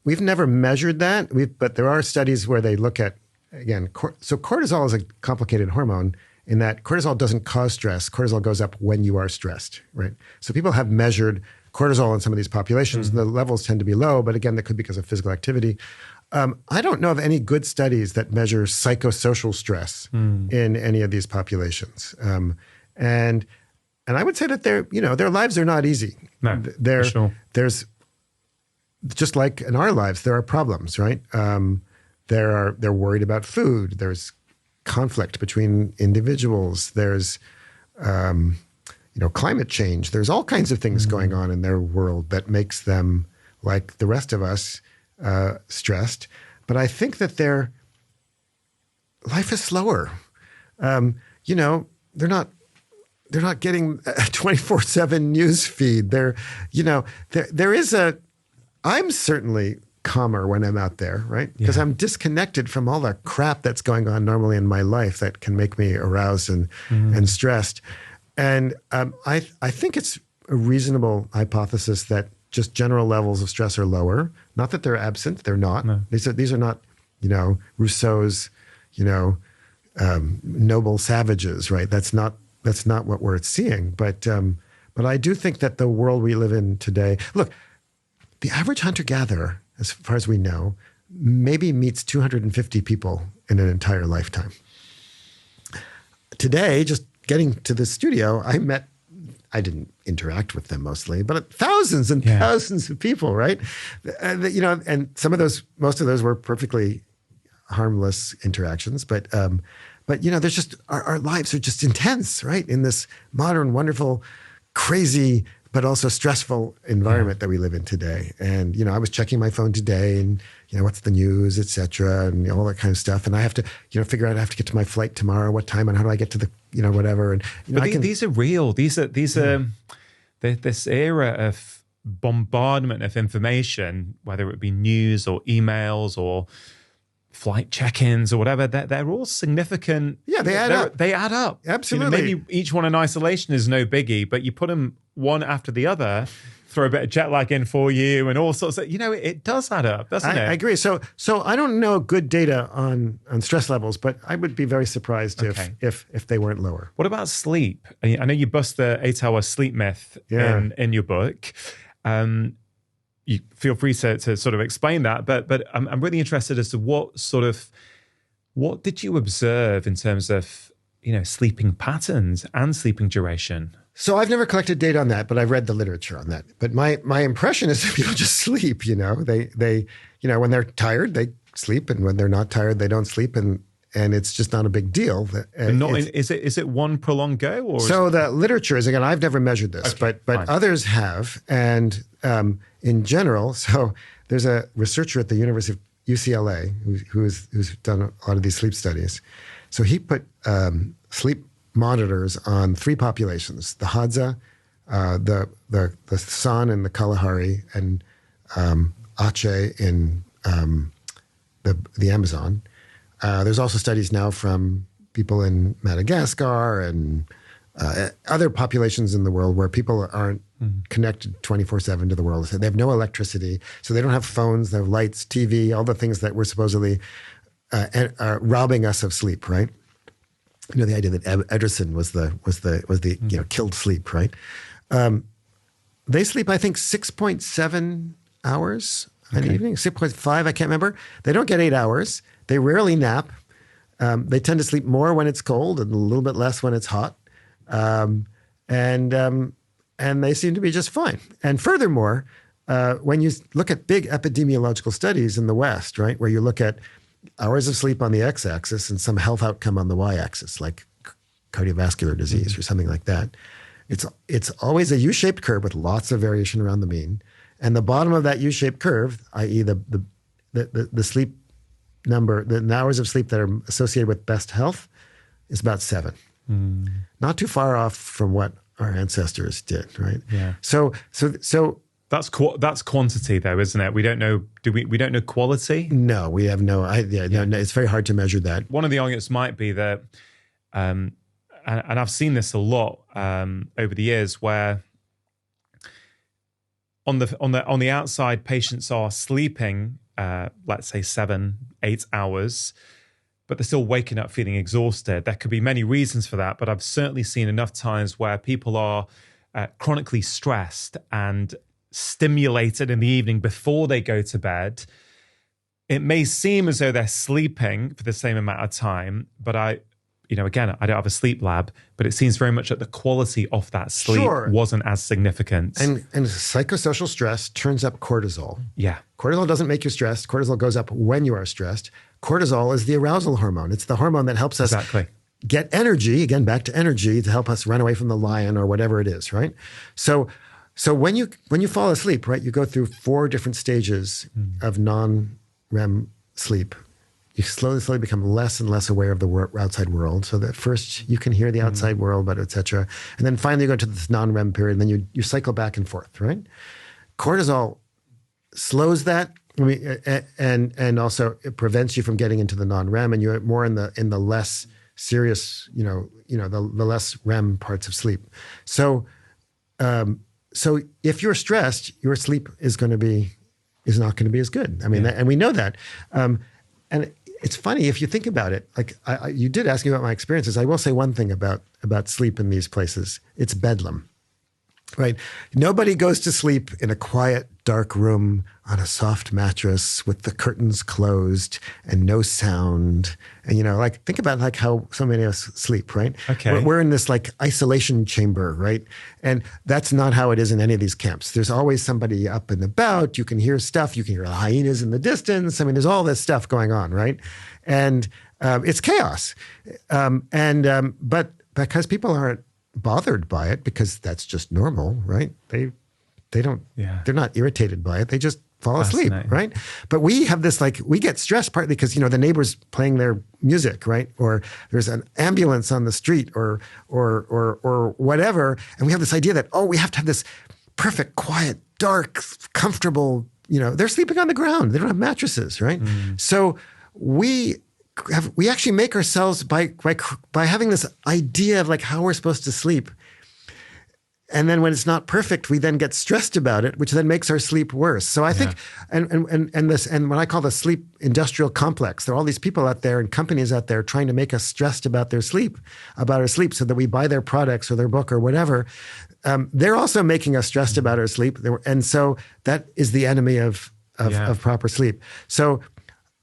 we've never measured that. But there are studies where they look at, again, so cortisol is a complicated hormone in that cortisol doesn't cause stress. Cortisol goes up when you are stressed, right? So people have measured cortisol in some of these populations. Mm-hmm. The levels tend to be low, but again, that could be because of physical activity. I don't know of any good studies that measure psychosocial stress in any of these populations. And I would say that their lives are not easy. No, for sure. There's, just like in our lives, there are problems, right? They're worried about food. There's conflict between individuals. There's climate change. There's all kinds of things going on in their world that makes them, like the rest of us, stressed. But I think that their life is slower. They're not getting a 24/7 news feed. I'm certainly calmer when I'm out there, right? Because I'm disconnected from all the crap that's going on normally in my life that can make me aroused and stressed. And I think it's a reasonable hypothesis that just general levels of stress are lower. Not that they're absent; they're not. No. These are not, Rousseau's, noble savages, right? That's not what we're seeing. But I do think that the world we live in today. Look, the average hunter-gatherer, as far as we know, maybe meets 250 people in an entire lifetime. Today, just getting to the studio, I didn't interact with them mostly, but thousands and thousands of people, right? And most of those were perfectly harmless interactions, but there's just, our lives are just intense, right? In this modern, wonderful, crazy, but also stressful environment that we live in today. And, I was checking my phone today and, what's the news, et cetera, and all that kind of stuff. And I have to, figure out I have to get to my flight tomorrow, what time, and how do I get to the, whatever. And, these are real. These are this era of bombardment of information, whether it be news or emails or flight check-ins or whatever, they're all significant. Yeah, they add up. They add up. Absolutely. Maybe each one in isolation is no biggie, but you put them one after the other, throw a bit of jet lag in for you and all sorts of, it does add up, doesn't it? I agree. So I don't know good data on stress levels, but I would be very surprised if they weren't lower. What about sleep? I know you bust the 8-hour sleep myth in your book. You feel free to sort of explain that, but I'm really interested as to what did you observe in terms of, sleeping patterns and sleeping duration? So I've never collected data on that, but I've read the literature on that. But my impression is that people just sleep, they when they're tired, they sleep, and when they're not tired, they don't sleep, and it's just not a big deal. Is it one prolonged go? Or so the literature is, again, I've never measured this, but others have. And in general, so there's a researcher at the University of UCLA who's done a lot of these sleep studies. So he put sleep monitors on 3 populations: the Hadza, the San in the Kalahari, and Aceh in the Amazon. There's also studies now from people in Madagascar and other populations in the world where people aren't connected 24/7 to the world. So they have no electricity, so they don't have phones, they have lights, TV, all the things that were supposedly robbing us of sleep, right? The idea that Edison was the killed sleep, right? They sleep, I think, 6.7 hours an evening, 6.5, I can't remember. They don't get 8 hours. They rarely nap. They tend to sleep more when it's cold and a little bit less when it's hot. And they seem to be just fine. And furthermore, when you look at big epidemiological studies in the West, right, where you look at hours of sleep on the x-axis and some health outcome on the y-axis, like cardiovascular disease or something like that, it's always a U-shaped curve with lots of variation around the mean. And the bottom of that U-shaped curve, i.e. the sleep number, the hours of sleep that are associated with best health, is about 7. Not too far off from what our ancestors did, right? Yeah. So that's quantity, though, isn't it? We don't know. We don't know quality? No, we have no idea. No, it's very hard to measure that. One of the arguments might be that, and I've seen this a lot over the years, where on the outside, patients are sleeping, let's say 7-8 hours, but they're still waking up feeling exhausted. There could be many reasons for that, but I've certainly seen enough times where people are chronically stressed and stimulated in the evening before they go to bed. It may seem as though they're sleeping for the same amount of time, but again, I don't have a sleep lab, but it seems very much that the quality of that sleep wasn't as significant. And psychosocial stress turns up cortisol. Yeah. Cortisol doesn't make you stressed. Cortisol goes up when you are stressed. Cortisol is the arousal hormone. It's the hormone that helps us get energy, again, back to energy, to help us run away from the lion or whatever it is, right? So when you fall asleep, right, you go through 4 different stages of non-REM sleep. You slowly become less and less aware of the outside world. So that first you can hear the outside world, but et cetera. And then finally you go to this non-REM period, and then you cycle back and forth, right? Cortisol slows that. I mean, and also it prevents you from getting into the non-REM, and you're more in the less serious, the less REM parts of sleep. So if you're stressed, your sleep is not going to be as good. I mean, and we know that. And it's funny if you think about it. Like you did ask me about my experiences. I will say one thing about sleep in these places. It's bedlam, right? Nobody goes to sleep in a quiet, dark room on a soft mattress with the curtains closed and no sound. And, think about like how so many of us sleep, right? Okay. We're in this like isolation chamber, right? And that's not how it is in any of these camps. There's always somebody up and about. You can hear stuff. You can hear the hyenas in the distance. I mean, there's all this stuff going on, right? And it's chaos. But because people aren't bothered by it, because that's just normal, right? They don't, they're not irritated by it. They just fall asleep, right? But we have this, we get stressed partly because, the neighbor's playing their music, right? Or there's an ambulance on the street or whatever. And we have this idea that, we have to have this perfect, quiet, dark, comfortable, they're sleeping on the ground. They don't have mattresses, right? So we actually make ourselves by having this idea of how we're supposed to sleep. And then when it's not perfect, we then get stressed about it, which then makes our sleep worse. So I think, and what I call the sleep industrial complex, there are all these people out there and companies out there trying to make us stressed about our sleep, so that we buy their products or their book or whatever. They're also making us stressed about our sleep. And so that is the enemy of proper sleep. So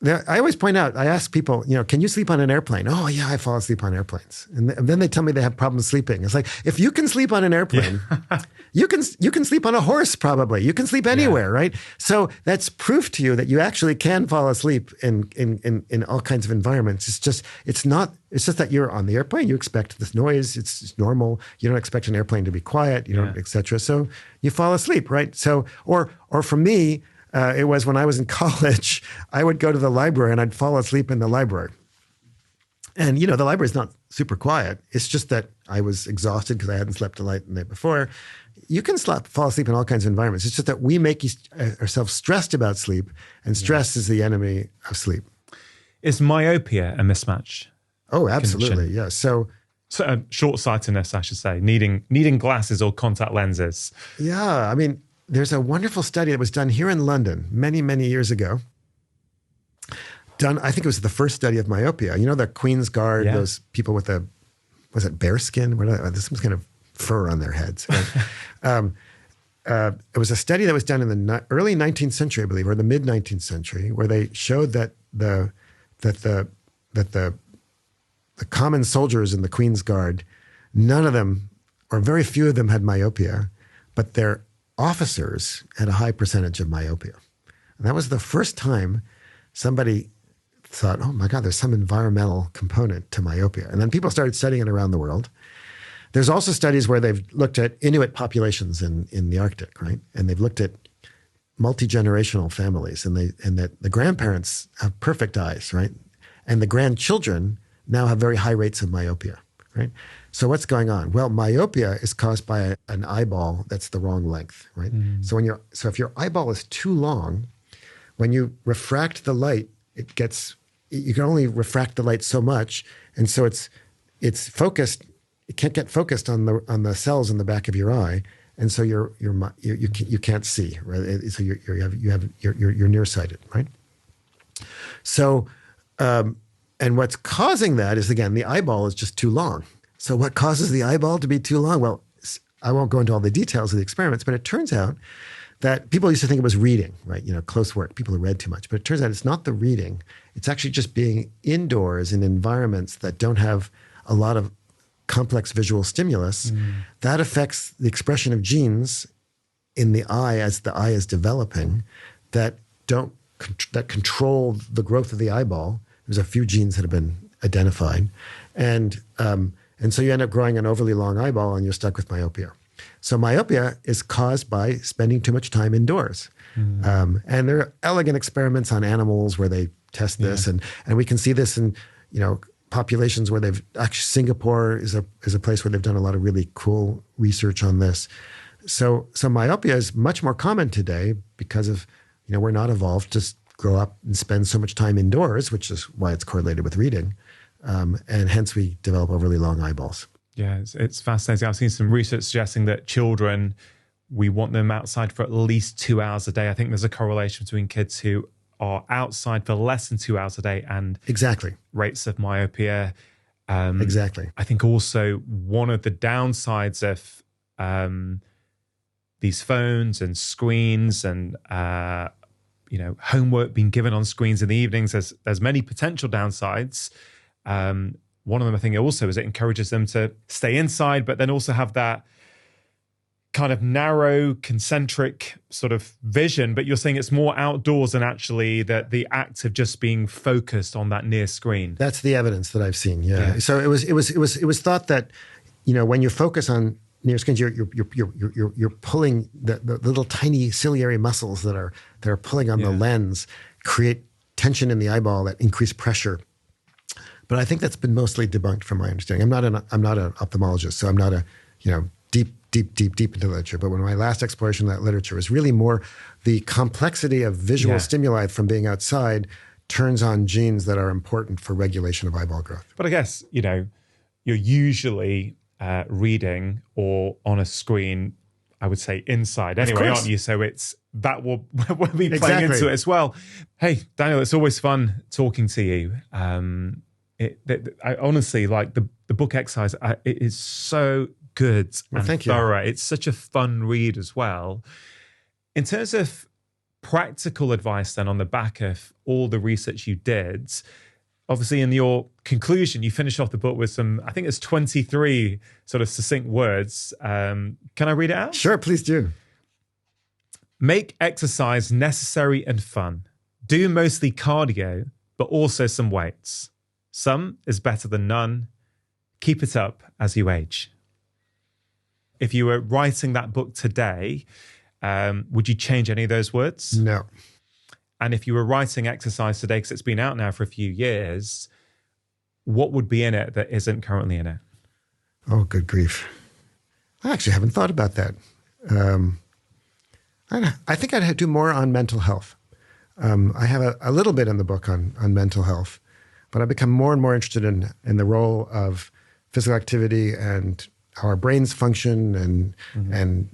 I always point out, I ask people, can you sleep on an airplane? Oh, yeah, I fall asleep on airplanes. And then they tell me they have problems sleeping. It's like, if you can sleep on an airplane, you can sleep on a horse probably. You can sleep anywhere, right? So that's proof to you that you actually can fall asleep in all kinds of environments. It's just that you're on the airplane. You expect this noise. It's normal. You don't expect an airplane to be quiet, et cetera. So you fall asleep, right? So, or for me, it was when I was in college, I would go to the library and I'd fall asleep in the library. And, the library is not super quiet. It's just that I was exhausted because I hadn't slept a night the night before. You can fall asleep in all kinds of environments. It's just that we make ourselves stressed about sleep, and stress is the enemy of sleep. Is myopia a mismatch? Oh, absolutely. Yeah. So short-sightedness, I should say, needing glasses or contact lenses. Yeah. I mean, there's a wonderful study that was done here in London many, many years ago. I think it was the first study of myopia. The Queen's Guard, those people with was it bear skin? This was kind of fur on their heads. Right? It was a study that was done in the early 19th century, I believe, or the mid 19th century, where they showed that the common soldiers in the Queen's Guard, none of them, or very few of them, had myopia, but their officers had a high percentage of myopia. And that was the first time somebody thought, oh my God, there's some environmental component to myopia. And then people started studying it around the world. There's also studies where they've looked at Inuit populations in the Arctic, right? And they've looked at multi-generational families, and that the grandparents have perfect eyes, right? And the grandchildren now have very high rates of myopia, right? So what's going on? Well, myopia is caused by an eyeball that's the wrong length, right? So if your eyeball is too long, when you refract the light, you can only refract the light so much, and so it's focused. It can't get focused on the cells in the back of your eye, and so you can't see, right? So you're nearsighted, right? So, and what's causing that is, again, the eyeball is just too long. So what causes the eyeball to be too long? Well, I won't go into all the details of the experiments, but it turns out that people used to think it was reading, right? Close work, people who read too much. But it turns out it's not the reading. It's actually just being indoors in environments that don't have a lot of complex visual stimulus. That affects the expression of genes in the eye as the eye is developing that control the growth of the eyeball. There's a few genes that have been identified. And so you end up growing an overly long eyeball and you're stuck with myopia. So myopia is caused by spending too much time indoors. And there are elegant experiments on animals where they test this. And we can see this in, populations where they've actually, Singapore is a place where they've done a lot of really cool research on this. So myopia is much more common today because of, we're not evolved to grow up and spend so much time indoors, which is why it's correlated with reading. And hence we develop overly long eyeballs. Yeah, it's fascinating. I've seen some research suggesting that children, we want them outside for at least 2 hours a day. I think there's a correlation between kids who are outside for less than 2 hours a day and exactly rates of myopia. Exactly. I think also one of the downsides of these phones and screens and homework being given on screens in the evenings, there's many potential downsides. One of them, I think, also is it encourages them to stay inside, but then also have that kind of narrow, concentric sort of vision. But you're saying it's more outdoors than actually the act of just being focused on that near screen. That's the evidence that I've seen. Yeah. So it was thought that, when you focus on near screens, you're pulling the little tiny ciliary muscles that are pulling on the lens, create tension in the eyeball that increase pressure. But I think that's been mostly debunked from my understanding. I'm not an ophthalmologist, so I'm not deep into literature. But when my last exploration of that literature was really more the complexity of visual stimuli from being outside turns on genes that are important for regulation of eyeball growth. But I guess, you're usually reading or on a screen, I would say inside anyway, aren't you? So that will be playing into it as well. Hey, Daniel, it's always fun talking to you. I honestly like the book Exercise. It is so good and thorough. It's such a fun read as well. In terms of practical advice then on the back of all the research you did, obviously in your conclusion, you finish off the book with some, I think it's 23 sort of succinct words. Can I read it out? Sure, please do. Make exercise necessary and fun. Do mostly cardio, but also some weights. Some is better than none. Keep it up as you age. If you were writing that book today, would you change any of those words? No. And if you were writing Exercise today, because it's been out now for a few years, what would be in it that isn't currently in it? Oh, good grief. I actually haven't thought about that. I think I'd do more on mental health. I have a little bit in the book on mental health, but I've become more and more interested in the role of physical activity and how our brains function and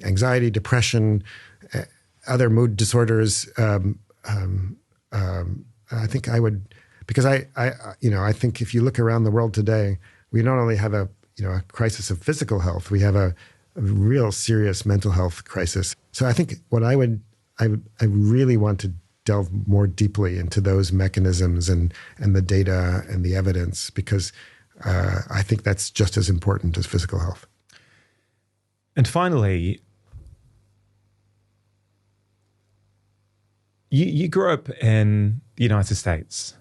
anxiety, depression, other mood disorders. I think I would, because I think if you look around the world today, we not only have a crisis of physical health, we have a real serious mental health crisis. So I think what I really want to delve more deeply into those mechanisms and the data and the evidence, because I think that's just as important as physical health. And finally, you grew up in the United States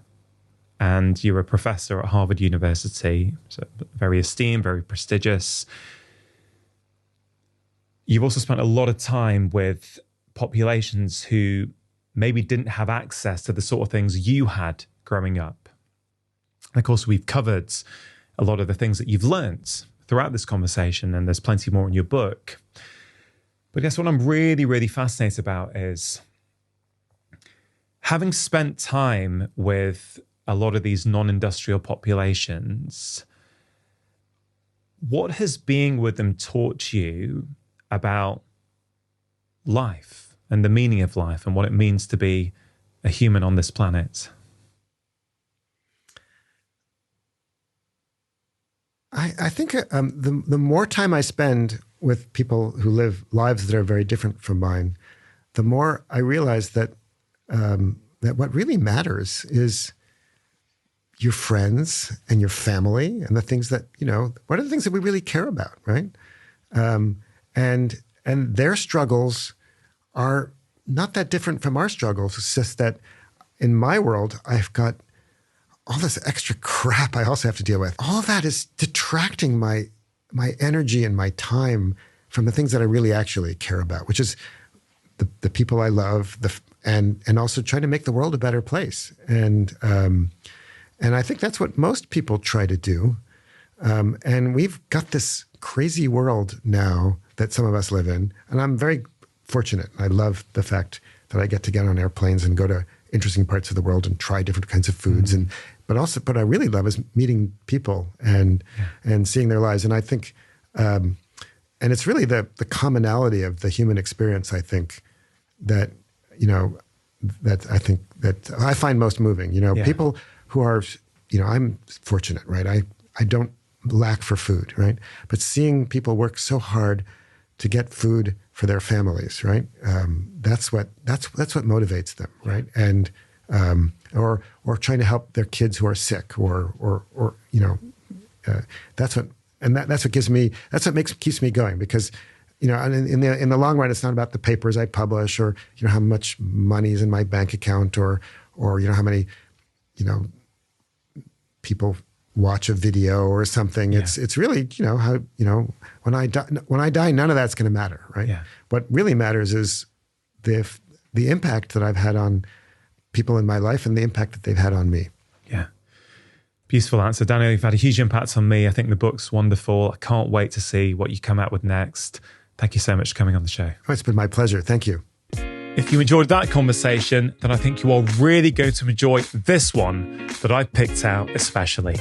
and you were a professor at Harvard University, so very esteemed, very prestigious. You've also spent a lot of time with populations who maybe didn't have access to the sort of things you had growing up. And of course, we've covered a lot of the things that you've learned throughout this conversation, and there's plenty more in your book. But I guess what I'm really, really fascinated about is having spent time with a lot of these non-industrial populations, what has being with them taught you about life and the meaning of life and what it means to be a human on this planet? I think the more time I spend with people who live lives that are very different from mine, the more I realize that that what really matters is your friends and your family and the things that, what are the things that we really care about, right? And their struggles are not that different from our struggles. It's just that in my world, I've got all this extra crap I also have to deal with. All of that is detracting my energy and my time from the things that I really actually care about, which is the people I love, and also trying to make the world a better place. And I think that's what most people try to do. And we've got this crazy world now that some of us live in, and I'm very fortunate. I love the fact that I get to get on airplanes and go to interesting parts of the world and try different kinds of foods. But I really love is meeting people and seeing their lives. And I think, and it's really the commonality of the human experience, I think, that I find most moving. People who are, I'm fortunate, right? I don't lack for food, right? But seeing people work so hard to get food for their families, right? That's what motivates them, right? And or trying to help their kids who are sick, or that's what keeps me going, because and in the long run, it's not about the papers I publish, or how much money is in my bank account, or how many people watch a video or something. Yeah. It's really how when I die, none of that's going to matter, right? Yeah. What really matters is the impact that I've had on people in my life and the impact that they've had on me. Yeah. Beautiful answer. Daniel, you've had a huge impact on me. I think the book's wonderful. I can't wait to see what you come out with next. Thank you so much for coming on the show. Oh, it's been my pleasure. Thank you. If you enjoyed that conversation, then I think you are really going to enjoy this one that I picked out especially.